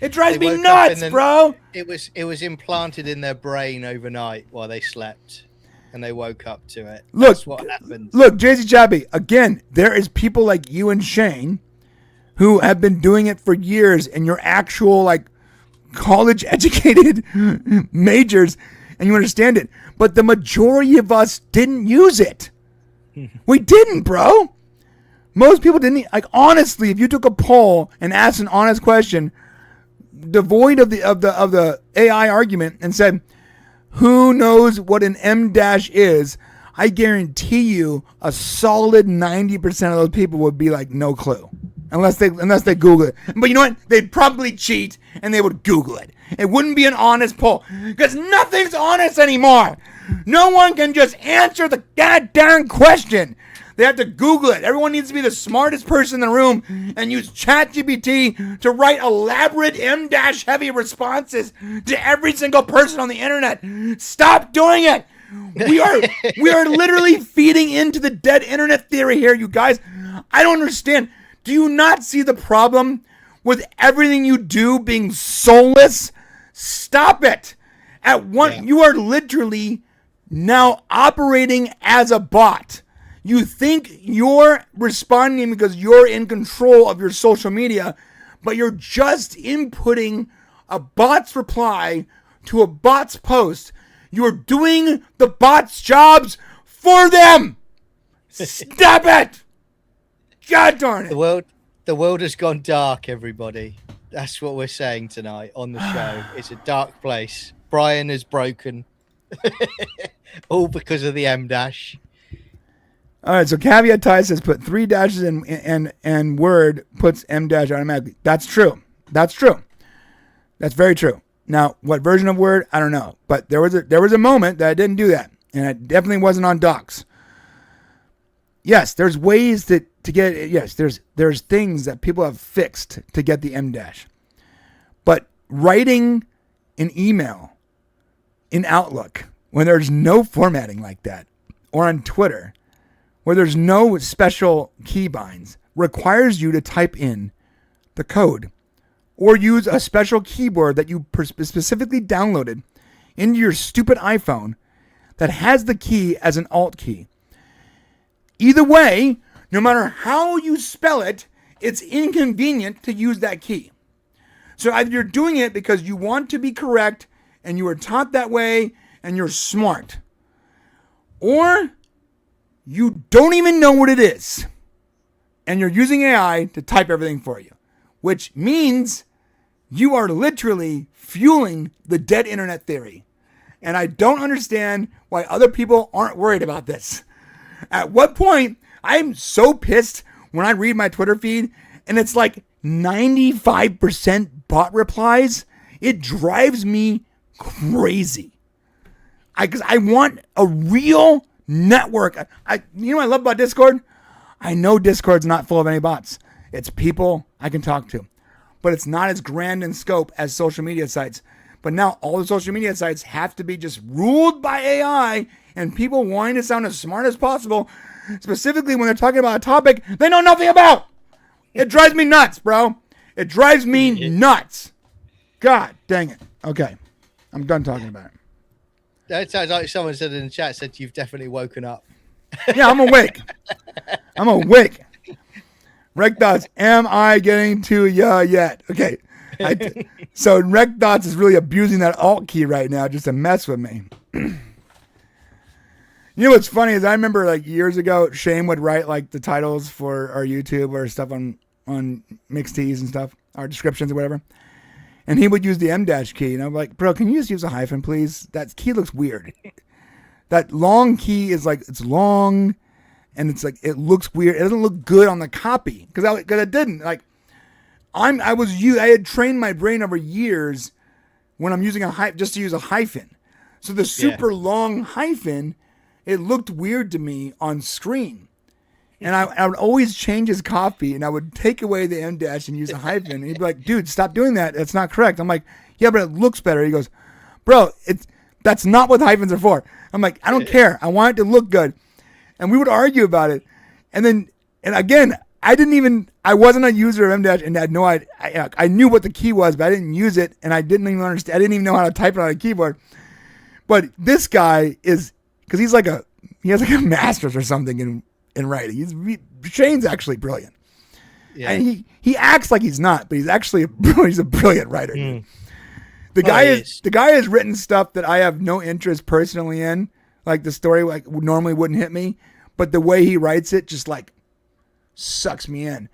It drives me nuts, bro. It was implanted in their brain overnight while they slept. And they woke up to it. That's what happened. Look, JC Chappie, again, there is people like you and Shane who have been doing it for years, and you're actual like college educated majors, and you understand it. But the majority of us didn't use it. We didn't, bro. Most people didn't. Like, honestly, if you took a poll and asked an honest question, devoid of the AI argument, and said, who knows what an M dash is? I guarantee you a solid 90% of those people would be like, no clue. Unless they Google it. But you know what? They'd probably cheat and they would Google it. It wouldn't be an honest poll. Because nothing's honest anymore. No one can just answer the goddamn question. They have to Google it. Everyone needs to be the smartest person in the room and use ChatGPT to write elaborate M-dash heavy responses to every single person on the internet. Stop doing it. We are literally feeding into the dead internet theory here, you guys. I don't understand. Do you not see the problem with everything you do being soulless? Stop it. You are literally now operating as a bot. You think you're responding because you're in control of your social media, but you're just inputting a bot's reply to a bot's post. You're doing the bot's jobs for them. Stop it. God darn it. The world has gone dark, everybody. That's what we're saying tonight on the show. It's a dark place. Brian is broken. All because of the M dash. All right, so Caveat Ty says put 3 dashes in and Word puts M dash automatically. That's true. That's very true. Now, what version of Word? I don't know. But there was a moment that I didn't do that. And it definitely wasn't on Docs. Yes, there's ways to get it. Yes, there's things that people have fixed to get the M dash. But writing an email in Outlook when there's no formatting like that, or on Twitter where there's no special keybinds, requires you to type in the code or use a special keyboard that you specifically downloaded into your stupid iPhone that has the key as an alt key. Either way, no matter how you spell it, it's inconvenient to use that key. So either you're doing it because you want to be correct and you were taught that way and you're smart, or you don't even know what it is and you're using AI to type everything for you, which means you are literally fueling the dead internet theory. And I don't understand why other people aren't worried about this. At what point, I'm so pissed when I read my Twitter feed and it's like 95% bot replies. It drives me crazy. Because I want a real network. You know what I love about Discord? I know Discord's not full of any bots. It's people I can talk to. But it's not as grand in scope as social media sites. But now all the social media sites have to be just ruled by AI and people wanting to sound as smart as possible, specifically when they're talking about a topic they know nothing about. It drives me nuts, bro. It drives me nuts. God dang it. Okay. I'm done talking about it. That sounds like someone said in the chat, said you've definitely woken up. Yeah, I'm awake. I'm awake. Rec Dots, am I getting to ya yet? Okay. So Rec Dots is really abusing that alt key right now just to mess with me. You know what's funny is I remember like years ago, Shane would write like the titles for our YouTube or stuff on mixed tees and stuff, our descriptions or whatever. And he would use the M- key. And I'm like, bro, can you just use a hyphen, please? That key looks weird. That long key is like, it's long and it's like, it looks weird. It doesn't look good on the copy because it didn't. Like, I had trained my brain over years when I'm using just to use a hyphen. So the super long hyphen, it looked weird to me on screen. And I would always change his copy and I would take away the M- and use a hyphen. And he'd be like, dude, stop doing that. That's not correct. I'm like, yeah, but it looks better. He goes, bro, that's not what hyphens are for. I'm like, I don't care. I want it to look good. And we would argue about it. And again, I wasn't a user of M- and had no idea. I knew what the key was, but I didn't use it. And I didn't even understand. I didn't even know how to type it on a keyboard. But this guy is, because he has like a master's or something in writing. Shane's actually brilliant. Yeah. And he acts like he's not, but he's actually he's a brilliant writer. Mm. The guy has written stuff that I have no interest personally in, like the story like normally wouldn't hit me, but the way he writes it just like sucks me in.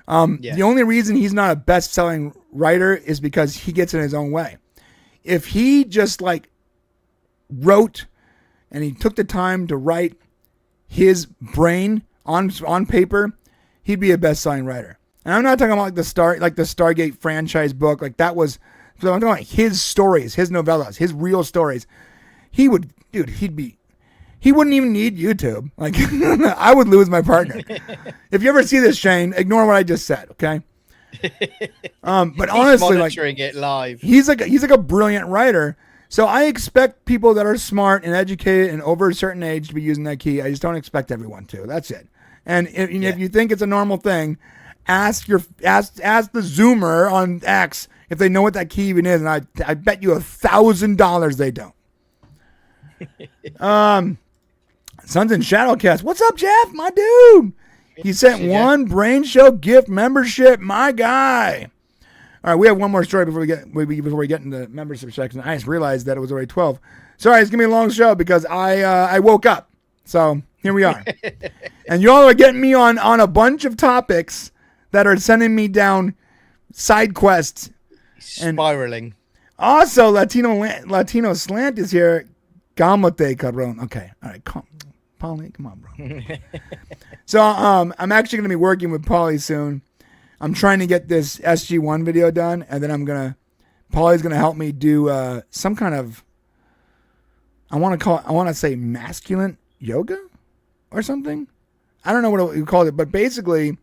The only reason he's not a best-selling writer is because he gets in his own way. If he just like wrote and he took the time to write his brain on paper, he'd be a best-selling writer. And I'm not talking about the Stargate franchise book, like that was. So I'm talking about his stories, his novellas, his real stories. He wouldn't even need YouTube. Like I would lose my partner. If you ever see this, Shane, ignore what I just said, okay? But honestly, monitoring it live. He's like a brilliant writer. So I expect people that are smart and educated and over a certain age to be using that key. I just don't expect everyone to. That's it. And if you think it's a normal thing, ask the Zoomer on X if they know what that key even is, and I bet you $1,000 they don't. Sons and Shadowcast, what's up, Jeff? My dude. He sent one Brain Show gift membership. My guy. All right, we have one more story before we get into the membership section. I just realized that it was already 12. Sorry, it's gonna be a long show because I woke up. So here we are, and y'all are getting me on a bunch of topics that are sending me down side quests. Spiraling. Also, Latino Slant is here. Gamote, cabrón. Okay, all right, Paulie, come on, bro. So I'm actually going to be working with Paulie soon. I'm trying to get this SG1 video done, and then Paulie's going to help me do some kind of, I want to say masculine yoga or something. I don't know what you call it, but basically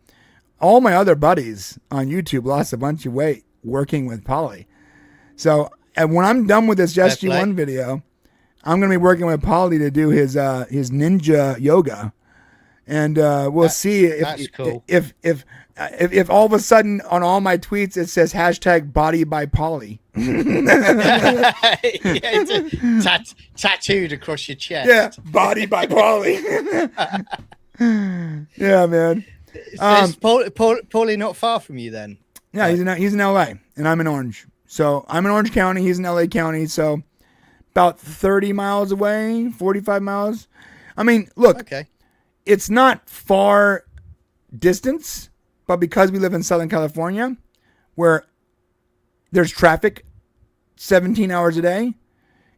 all my other buddies on YouTube lost a bunch of weight working with Paulie. So and when I'm done with this SG1 video, I'm going to be working with Paulie to do his ninja yoga. And we'll see if all of a sudden on all my tweets it says #body by Paulie. Tattooed across your chest. Yeah, body by Paulie. Yeah, man. Is Paulie not far from you then? Yeah, he's in LA and I'm in Orange. So I'm in Orange County, he's in LA County, so about 30 miles away, 45 miles. I mean, look, okay. It's not far distance, but because we live in Southern California, where there's traffic 17 hours a day,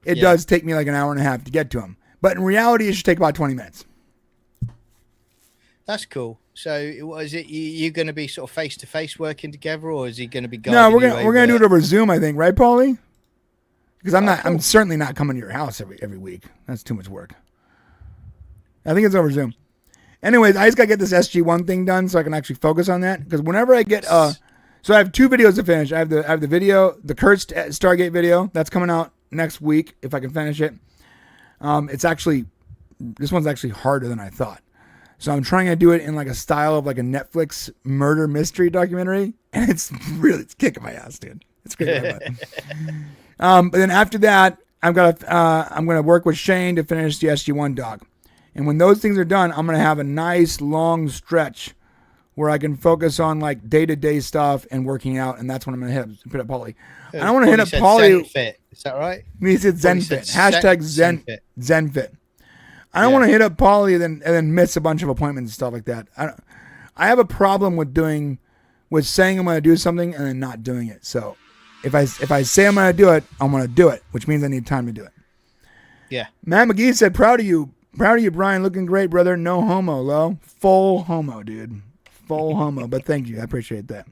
it does take me like an hour and a half to get to him. But in reality, it should take about 20 minutes. That's cool. So, is it you going to be sort of face to face working together, or is he going to be guiding No, we're gonna do it over Zoom, I think, right, Paulie? Because I'm certainly not coming to your house every week. That's too much work. I think it's over Zoom. Anyways, I just gotta get this SG1 thing done so I can actually focus on that. Because whenever I get so I have 2 videos to finish. I have the video, the cursed Stargate video that's coming out next week if I can finish it. This one's actually harder than I thought. So I'm trying to do it in like a style of like a Netflix murder mystery documentary, and it's kicking my ass, dude. It's kicking my butt. But then after that, I'm gonna work with Shane to finish the SG1 dog, And when those things are done, I'm going to have a nice long stretch where I can focus on like day-to-day stuff and working out. And that's when I'm going to hit up Polly. I don't want to hit up Polly. Fit. Is that right? He said Zen Fit. Hashtag Zen Fit. I don't want to hit up Polly and then miss a bunch of appointments and stuff like that. I have a problem with saying I'm going to do something and then not doing it. So if I say I'm going to do it, I'm going to do it, which means I need time to do it. Yeah. Matt McGee said, proud of you, Brian. Looking great, brother. No homo, Lo. Full homo, dude. Full homo. But thank you. I appreciate that.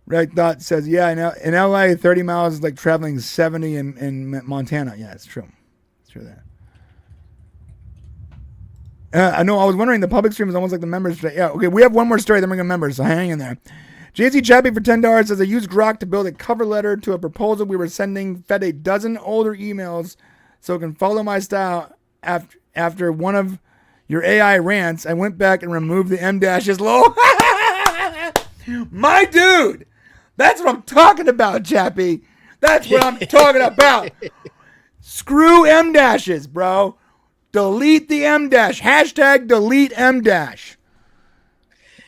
Red Dot says, yeah, in LA, 30 miles is like traveling 70 in Montana. Yeah, it's true. It's true that. I know. I was wondering, the public stream is almost like the members today. Yeah, okay. We have one more story, then we're going to members, so hang in there. JC Chappie for $10 says, I used Grok to build a cover letter to a proposal we were sending, fed a dozen older emails so it can follow my style. After one of your AI rants, I went back and removed the M dashes. Low. My dude. That's what I'm talking about, Chappie. That's what I'm talking about. Screw M dashes, bro. Delete the M dash. Hashtag delete M dash.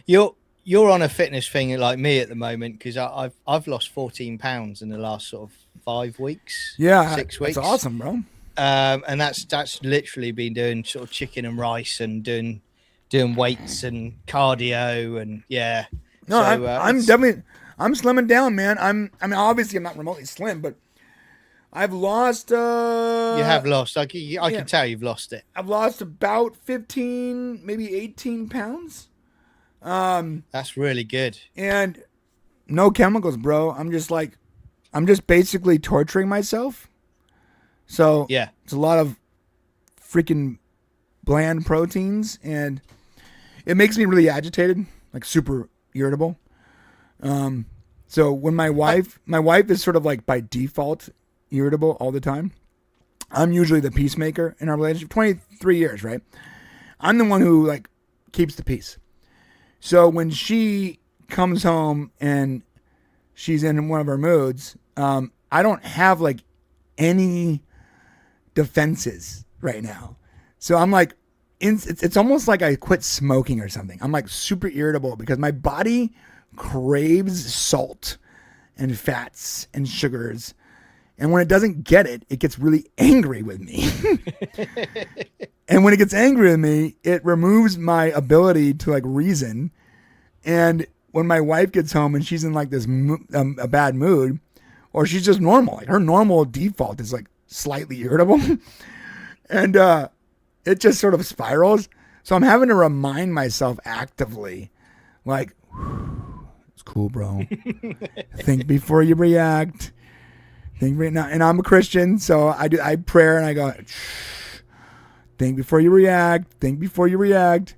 You're on a fitness thing like me at the moment because I've lost 14 pounds in the last sort of 5 weeks. Yeah, 6 weeks. That's awesome, bro. And that's literally been doing sort of chicken and rice and doing weights and cardio and yeah. No, so, I'm slimming down, man. I mean, obviously I'm not remotely slim, but I've lost. You have lost. I can tell you've lost it. I've lost about 15, maybe 18 pounds. That's really good. And no chemicals, bro. I'm just basically torturing myself. So yeah, it's a lot of freaking bland proteins, and it makes me really agitated, like super irritable. So when my wife is sort of like by default irritable all the time. I'm usually the peacemaker in our relationship. 23 years, right? I'm the one who like keeps the peace. So when she comes home and she's in one of her moods, I don't have like any defenses right now. So I'm like, it's almost like I quit smoking or something. I'm like super irritable because my body craves salt and fats and sugars. And when it doesn't get it, it gets really angry with me. And when it gets angry with me, it removes my ability to like reason. And when my wife gets home and she's in like this a bad mood, or she's just normal, like her normal default is like slightly irritable, and it just sort of spirals. So I'm having to remind myself actively, like, it's cool, bro. Think before you react. Think right now, and I'm a Christian, so I pray and I go, think before you react. Think before you react.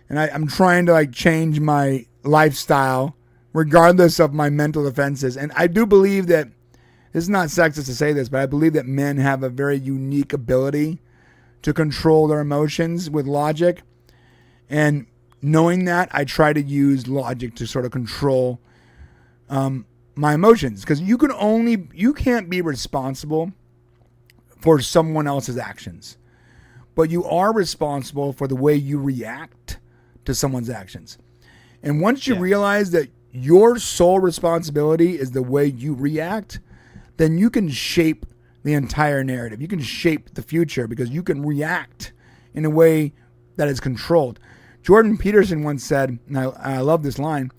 And I'm trying to like change my lifestyle, regardless of my mental defenses. And I do believe that this is not sexist to say this, but I believe that men have a very unique ability to control their emotions with logic. And knowing that, I try to use logic to sort of control my emotions, because you can't be responsible for someone else's actions, but you are responsible for the way you react to someone's actions. And once you realize that your sole responsibility is the way you react, then you can shape the entire narrative. You can shape the future because you can react in a way that is controlled. Jordan Peterson once said, and I love this line,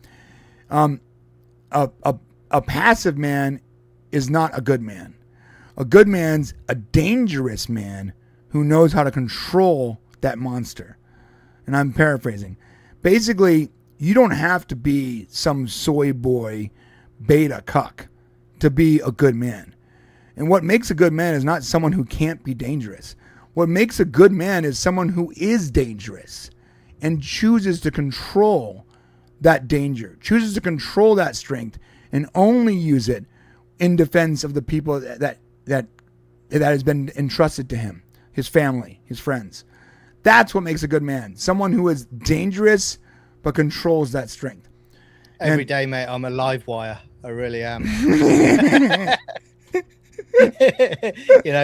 a passive man is not a good man. A good man's a dangerous man who knows how to control that monster. And I'm paraphrasing. Basically, you don't have to be some soy boy beta cuck to be a good man. And what makes a good man is not someone who can't be dangerous. What makes a good man is someone who is dangerous and chooses to control that danger, chooses to control that strength, and only use it in defense of the people that has been entrusted to him, his family, his friends. That's what makes a good man. Someone who is dangerous but controls that strength. Every day, mate, I'm a live wire. I really am.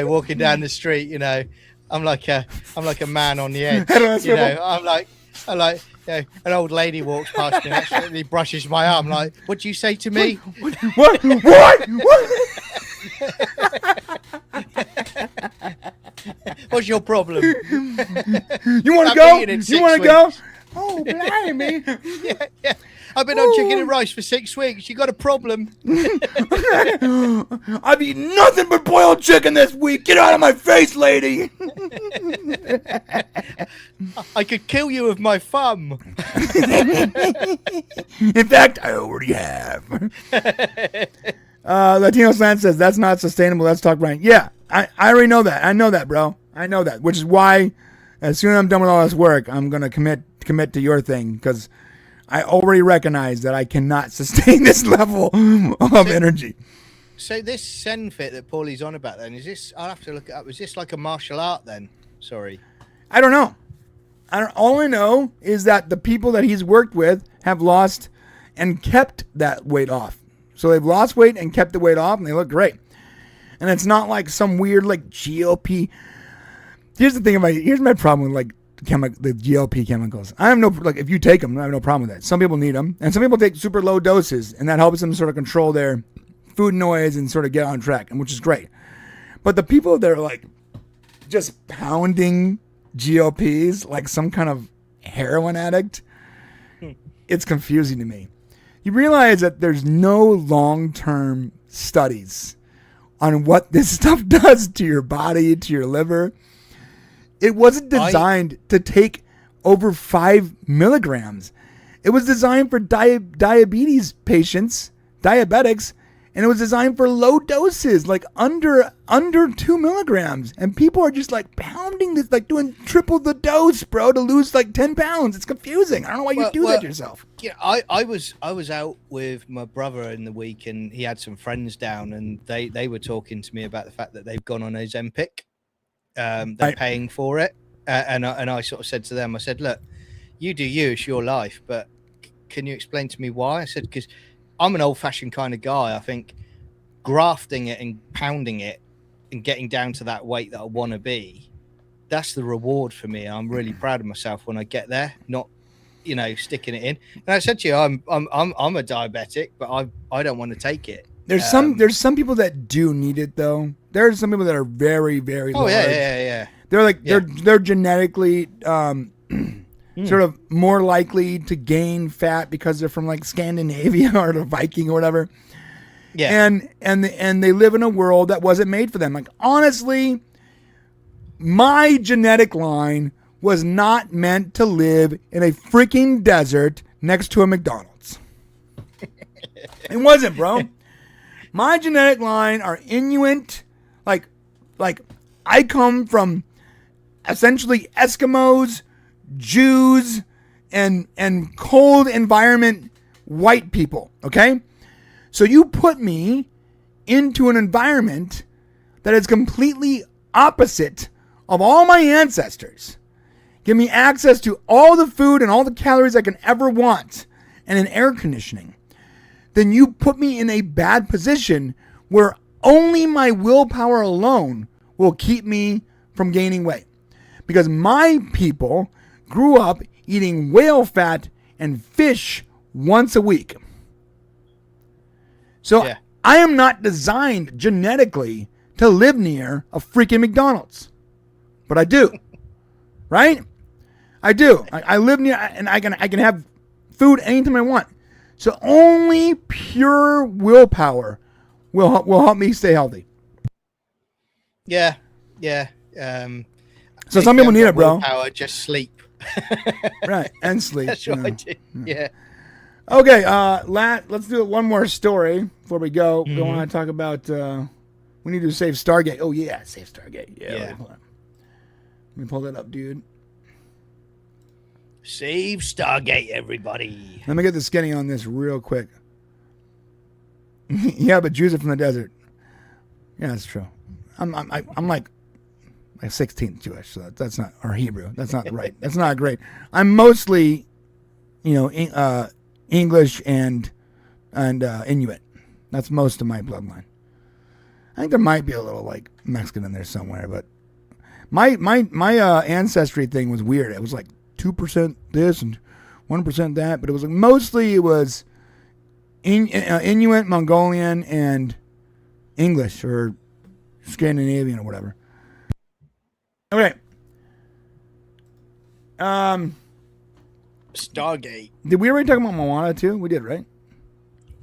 Walking down the street, I'm like a man on the edge. Head on a You swivel. know, I'm like, you know, an old lady walks past me and accidentally brushes my arm. Like, what do you say to me? What? What's your problem? You want to I've go? eaten in You want 6 to go? weeks. Oh, blimey. Yeah. I've been on chicken and rice for 6 weeks. You got a problem? I've eaten nothing but boiled chicken this week. Get out of my face, lady. I could kill you with my thumb. In fact, I already have. Latino Slant says, that's not sustainable. Let's talk right. Yeah, I already know that. I know that, bro. I know that, which is why as soon as I'm done with all this work, I'm going to commit to your thing, because I already recognize that I cannot sustain this level of energy. So this Zen fit that Paulie's on about then, is this, I'll have to look it up, is this like a martial art then? Sorry. I don't know. All I know is that the people that he's worked with have lost and kept that weight off. So they've lost weight and kept the weight off, and they look great. And it's not like some weird like GLP. Here's my problem with like the GLP chemicals. I have no, like, if you take them, I have no problem with that. Some people need them, and some people take super low doses, and that helps them sort of control their food noise and sort of get on track, and which is great. But the people that are like just pounding GLPs like some kind of heroin addict, it's confusing to me. You realize that there's no long-term studies on what this stuff does to your body, to your liver. It wasn't designed to take over 5 milligrams. It was designed for diabetes patients, diabetics, and it was designed for low doses, like under 2 milligrams. And people are just like pounding this, like doing triple the dose, bro, to lose like 10 pounds. It's confusing. I don't know why you do that to yourself. Yeah, I was out with my brother in the week, and he had some friends down, and they were talking to me about the fact that they've gone on Ozempic. They're paying for it, and I sort of said to them, I said, look, you do you, it's your life, but can you explain to me why? I said, because I'm an old-fashioned kind of guy. I think grafting it and pounding it and getting down to that weight that I want to be, that's the reward for me. I'm really proud of myself when I get there, not, you know, sticking it in. And I said to you, I'm a diabetic, but I don't want to take it. There's some people that do need it though. There's some people that are very, very large. Yeah. They're like they're genetically sort of more likely to gain fat because they're from like Scandinavia or the Viking or whatever. Yeah. And they live in a world that wasn't made for them. Like, honestly, my genetic line was not meant to live in a freaking desert next to a McDonald's. It wasn't, bro. My genetic line are Inuit, like I come from essentially Eskimos, Jews, and cold environment white people, okay? So you put me into an environment that is completely opposite of all my ancestors. Give me access to all the food and all the calories I can ever want and an air conditioning. Then you put me in a bad position where only my willpower alone will keep me from gaining weight. Because my people grew up eating whale fat and fish once a week. So I am not designed genetically to live near a freaking McDonald's. But I do. Right? I do. I live near, and I can have food anytime I want. So only pure willpower will help me stay healthy. Yeah. So some people need it, bro. Willpower, just sleep. Right, and sleep. That's what I do. Yeah. Okay, let's do one more story before we go. We want to talk about, we need to save Stargate. Oh, yeah, save Stargate. Yeah. Let me pull that up, dude. Save Stargate, everybody. Let me get the skinny on this real quick. Yeah, but Jews are from the desert. Yeah, that's true. I'm like 16th Jewish, so that's not, or Hebrew. That's not right. That's not great. I'm mostly, English and Inuit. That's most of my bloodline. I think there might be a little like Mexican in there somewhere, but My ancestry thing was weird. It was like 2% this and 1% that, but it was like mostly it was Inuit, Mongolian, and English or Scandinavian or whatever. Okay. Stargate. Did we already talk about Moana too? We did, right?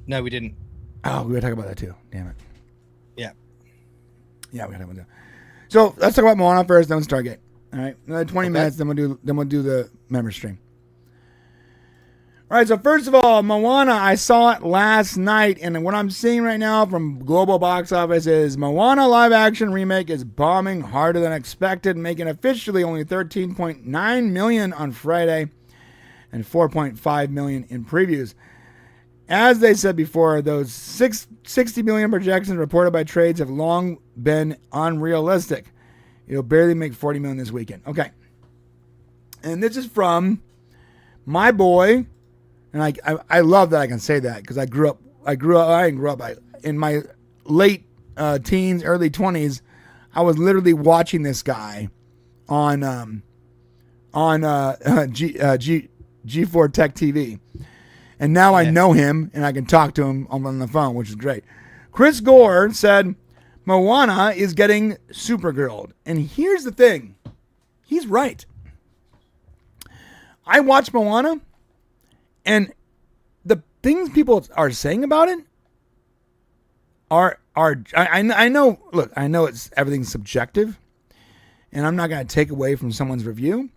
No, we didn't. Oh, we gotta talk about that too. Damn it. Yeah. Yeah, we gotta talk about that. So let's talk about Moana first, then Stargate. All right, another 20 minutes, then we'll do the member stream. All right, so first of all, Moana, I saw it last night, and what I'm seeing right now from global box office is Moana live action remake is bombing harder than expected, making officially only 13.9 million on Friday and 4.5 million in previews. As they said before, those 60 million projections reported by trades have long been unrealistic. It'll barely make 40 million this weekend. Okay. And this is from my boy, and I love that I can say that because I didn't grow up in my late teens, early 20s. I was literally watching this guy on G4 Tech TV. And now I know him and I can talk to him on the phone, which is great. Chris Gore said Moana is getting Supergirl. And here's the thing. He's right. I watched Moana, and the things people are saying about it are I know, look, I know everything's subjective, and I'm not going to take away from someone's review,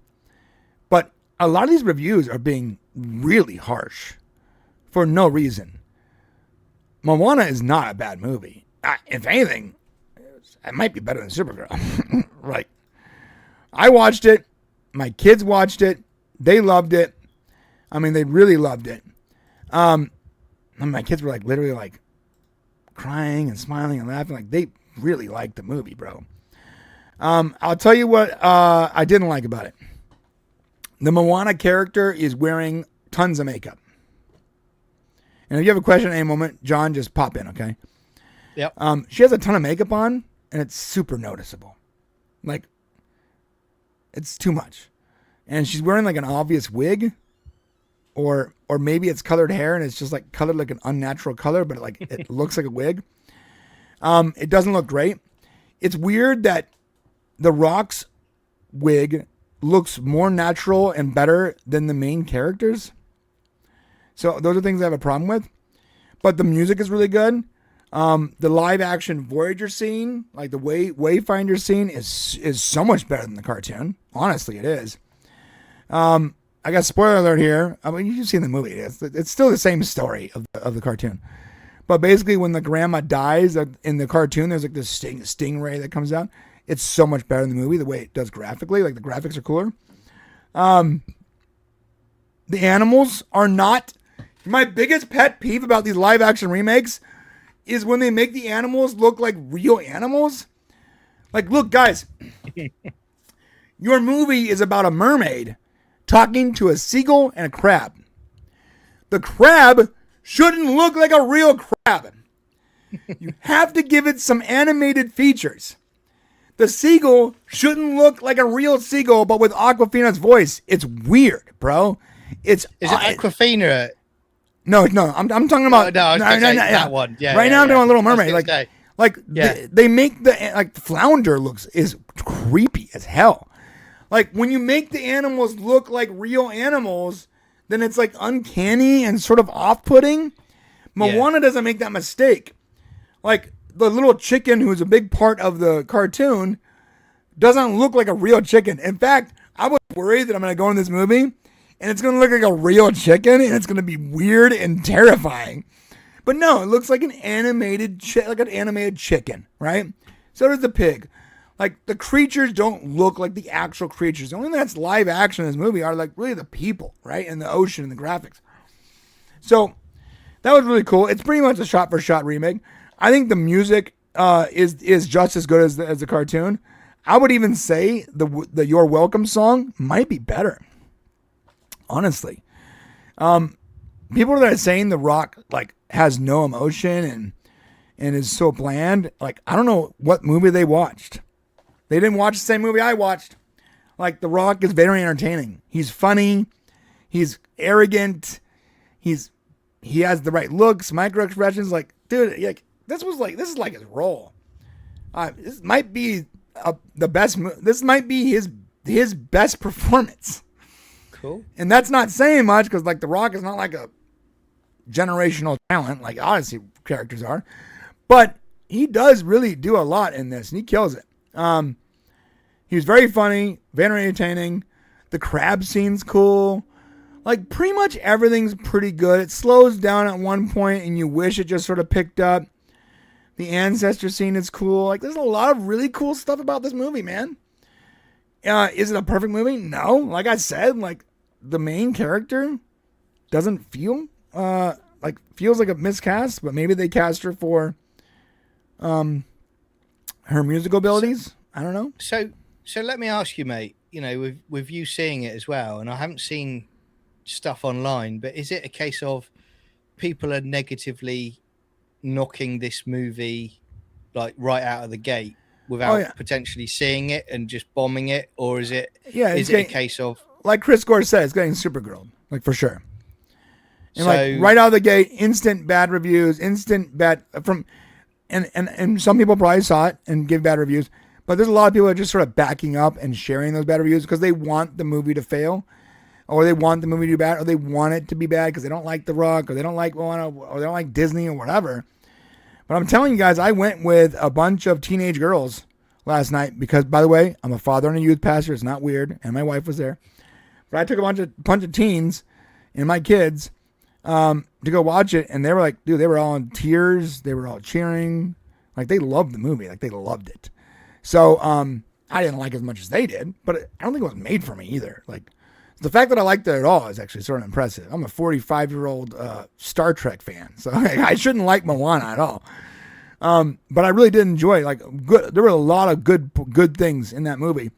but a lot of these reviews are being really harsh for no reason. Moana is not a bad movie. If anything, it might be better than Supergirl. Right. I watched it. My kids watched it. They loved it. I mean, they really loved it. My kids were like literally like crying and smiling and laughing. Like they really liked the movie, bro. I'll tell you what I didn't like about it. The Moana character is wearing tons of makeup. And if you have a question at any moment, John, just pop in, okay? Yep. She has a ton of makeup on, and it's super noticeable. Like, it's too much. And she's wearing like an obvious wig, or maybe it's colored hair and it's just like colored like an unnatural color, but like it looks like a wig. It doesn't look great. It's weird that The Rock's wig looks more natural and better than the main characters. So those are things I have a problem with. But the music is really good. The live action Voyager scene, like the Wayfinder scene, is so much better than the cartoon. Honestly, it is. I got spoiler alert here. I mean, you've seen the movie. It's still the same story of the cartoon. But basically, when the grandma dies in the cartoon, there's like this stingray that comes out. It's so much better in the movie, the way it does graphically. Like the graphics are cooler. The animals are not. My biggest pet peeve about these live action remakes is when they make the animals look like real animals. Like, look, guys, your movie is about a mermaid talking to a seagull and a crab. The crab shouldn't look like a real crab. You have to give it some animated features. The seagull shouldn't look like a real seagull, but with Awkwafina's voice. It's weird, bro. Is it Awkwafina? No, I'm talking about that one. Yeah, right now I'm doing Little Mermaid. Say. They make the flounder is creepy as hell. Like when you make the animals look like real animals, then it's like uncanny and sort of off-putting. Moana doesn't make that mistake. Like the little chicken, who's a big part of the cartoon, doesn't look like a real chicken. In fact, I was worried that I'm going to go in this movie and it's going to look like a real chicken and it's going to be weird and terrifying. But no, it looks like an animated chicken, right? So does the pig. Like the creatures don't look like the actual creatures. The only thing that's live action in this movie are like really the people, right? And the ocean and the graphics. So that was really cool. It's pretty much a shot for shot remake. I think the music is just as good as the cartoon. I would even say the You're Welcome song might be better. Honestly, people that are saying The Rock like has no emotion and is so bland. Like I don't know what movie they watched. They didn't watch the same movie I watched. Like, The Rock is very entertaining. He's funny. He's arrogant. He has the right looks, micro expressions. Like, dude, like this is like his role. This might be the best. This might be his best performance. Cool. And that's not saying much because like The Rock is not like a generational talent like Odyssey characters are, but he does really do a lot in this, and he kills it. He was very funny, very entertaining. The crab scene's cool. Like, pretty much everything's pretty good. It slows down at one point, and you wish it just sort of picked up. The ancestor scene is cool. Like, there's a lot of really cool stuff about this movie, man. Is it a perfect movie? No. Like I said, like, the main character doesn't feel, feels like a miscast, but maybe they cast her for, her musical abilities. I don't know. So let me ask you, mate, you know, with you seeing it as well, and I haven't seen stuff online, but is it a case of people are negatively knocking this movie like right out of the gate without potentially seeing it and just bombing it, or is it a case of, like Chris Gore said, it's getting Supergirl, like, for sure. And like right out of the gate, instant bad reviews, instant bad from, and some people probably saw it and give bad reviews, but there's a lot of people that are just sort of backing up and sharing those bad reviews because they want the movie to fail, or they want the movie to be bad, or they want it to be bad because they don't like The Rock, or they don't like Moana, or they don't like Disney, or whatever. But I'm telling you guys, I went with a bunch of teenage girls last night because, by the way, I'm a father and a youth pastor. It's not weird, and my wife was there. But I took a bunch of teens and my kids to go watch it, and they were like, dude, they were all in tears. They were all cheering. Like, they loved the movie. Like, they loved it. So I didn't like it as much as they did, but I don't think it was made for me either. Like, the fact that I liked it at all is actually sort of impressive. I'm a 45-year-old Star Trek fan, so I shouldn't like Moana at all. But I really did enjoy it. Like, good. There were a lot of good things in that movie.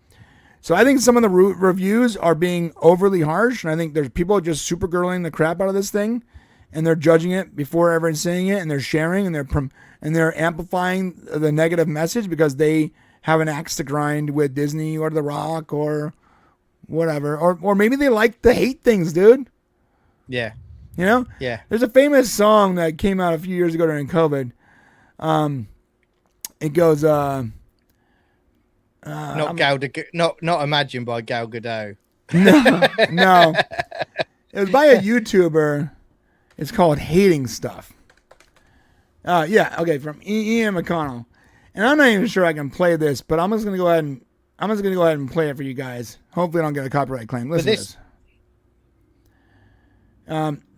So I think some of the reviews are being overly harsh, and I think there's people just Supergirling the crap out of this thing, and they're judging it before ever seeing it, and they're sharing, and they're amplifying the negative message because they have an axe to grind with Disney or The Rock or whatever, or maybe they like to hate things, dude. Yeah. You know? Yeah. There's a famous song that came out a few years ago during COVID. It goes, not Imagine by Gal Gadot. No. It was by a YouTuber. It's called Hating Stuff. From Ian McConnell. And I'm not even sure I can play this, but I'm just gonna go ahead and play it for you guys. Hopefully I don't get a copyright claim. Listen to this.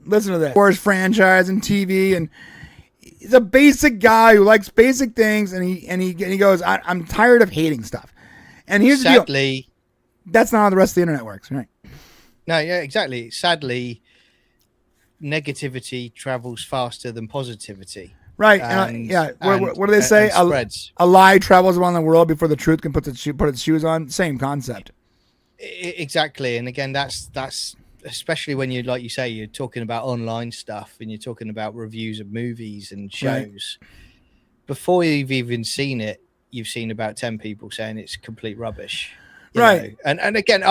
Listen to this. Wars franchise and TV, and he's a basic guy who likes basic things, and he goes, I'm tired of hating stuff. And here's the deal. That's not how the rest of the internet works, right? No, yeah, exactly. Sadly, negativity travels faster than positivity. Right. What do they say? A lie travels around the world before the truth can put its shoes on. Same concept. Exactly. And again, that's especially when you, like you say, you're talking about online stuff and you're talking about reviews of movies and shows. Right. Before you've even seen it, you've seen about 10 people saying it's complete rubbish. Right. Know? And again,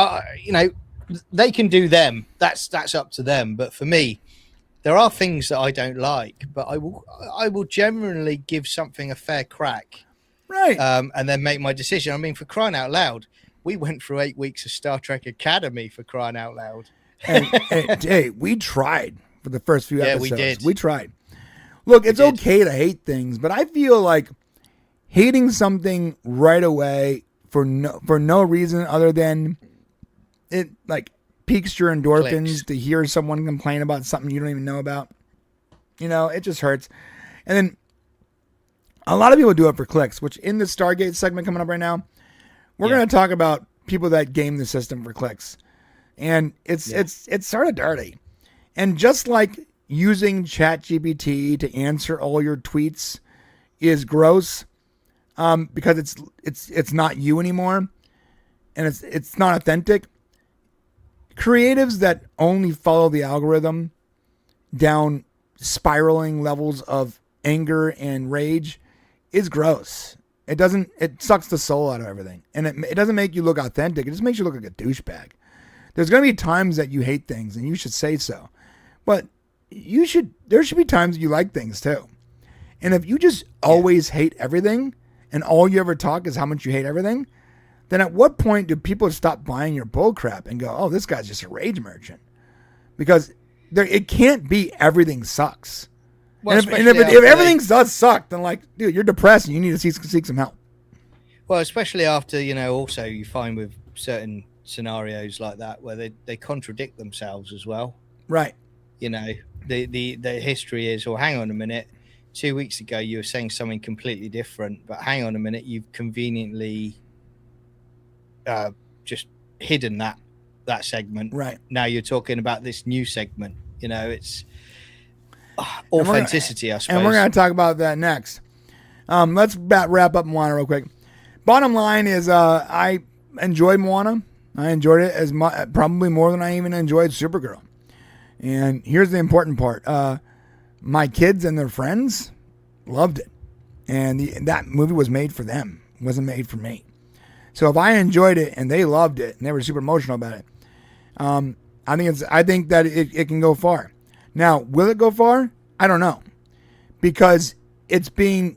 they can do them. That's up to them. But for me, there are things that I don't like, but I will generally give something a fair crack. Right. And then make my decision. I mean, for crying out loud, we went through 8 weeks of Star Trek Academy, for crying out loud. Hey, we tried for the first few episodes. Yeah, we did. We tried. Look, it's okay to hate things, but I feel like hating something right away for no reason other than it, like, piques your endorphins to hear someone complain about something you don't even know about. You know, it just hurts. And then a lot of people do it for clicks, which in the Stargate segment coming up right now, we're going to talk about people that game the system for clicks. And it's sort of dirty. And just like using ChatGPT to answer all your tweets is gross, because it's not you anymore, and it's not authentic. Creatives that only follow the algorithm down spiraling levels of anger and rage is gross. It sucks the soul out of everything, and it doesn't make you look authentic. It just makes you look like a douchebag. There's gonna be times that you hate things, and you should say so, but there should be times you like things too. And if you just always hate everything, and all you ever talk is how much you hate everything, then at what point do people stop buying your bullcrap and go, "Oh, this guy's just a rage merchant"? Because it can't be everything sucks. Well, and if everything does suck, then like, dude, you're depressed and you need to seek some help. Well, especially after, also you find with certain scenarios like that where they contradict themselves as well. Right. The history is, well, hang on a minute. 2 weeks ago, you were saying something completely different, but hang on a minute, you've conveniently just hidden that segment. Right. Now you're talking about this new segment. It's authenticity, I suppose. And we're going to talk about that next. Let's wrap up Moana real quick. Bottom line is, I enjoyed Moana. I enjoyed it as much, probably more than I even enjoyed Supergirl. And here's the important part. My kids and their friends loved it. And that movie was made for them. It wasn't made for me. So if I enjoyed it and they loved it and they were super emotional about it, I think that it can go far. Now, will it go far? I don't know. Because it's being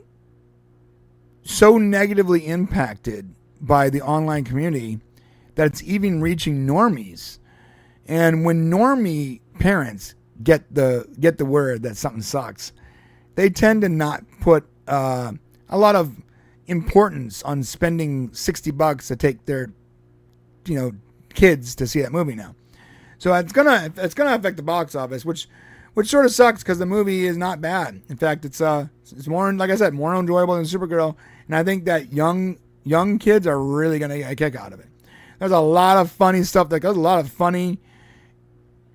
so negatively impacted by the online community that it's even reaching normies. And when normie parents get the word that something sucks, they tend to not put a lot of importance on spending $60 to take their kids to see that movie now. So it's gonna affect the box office, which sort of sucks because the movie is not bad. In fact, it's more, like I said, more enjoyable than Supergirl, and I think that young kids are really gonna get a kick out of it. There's a lot of funny stuff. There's a lot of funny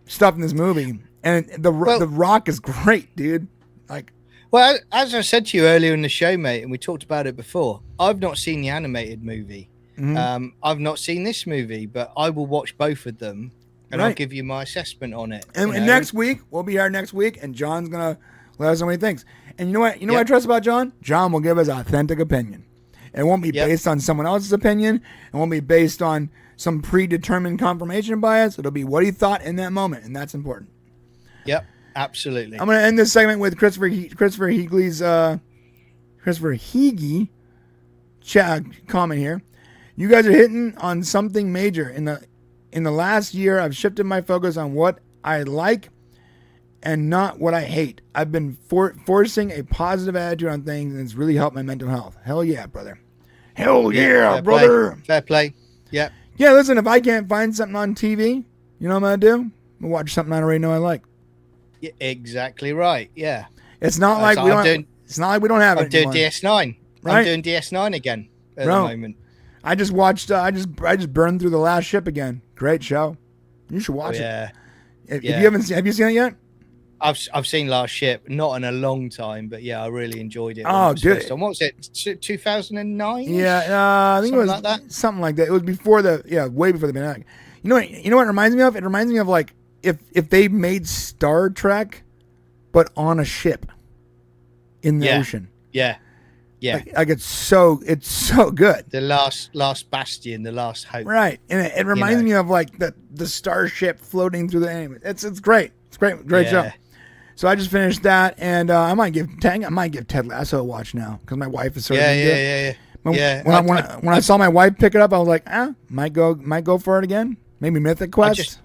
stuff in this movie, and the Rock is great, dude. Like, well, as I said to you earlier in the show, mate, and we talked about it before, I've not seen the animated movie. Mm-hmm. I've not seen this movie, but I will watch both of them. And I'll give you my assessment on it. And next week, we'll be here next week, and John's going to let us know what he thinks. And you know what? What I trust about John? John will give us authentic opinion. It won't be based on someone else's opinion. It won't be based on some predetermined confirmation bias. It'll be what he thought in that moment, and that's important. Yep, absolutely. I'm going to end this segment with Christopher Heagley's comment here. You guys are hitting on something major. In the last year, I've shifted my focus on what I like and not what I hate. I've been forcing a positive attitude on things, and it's really helped my mental health. Hell yeah, brother. Hell yeah, brother. Fair play. Yep. Yeah, listen, if I can't find something on TV, you know what I'm going to do? I'm going to watch something I already know I like. Yeah, exactly right, yeah. It's not like we don't have it I'm doing anymore. DS9. Right? I'm doing DS9 again at the moment. I just watched. I just burned through The Last Ship again. Great show. You should watch it. If you haven't seen, have you seen it yet? I've seen Last Ship, not in a long time, but yeah, I really enjoyed it. Oh, good. What was it? 2009? Yeah, I think it was like that. Something like that. It was before way before the pandemic. You know what it reminds me of? It reminds me of like if they made Star Trek, but on a ship in the ocean. Yeah. Yeah, like it's so good. The last bastion, the last hope. Right, and it reminds me of like the starship floating through the anime. It's great. It's great show. So I just finished that, and I might give Ted Lasso a watch now because my wife is sort of yeah. When I saw my wife pick it up, I was like, might go for it again. Maybe Mythic Quest.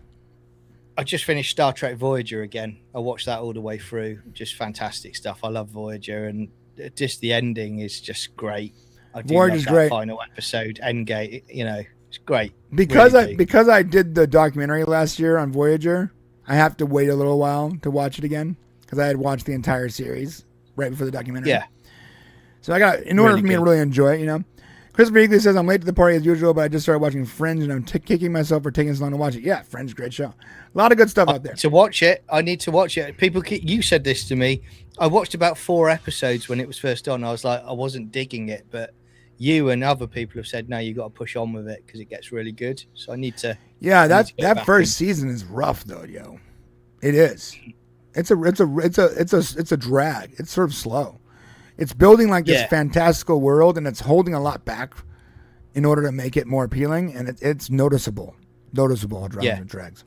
I just finished Star Trek Voyager again. I watched that all the way through. Just fantastic stuff. I love Voyager, and just the ending is just great. I do Voyager's love that great. Final episode, Endgame. It's great. Because I did the documentary last year on Voyager, I have to wait a little while to watch it again because I had watched the entire series right before the documentary. Yeah. So in order for me to really enjoy it, Christopher Eagley says, I'm late to the party as usual, but I just started watching Fringe, and I'm kicking myself for taking so long to watch it. Yeah, Fringe, great show. A lot of good stuff out there. To watch it, I need to watch it. You said this to me. I watched about 4 episodes when it was first on. I was like, I wasn't digging it, but you and other people have said, no, you got to push on with it because it gets really good. So I need to. Yeah, that first season is rough though, yo. It is. It's a drag. It's sort of slow. It's building like this Yeah. fantastical world, and it's holding a lot back in order to make it more appealing, and it's noticeable how Dragons and Drags.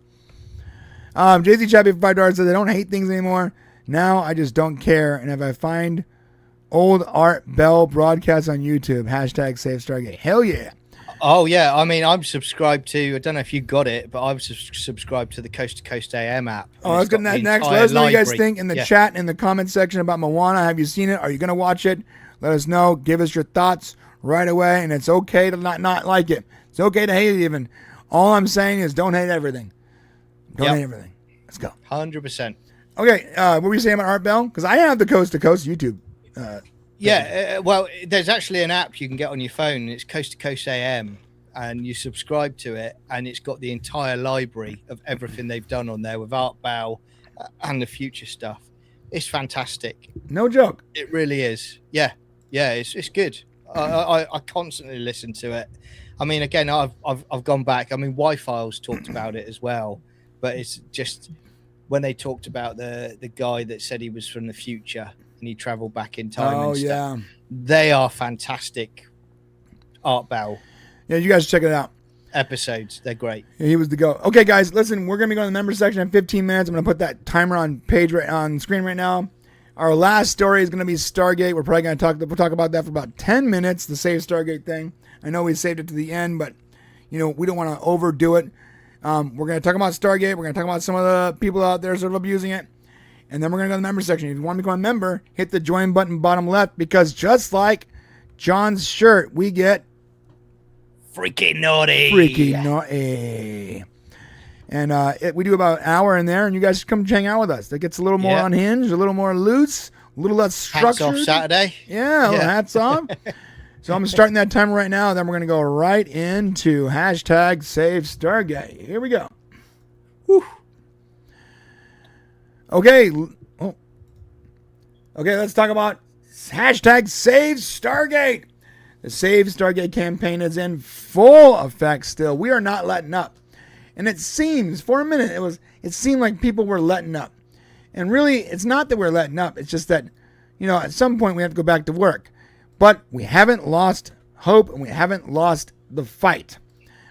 Jay-Z Chappie for $5 says, I don't hate things anymore. Now I just don't care, and if I find old Art Bell broadcasts on YouTube, hashtag Save Stargate. Hell yeah. Oh yeah, I mean, I'm subscribed to. I don't know if you got it, but I'm subscribed to the Coast to Coast AM app. Oh, I was getting that next. Let us know what you guys think in the chat, in the comment section about Moana. Have you seen it? Are you going to watch it? Let us know. Give us your thoughts right away, and it's okay to not like it. It's okay to hate it even. All I'm saying is don't hate everything. Don't hate everything. Let's go. 100%. Okay, what were you saying about Art Bell? Because I have the Coast to Coast YouTube. Well, there's actually an app you can get on your phone, and it's Coast to Coast AM, and you subscribe to it, and it's got the entire library of everything they've done on there with Art Bell and the future stuff. It's fantastic. No joke. It really is. Yeah, it's good. I constantly listen to it. I mean, again, I've gone back. I mean, Y-Files talked about it as well, but it's just when they talked about the guy that said he was from the future and he traveled back in time. Oh, and stuff. yeah. They are fantastic. Art Bell. Yeah, you guys check it out. Episodes. They're great. Yeah, he was the go. Okay, guys, listen, we're going to be going to the member section in 15 minutes. I'm going to put that timer on screen right now. Our last story is going to be Stargate. We're probably going to talk about that for about 10 minutes, the Save Stargate thing. I know we saved it to the end, but, we don't want to overdo it. We're going to talk about Stargate. We're going to talk about some of the people out there sort of abusing it. And then we're going to go to the member section. If you want to become a member, hit the join button bottom left, because just like John's shirt, we get Freaking naughty. And we do about an hour in there, and you guys come hang out with us. That gets a little more unhinged, a little more loose, a little less structured. Hats off Saturday. Yeah, a little hats off. So I'm starting that timer right now. Then we're going to go right into hashtag Save Stargate. Here we go. Whew. Okay. Okay, let's talk about hashtag Save Stargate. The Save Stargate campaign is in full effect still. We are not letting up. And it seems, for a minute, it seemed like people were letting up. And really, it's not that we're letting up. It's just that, at some point we have to go back to work. But we haven't lost hope, and we haven't lost the fight.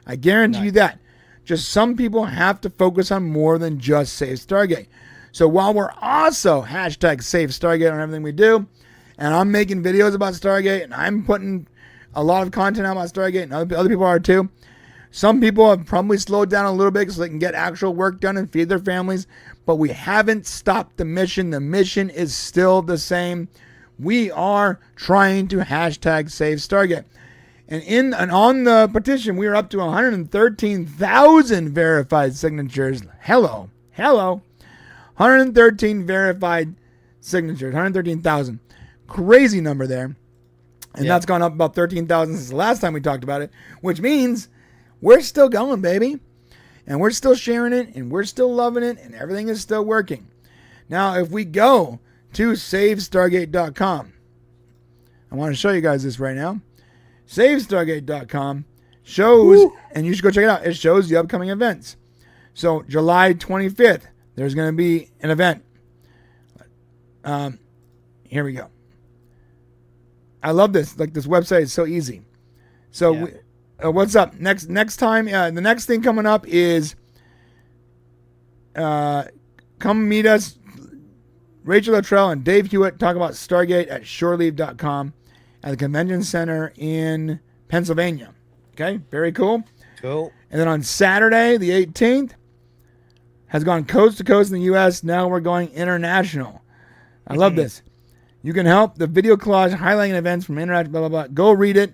I guarantee you that. Just some people have to focus on more than just Save Stargate. So while we're also hashtag Save Stargate on everything we do, and I'm making videos about Stargate, and I'm putting a lot of content out about Stargate, and other people are too. Some people have probably slowed down a little bit so they can get actual work done and feed their families, but we haven't stopped the mission. The mission is still the same. We are trying to hashtag Save Stargate. And on the petition, we are up to 113,000 verified signatures. Hello. 113 verified signatures, 113,000. Crazy number there. And that's gone up about 13,000 since the last time we talked about it, which means we're still going, baby. And we're still sharing it, and we're still loving it, and everything is still working. Now, if we go to SaveStargate.com, I want to show you guys this right now. SaveStargate.com shows, and you should go check it out, it shows the upcoming events. So, July 25th, there's going to be an event. Here we go. I love this. Like, this website is so easy. So, what's up? Next time, the next thing coming up is come meet us, Rachel Luttrell and Dave Hewitt, talk about Stargate at shoreleave.com at the Convention Center in Pennsylvania. Okay, very cool. Cool. And then on Saturday, the 18th, has gone coast to coast in the U.S. Now we're going international. I love this. You can help the video collage highlighting events from internet, blah, blah, blah. Go read it.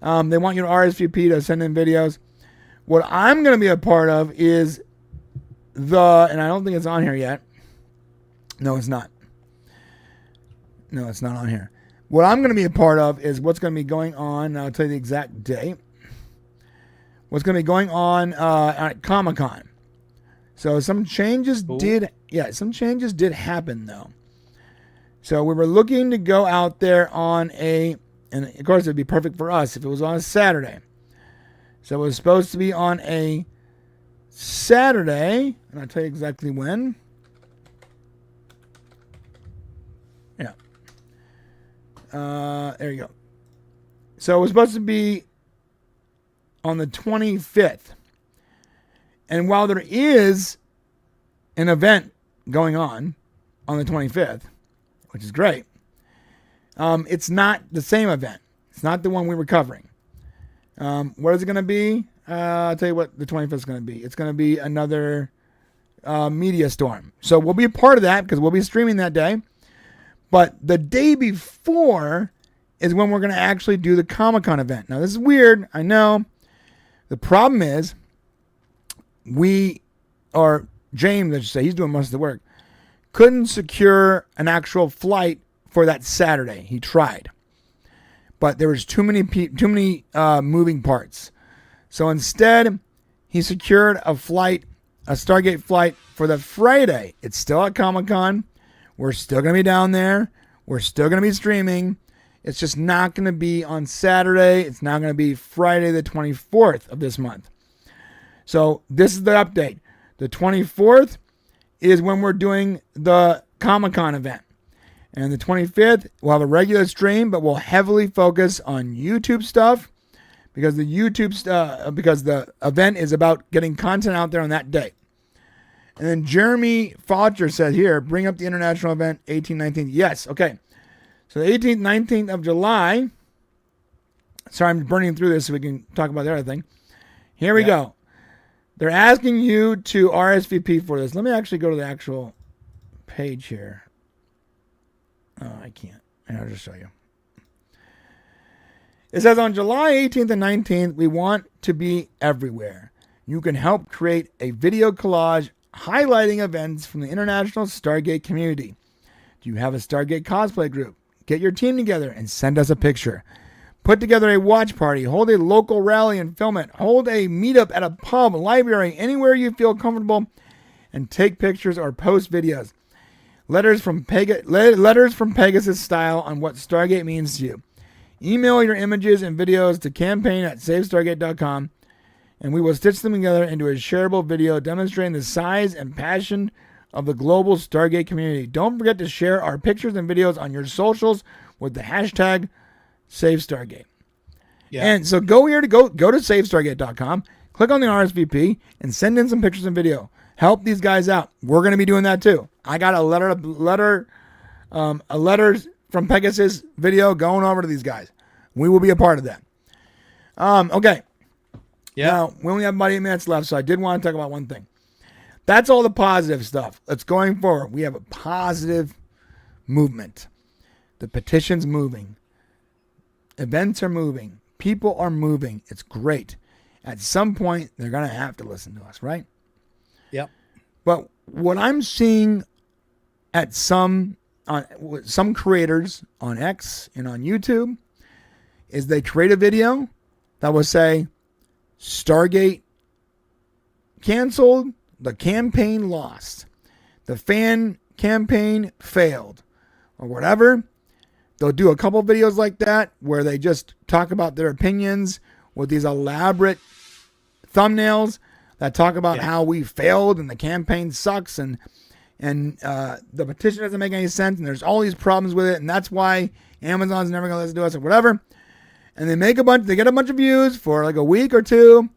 They want you to RSVP to send in videos. What I'm going to be a part of is and I don't think it's on here yet. No, it's not. No, it's not on here. What I'm going to be a part of is what's going to be going on, and I'll tell you the exact date. What's going to be going on at Comic-Con. So some changes did happen, though. So we were looking to go out there on and of course it would be perfect for us if it was on a Saturday. So it was supposed to be on a Saturday, and I'll tell you exactly when. Yeah. There you go. So it was supposed to be on the 25th. And while there is an event going on the 25th, which is great, it's not the same event. It's not the one we were covering. What is it going to be? I'll tell you what the 25th is going to be. It's going to be another media storm. So we'll be a part of that because we'll be streaming that day. But the day before is when we're going to actually do the Comic-Con event. Now, this is weird. I know. The problem is James, I should say, he's doing most of the work, couldn't secure an actual flight for that Saturday. He tried. But there was too many moving parts. So instead, he secured a Stargate flight for the Friday. It's still at Comic-Con. We're still going to be down there. We're still going to be streaming. It's just not going to be on Saturday. It's now going to be Friday the 24th of this month. So this is the update. The 24th is when we're doing the Comic-Con event. And the 25th, we'll have a regular stream, but we'll heavily focus on YouTube stuff because the event is about getting content out there on that day. And then Jeremy Fodger said here, bring up the international event, 18th, 19th. Yes, okay. So the 18th, 19th of July. Sorry, I'm burning through this so we can talk about the other thing. Here we go. They're asking you to RSVP for this. Let me actually go to the actual page here. Oh, I can't. I'll just show you. It says on July 18th and 19th, we want to be everywhere. You can help create a video collage highlighting events from the international Stargate community. Do you have a Stargate cosplay group? Get your team together and send us a picture. Put together a watch party. Hold a local rally and film it. Hold a meetup at a pub, library, anywhere you feel comfortable, and take pictures or post videos. Letters from Pegasus style on what Stargate means to you. Email your images and videos to campaign@savestargate.com, and we will stitch them together into a shareable video demonstrating the size and passion of the global Stargate community. Don't forget to share our pictures and videos on your socials with the hashtag SaveStargate. Yeah. And so go to SaveStargate.com, click on the RSVP, and send in some pictures and video. Help these guys out. We're going to be doing that too. I got a letter from Pegasus video going over to these guys. We will be a part of that. Okay. Yeah. Now, we only have about 8 minutes left, so I did want to talk about one thing. That's all the positive stuff. That's going forward. We have a positive movement. The petition's moving. Events are moving. People are moving. It's great. At some point, they're going to have to listen to us, right? Yep. But what I'm seeing at some creators on X and on YouTube is they create a video that will say, Stargate canceled, the campaign lost, the fan campaign failed, or whatever. They'll do a couple videos like that where they just talk about their opinions with these elaborate thumbnails that talk about how we failed and the campaign sucks and the petition doesn't make any sense and there's all these problems with it and that's why Amazon's never going to listen to us or whatever. And they get a bunch of views for like a week or two,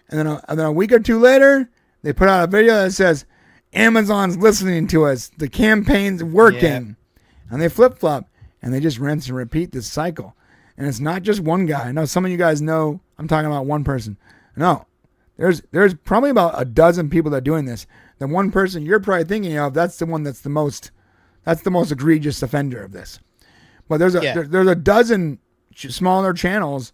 and then a week or two later, they put out a video that says Amazon's listening to us, the campaign's working, and they flip flop and they just rinse and repeat this cycle. And it's not just one guy. I know some of you guys know I'm talking about one person. No, there's probably about a dozen people that are doing this. The one person you're probably thinking of, that's the one that's the most egregious offender of this. But there's a dozen smaller channels,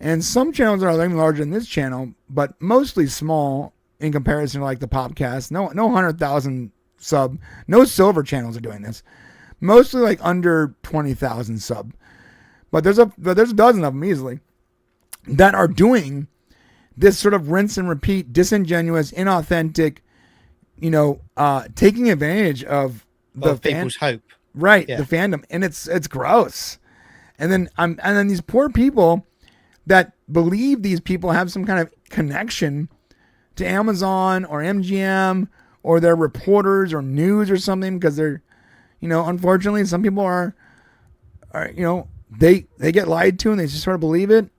and some channels are even larger than this channel, but mostly small in comparison to like the Popcast. No 100,000 sub, no silver channels are doing this. Mostly like under 20,000 sub. But there's a dozen of them easily that are doing this sort of rinse and repeat, disingenuous, inauthentic, taking advantage of the people's hope. Right, the fandom, and it's gross. And then these poor people that believe these people have some kind of connection to Amazon or MGM or they're reporters or news or something because they're, unfortunately some people are are, they get lied to and they just sort of believe it,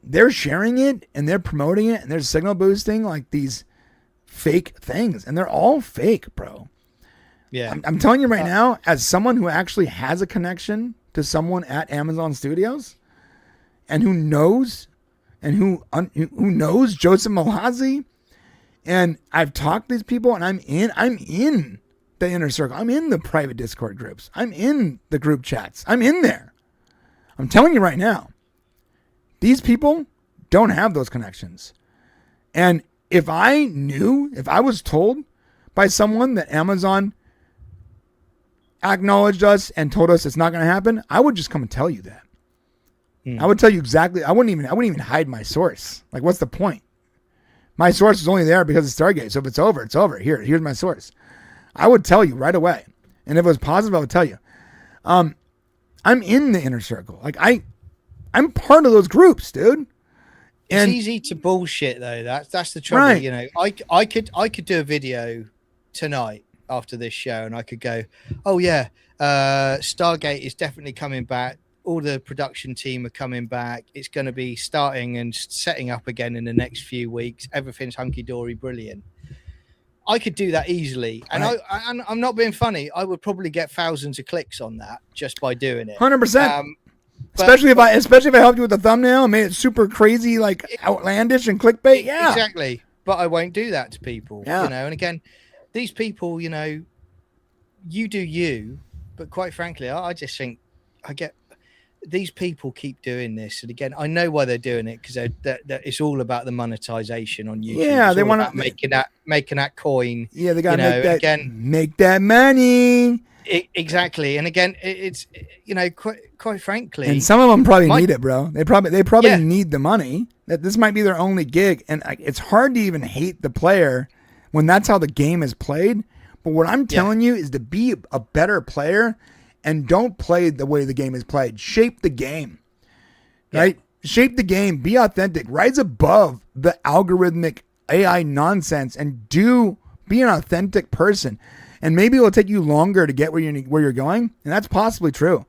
they're sharing it and they're promoting it and they're signal boosting like these fake things, and they're all fake, bro. Yeah. I'm telling you right now, as someone who actually has a connection to someone at Amazon Studios and who knows who knows Joseph Malazzi, and I've talked to these people, and I'm in the inner circle. I'm in the private Discord groups. I'm in the group chats. I'm in there. I'm telling you right now, these people don't have those connections. And if I was told by someone that Amazon acknowledged us and told us it's not going to happen, I would just come and tell you that. I would tell you exactly. I wouldn't even hide my source. Like, what's the point? My source is only there because it's Stargate. So if it's over, it's over. Here's my source. I would tell you right away. And if it was positive, I would tell you. I'm in the inner circle. Like I'm part of those groups, dude. And it's easy to bullshit though. That's the trouble. Right. I could do a video tonight after this show, and I could go, oh yeah, Stargate is definitely coming back. All the production team are coming back. It's going to be starting and setting up again in the next few weeks. Everything's hunky-dory, brilliant. I could do that easily. And right. I'm not being funny. I would probably get thousands of clicks on that just by doing it. 100%. Especially if I helped you with the thumbnail and made it super crazy, like outlandish and clickbait. Yeah, exactly. But I won't do that to people. Yeah. And again, these people, you do you. But quite frankly, I just think these people keep doing this, and again, I know why they're doing it, because it's all about the monetization on YouTube. Yeah, it's they want to making that coin. Yeah, they got to make that money. Exactly, and again, it's quite frankly, and some of them probably need it, bro. They probably need the money. That this might be their only gig, and it's hard to even hate the player when that's how the game is played. But what I'm telling you is to be a better player. And don't play the way the game is played. Shape the game, right? Shape the game. Be authentic. Rise above the algorithmic AI nonsense and be an authentic person. And maybe it will take you longer to get where you're going. And that's possibly true.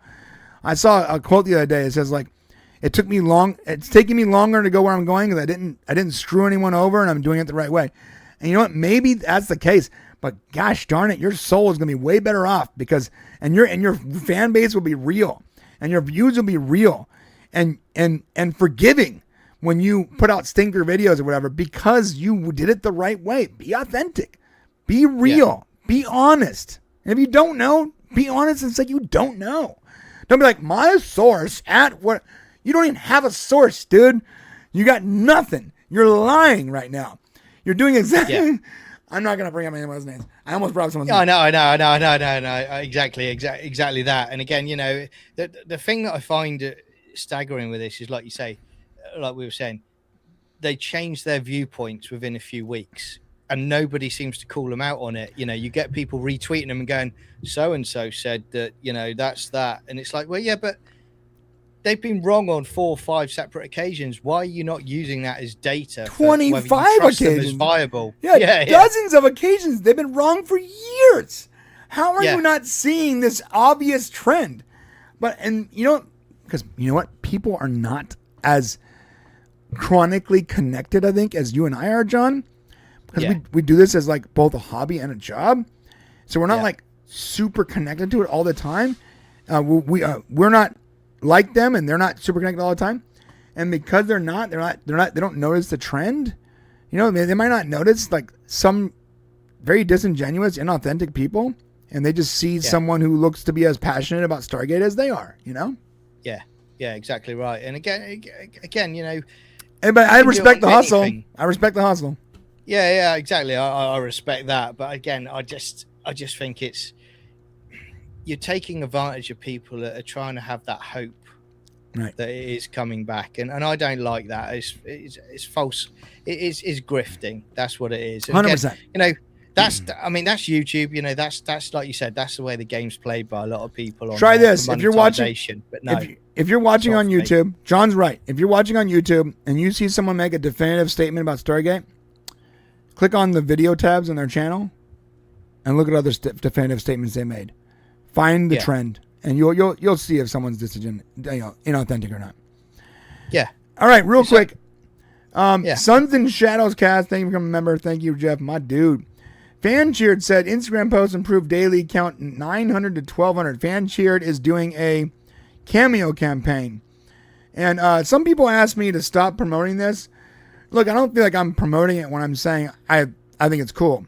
I saw a quote the other day. It says like, it's taking me longer to go where I'm going because I didn't screw anyone over and I'm doing it the right way. And you know what? Maybe that's the case. But gosh darn it, your soul is going to be way better off because your fan base will be real and your views will be real and forgiving when you put out stinker videos or whatever, because you did it the right way. Be authentic, be real, be honest. And if you don't know, be honest and say you don't know. Don't be like, my source at what? You don't even have a source, dude. You got nothing. You're lying right now. You're doing exactly. Yeah. I'm not going to bring up anyone's names. I almost brought up someone's name. I know. Exactly that. And again, the thing that I find staggering with this is, like you say, like we were saying, they change their viewpoints within a few weeks and nobody seems to call them out on it. You get people retweeting them and going, so-and-so said that, that's that. And it's like, well, yeah, but they've been wrong on 4 or 5 separate occasions. Why are you not using that as data? 25 occasions. As viable? Yeah, dozens of occasions. They've been wrong for years. How are you not seeing this obvious trend? Because you know what? People are not as chronically connected, I think, as you and I are, John. Because we do this as like both a hobby and a job. So we're not like super connected to it all the time. We're not like them, and they're not super connected all the time, and because they don't notice the trend. They might not notice like some very disingenuous, inauthentic people, and they just see someone who looks to be as passionate about Stargate as they are. Yeah, exactly right. And again, but I respect the hustle. I respect the hustle. Yeah, exactly. I respect that, but again, I just think it's. You're taking advantage of people that are trying to have that hope that it is coming back, and I don't like that. It's false. It is grifting. That's what it is. 100%. That's YouTube. That's like you said. That's the way the game's played by a lot of people. Try this if you're watching. But no, if you're watching on YouTube, John's right. If you're watching on YouTube and you see someone make a definitive statement about Stargate, click on the video tabs on their channel and look at other definitive statements they made. Find the trend and you'll see if someone's decision, inauthentic or not. Yeah. All right, real quick. Yeah. Suns and Shadows cast. Thank you for becoming a member. Thank you, Jeff, my dude. Fan Cheered said Instagram posts improved daily, count 900 to 1200. Fan Cheered is doing a cameo campaign. And some people ask me to stop promoting this. Look, I don't feel like I'm promoting it when I'm saying I think it's cool.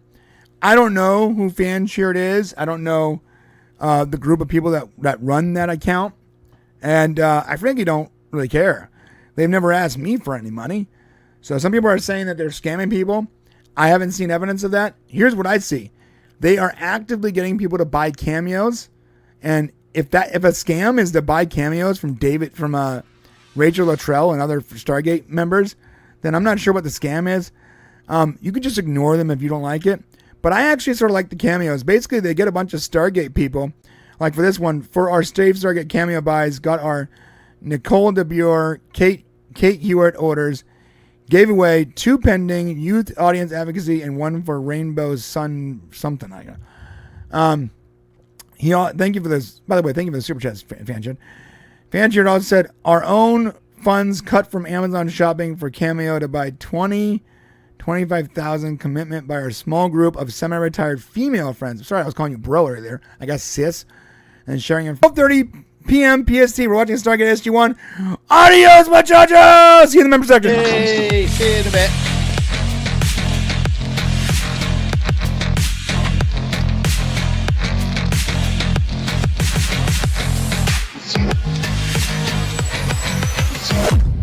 I don't know who Fan Cheered is. I don't know the group of people that run that account. And I frankly don't really care. They've never asked me for any money. So some people are saying that they're scamming people. I haven't seen evidence of that. Here's what I see. They are actively getting people to buy cameos. And if a scam is to buy cameos from Rachel Luttrell and other Stargate members, then I'm not sure what the scam is. You can just ignore them if you don't like it. But I actually sort of like the cameos. Basically, they get a bunch of Stargate people. Like for this one, for our Stave Stargate cameo buys, got our Nicole DeBure, Kate Hewitt orders, gave away 2 pending youth audience advocacy and 1 for Rainbow Sun something. Thank you for this. By the way, thank you for the super chat, Fanchard. Fanchard also said our own funds cut from Amazon shopping for cameo to buy 25,000 commitment by our small group of semi-retired female friends. Sorry, I was calling you bro earlier. I guess sis. And sharing at 12:30 p.m. PST. We're watching Stargate SG-1. Adios, muchachos! See you in the member section. Hey, see you in a bit.